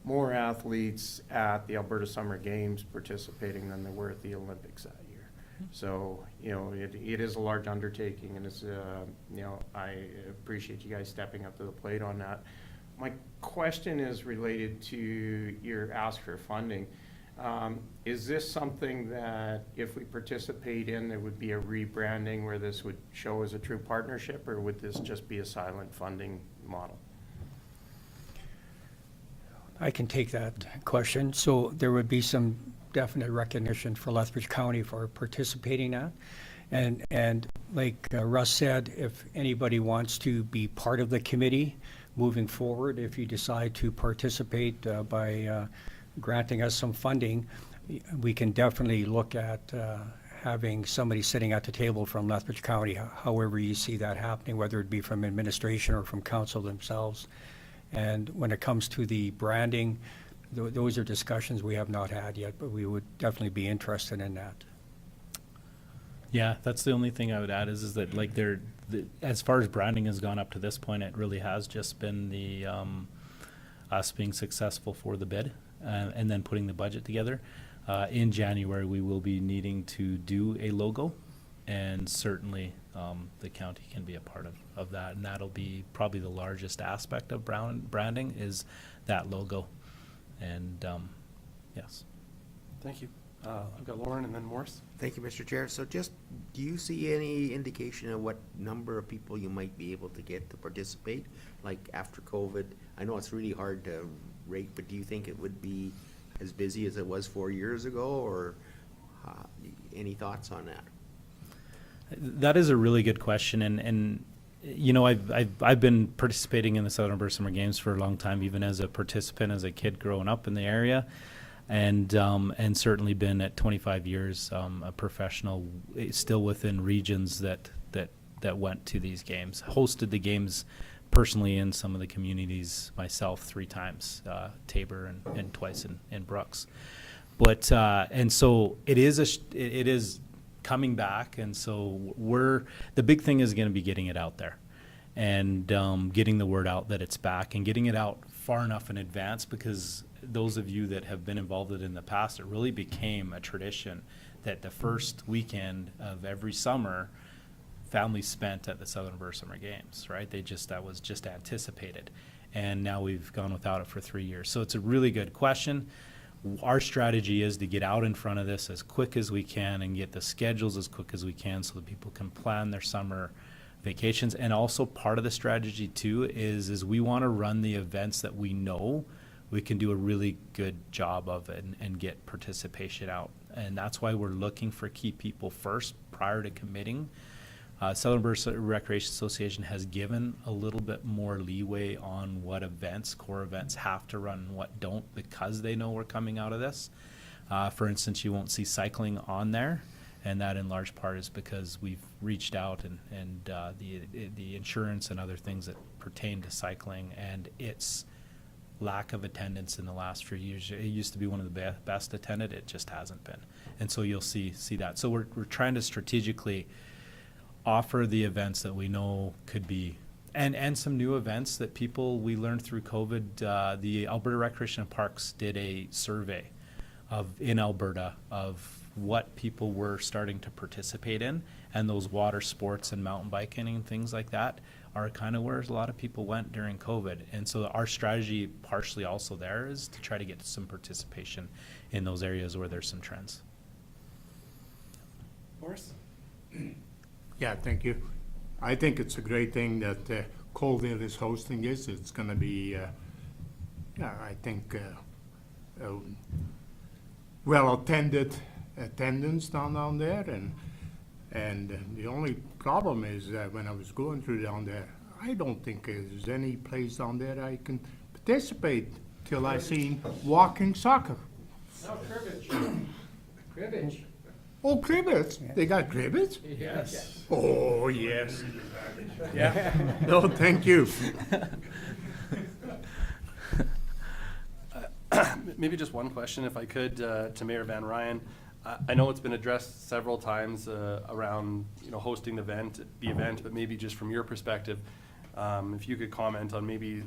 more athletes at the Alberta Summer Games participating than there were at the Olympics that year. So, you know, it is a large undertaking, and it's, you know, I appreciate you guys stepping up to the plate on that. My question is related to your ask for funding. Is this something that if we participate in, there would be a rebranding where this would show as a true partnership, or would this just be a silent funding model? I can take that question. So there would be some definite recognition for Lethbridge County for participating in that. And like Russ said, if anybody wants to be part of the committee moving forward, if you decide to participate by granting us some funding, we can definitely look at having somebody sitting at the table from Lethbridge County, however you see that happening, whether it be from administration or from council themselves. And when it comes to the branding, those are discussions we have not had yet, but we would definitely be interested in that. Yeah, that's the only thing I would add is that like as far as branding has gone up to this point, it really has just been the us being successful for the bid and then putting the budget together. In January, we will be needing to do a logo, and certainly the county can be a part of that, and that'll be probably the largest aspect of branding is that logo. And yes. Thank you. I've got Lauren and then Morris. Thank you, Mr. Chair. So just, do you see any indication of what number of people you might be able to get to participate, like after COVID? I know it's really hard to rate, but do you think it would be as busy as it was 4 years ago, or any thoughts on that? That is a really good question, and you know, I've been participating in the Southern Alberta Summer Games for a long time, even as a participant, as a kid growing up in the area, and certainly been at 25 years a professional, still within regions that went to these games. Hosted the games personally in some of the communities myself 3 times, Tabor and twice in Brooks, but and so it is coming back, and so the big thing is going to be getting it out there and getting the word out that it's back and getting it out far enough in advance, because those of you that have been involved in the past, it really became a tradition that the first weekend of every summer families spent at the Southern Alberta Summer Games, right? That was just anticipated, and now we've gone without it for 3 years. So it's a really good question. Our strategy is to get out in front of this as quick as we can and get the schedules as quick as we can so that people can plan their summer vacations. And also part of the strategy too is we want to run the events that we know we can do a really good job of and get participation out. And that's why we're looking for key people first prior to committing. Southern Alberta Recreation Association has given a little bit more leeway on what events, core events, have to run and what don't, because they know we're coming out of this. For instance, you won't see cycling on there, and that in large part is because we've reached out and the insurance and other things that pertain to cycling and its lack of attendance in the last few years. It used to be one of the best attended, it just hasn't been. And so you'll see that. So we're trying to strategically offer the events that we know could be, and some new events that we learned through COVID. The Alberta Recreation and Parks did a survey in Alberta of what people were starting to participate in, and those water sports and mountain biking and things like that are kind of where a lot of people went during COVID. And so our strategy partially also there is to try to get some participation in those areas where there's some trends. Morris? Yeah, thank you. I think it's a great thing that Coaldale is hosting this. It's going to be, I think, well-attended attendance down there. And the only problem is that when I was going through down there, I don't think there's any place down there I can participate till I seen walking soccer. No, cribbage. Cribbage. Oh, cribbits. They got cribbits? Yes. Oh, yes. Yeah. No, thank you. Maybe just one question, if I could, to Mayor Van Ryn. I know it's been addressed several times around, hosting the event, but maybe just from your perspective, if you could comment on maybe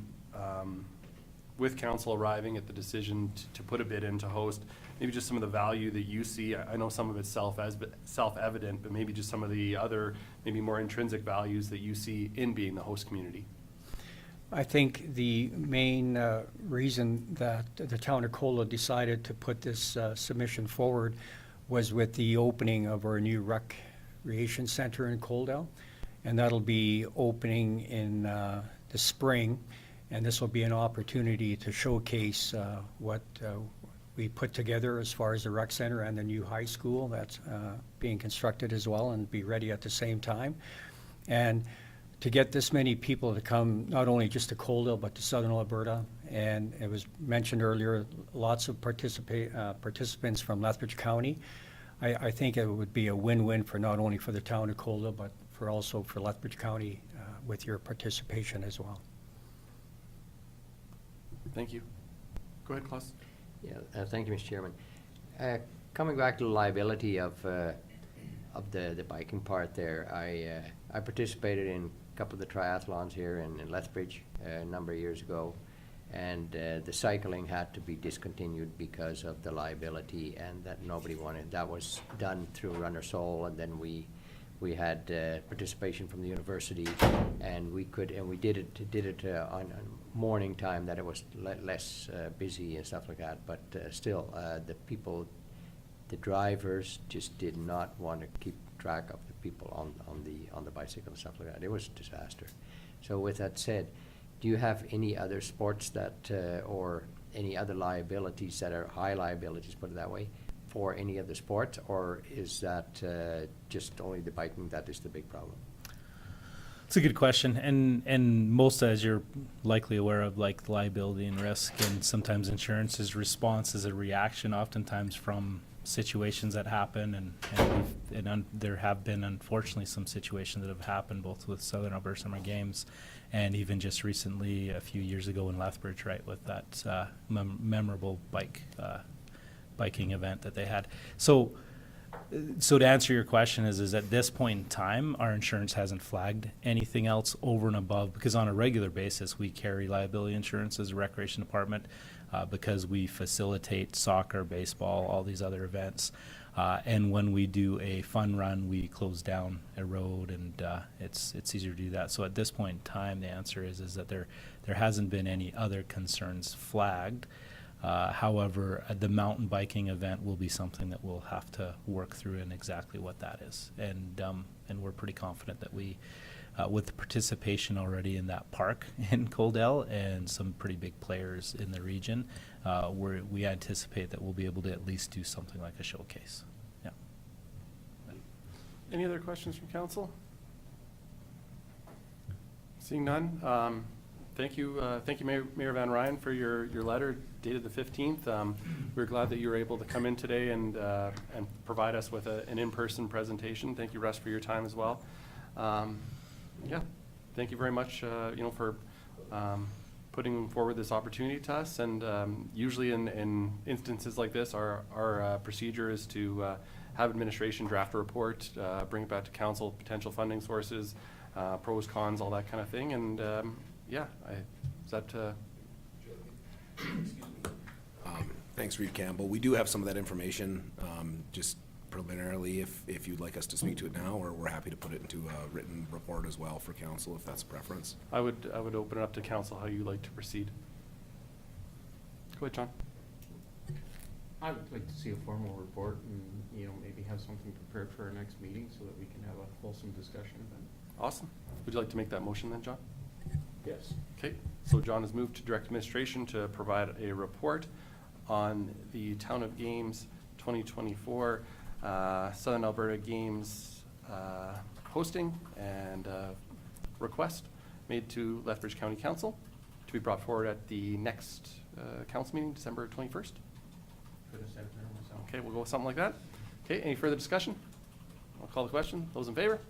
with council arriving at the decision to put a bid in to host, maybe just some of the value that you see. I know some of it's self-evident, but maybe just some of the other, maybe more intrinsic values that you see in being the host community. I think the main reason that the town of Coaldale decided to put this submission forward was with the opening of our new recreation center in Coaldale. And that'll be opening in the spring. And this will be an opportunity to showcase what we put together as far as the rec center and the new high school that's being constructed as well and be ready at the same time. And to get this many people to come, not only just to Coaldale, but to southern Alberta. And it was mentioned earlier, lots of participants from Lethbridge County. I think it would be a win-win for not only for the town of Coaldale, but also for Lethbridge County with your participation as well. Thank you. Go ahead, Klaus. Yeah, thank you, Mr. Chairman. Coming back to the liability of the biking part there, I participated in a couple of the triathlons here in Lethbridge a number of years ago, and the cycling had to be discontinued because of the liability, and that nobody wanted. That was done through Runner Soul, and then we had participation from the university, and we did it on morning time that it was less busy and stuff like that. But still, the drivers just did not want to keep track of the people on the bicycle and stuff like that. It was a disaster. So with that said, do you have any other sports that or any other liabilities that are high liabilities, put it that way, for any of the sports, or is that just only the biking that is the big problem? It's a good question, and most, as you're likely aware of, like liability and risk, and sometimes insurance's response is a reaction, oftentimes from situations that happen, and there have been unfortunately some situations that have happened both with Southern Alberta Summer Games and even just recently a few years ago in Lethbridge, right, with that memorable biking event that they had. So to answer your question is at this point in time, our insurance hasn't flagged anything else over and above, because on a regular basis we carry liability insurance as a recreation department because we facilitate soccer, baseball, all these other events. And when we do a fun run, we close down a road, and it's easier to do that. So at this point in time, the answer is that there hasn't been any other concerns flagged. However, the mountain biking event will be something that we'll have to work through and exactly what that is. And we're pretty confident that we, with the participation already in that park in Coaldale and some pretty big players in the region, we anticipate that we'll be able to at least do something like a showcase. Yeah. Any other questions from council? Seeing none, thank you, Mayor Van Ryn, for your letter dated the 15th. We're glad that you were able to come in today and provide us with an in-person presentation. Thank you, Russ, for your time as well. Yeah, thank you very much, for putting forward this opportunity to us. And usually in instances like this, our procedure is to have administration draft a report, bring it back to council, potential funding sources, pros, cons, all that kind of thing. And Thanks, Reeve Campbell. We do have some of that information, just preliminarily, if you'd like us to speak to it now, or we're happy to put it into a written report as well for council, if that's a preference. I would open it up to council how you like to proceed. Go ahead, John. I would like to see a formal report and, maybe have something prepared for our next meeting so that we can have a wholesome discussion of it. Awesome. Would you like to make that motion then, John? Yes. Okay, so John has moved to direct administration to provide a report on the Town of Games 2024 Southern Alberta Games hosting and request made to Lethbridge County Council to be brought forward at the next council meeting, December 21st. Could have said it there myself. Okay, we'll go with something like that. Okay, any further discussion? I'll call the question. Those in favor?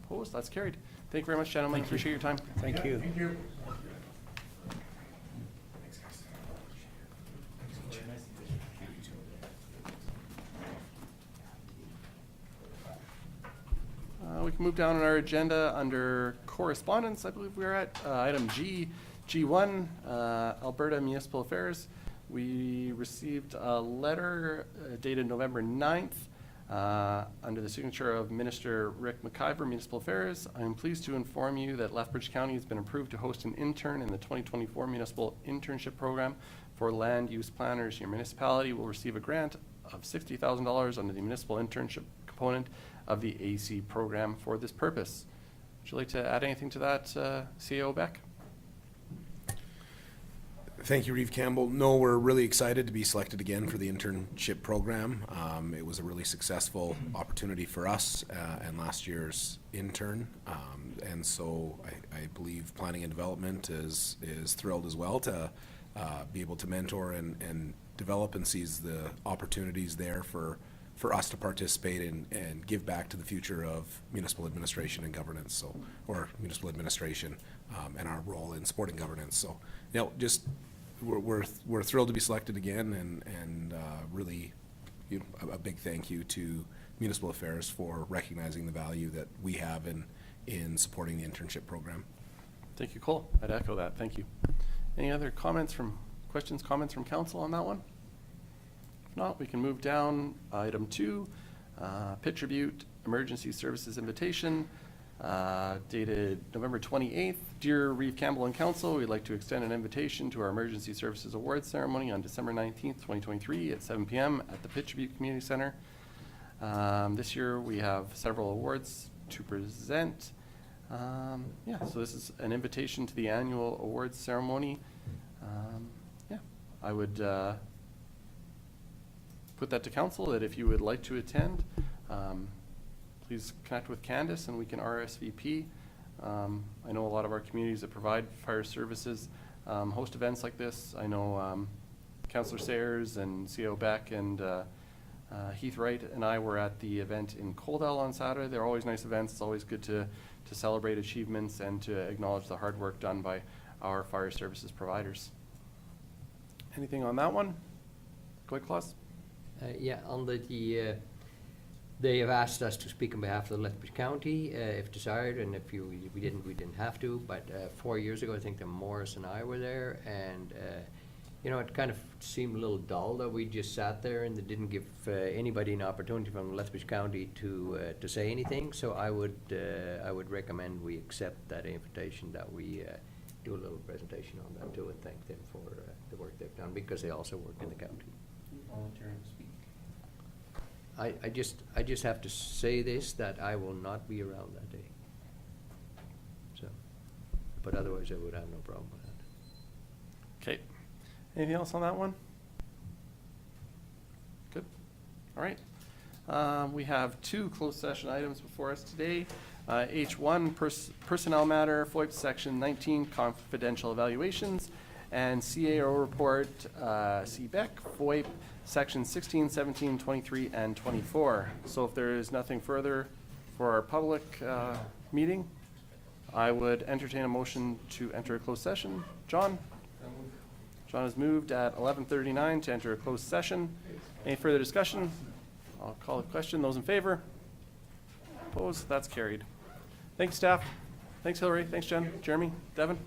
Opposed? That's carried. Thank you very much, gentlemen. Appreciate your time. Thank you. We can move down on our agenda under correspondence. I believe we're at item G, G1, Alberta Municipal Affairs. We received a letter dated November 9th under the signature of Minister Rick McIver, Municipal Affairs. I am pleased to inform you that Lethbridge County has been approved to host an intern in the 2024 Municipal Internship Program for Land Use Planners. Your municipality will receive a grant of $60,000 under the Municipal Internship component of the AC program for this purpose. Would you like to add anything to that, CAO Beck? Thank you, Reeve Campbell. No, we're really excited to be selected again for the internship program. It was a really successful opportunity for us and last year's intern. And so I believe planning and development is thrilled as well to be able to mentor and develop and seize the opportunities there for us to participate and give back to the future of municipal administration and governance, so, or municipal administration and our role in supporting governance. So, you know, just we're thrilled to be selected again, and really, you know, a big thank you to Municipal Affairs for recognizing the value that we have in supporting the internship program. Thank you, Cole. I'd echo that. Thank you. Any other comments from council on that one? If not, we can move down. Item 2, Pit Tribute Emergency Services Invitation, dated November 28th. Dear Reeve Campbell and Council, we'd like to extend an invitation to our Emergency Services Awards ceremony on December 19th, 2023 at 7 p.m. at the Pit Tribute Community Center. This year we have several awards to present. Yeah, so this is an invitation to the annual awards ceremony. Yeah, I would put that to council that if you would like to attend, please connect with Candace and we can RSVP. I know a lot of our communities that provide fire services host events like this. I know Councillor Sayers and CO Beck and Heath Wright and I were at the event in Coaldale on Saturday. They're always nice events. It's always good to celebrate achievements and to acknowledge the hard work done by our fire services providers. Anything on that one? Go ahead, Klaus. Yeah, on they have asked us to speak on behalf of the Lethbridge County, if desired, and if we didn't have to, but 4 years ago, I think that Morris and I were there, and you know, it kind of seemed a little dull that we just sat there and they didn't give anybody an opportunity from Lethbridge County to say anything, so I would recommend we accept that invitation, that we do a little presentation on that too, and thank them for the work they've done, because they also work in the county. Volunteering to speak. I just have to say this, that I will not be around that day. So, but otherwise I would have no problem with that. Okay. Anything else on that one? Good. All right. We have 2 closed session items before us today. H1, personnel matter, FOIP section 19, confidential evaluations, and CAO report, Beck, FOIP section 16, 17, 23, and 24. So if there is nothing further for our public meeting, I would entertain a motion to enter a closed session. John? John has moved at 11:39 to enter a closed session. Any further discussion? I'll call the question. Those in favor? Opposed? That's carried. Thanks, staff. Thanks, Hillary. Thanks, Jen. Jeremy? Devin?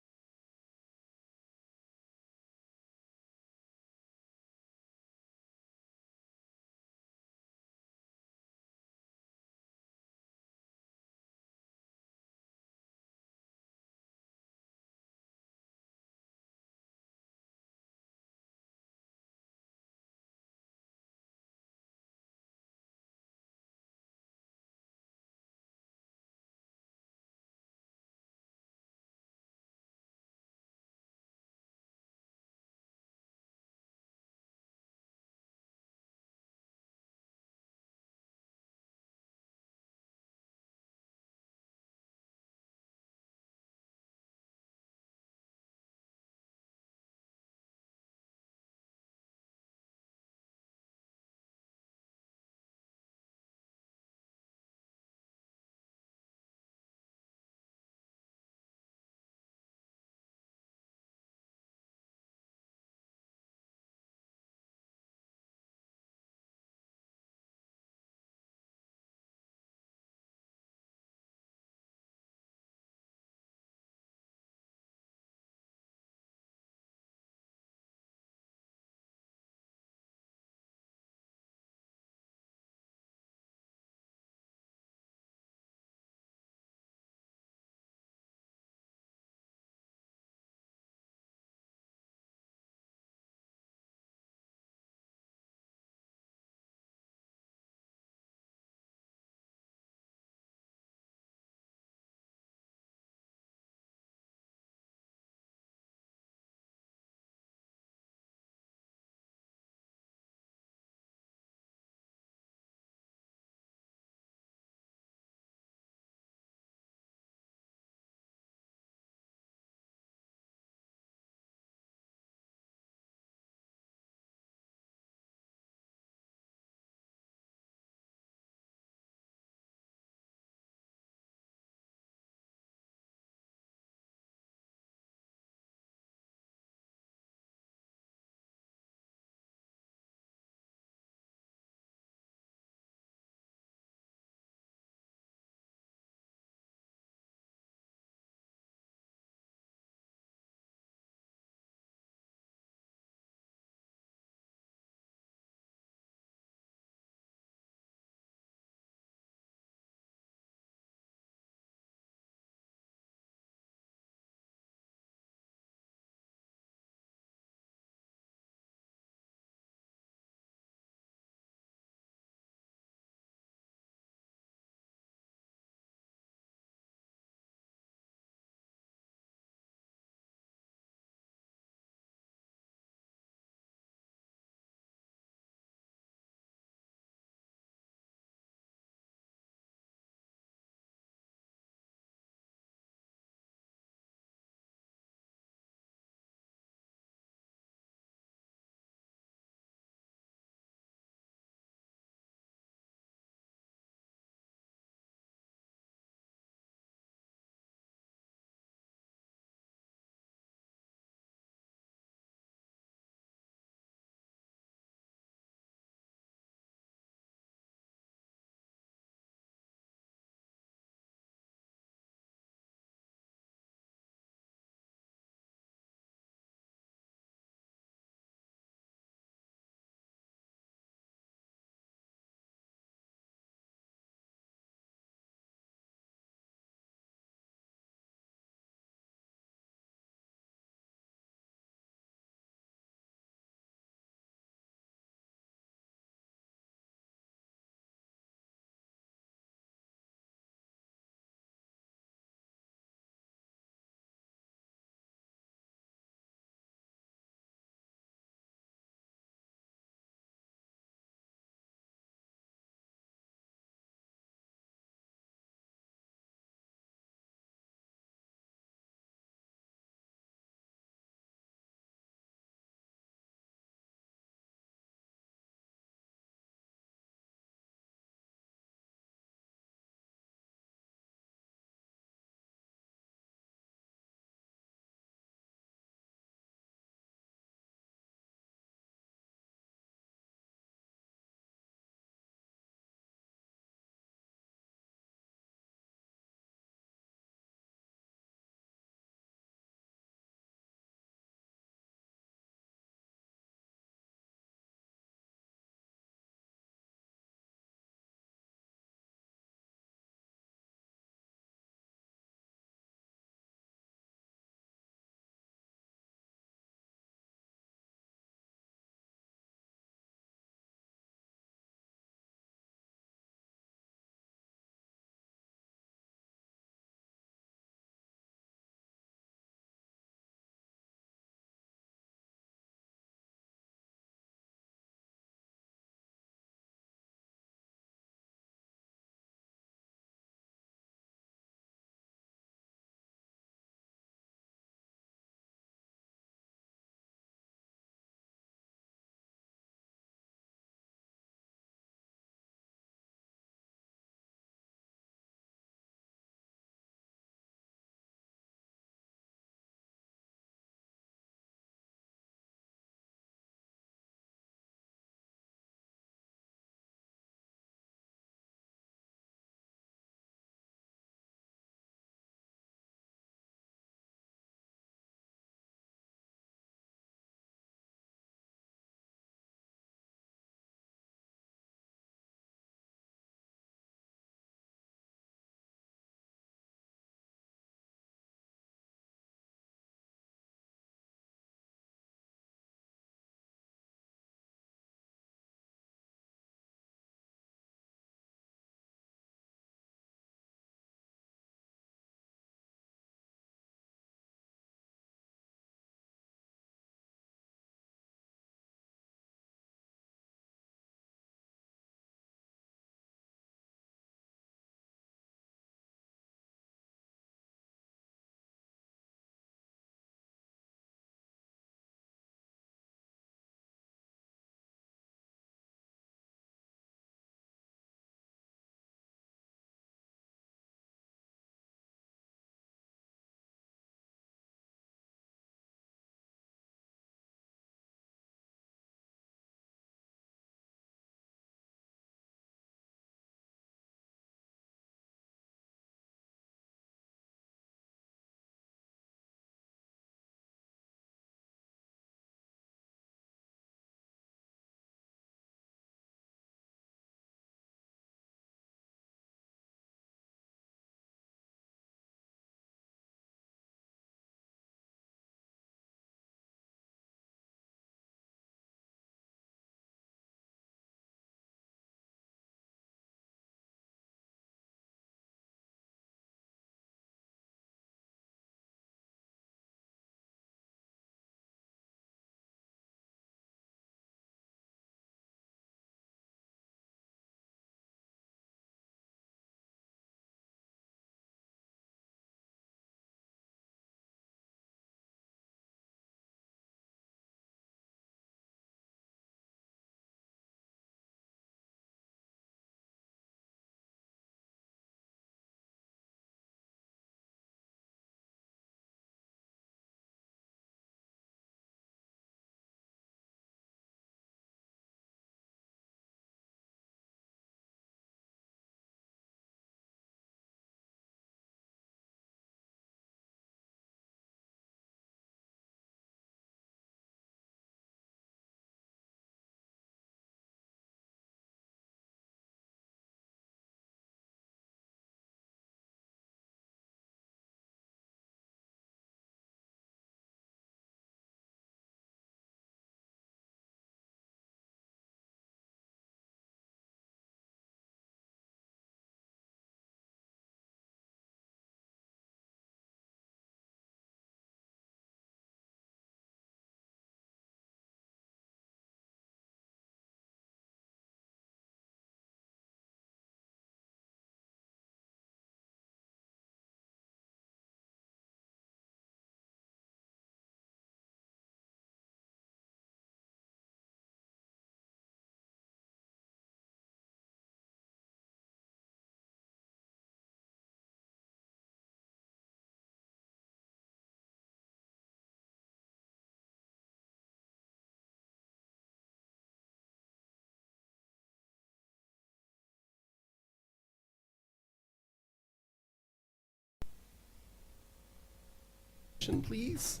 Please.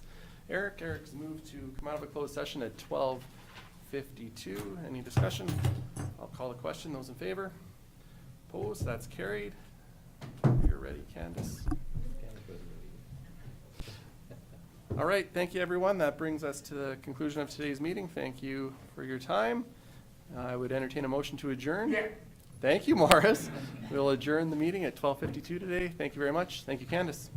Eric's moved to come out of a closed session at 12:52. Any discussion? I'll call the question. Those in favor? Opposed? That's carried. You're ready, Candace. All right, thank you, everyone. That brings us to the conclusion of today's meeting. Thank you for your time. I would entertain a motion to adjourn. Yeah. Thank you, Morris. We'll adjourn the meeting at 12:52 today. Thank you very much. Thank you, Candace.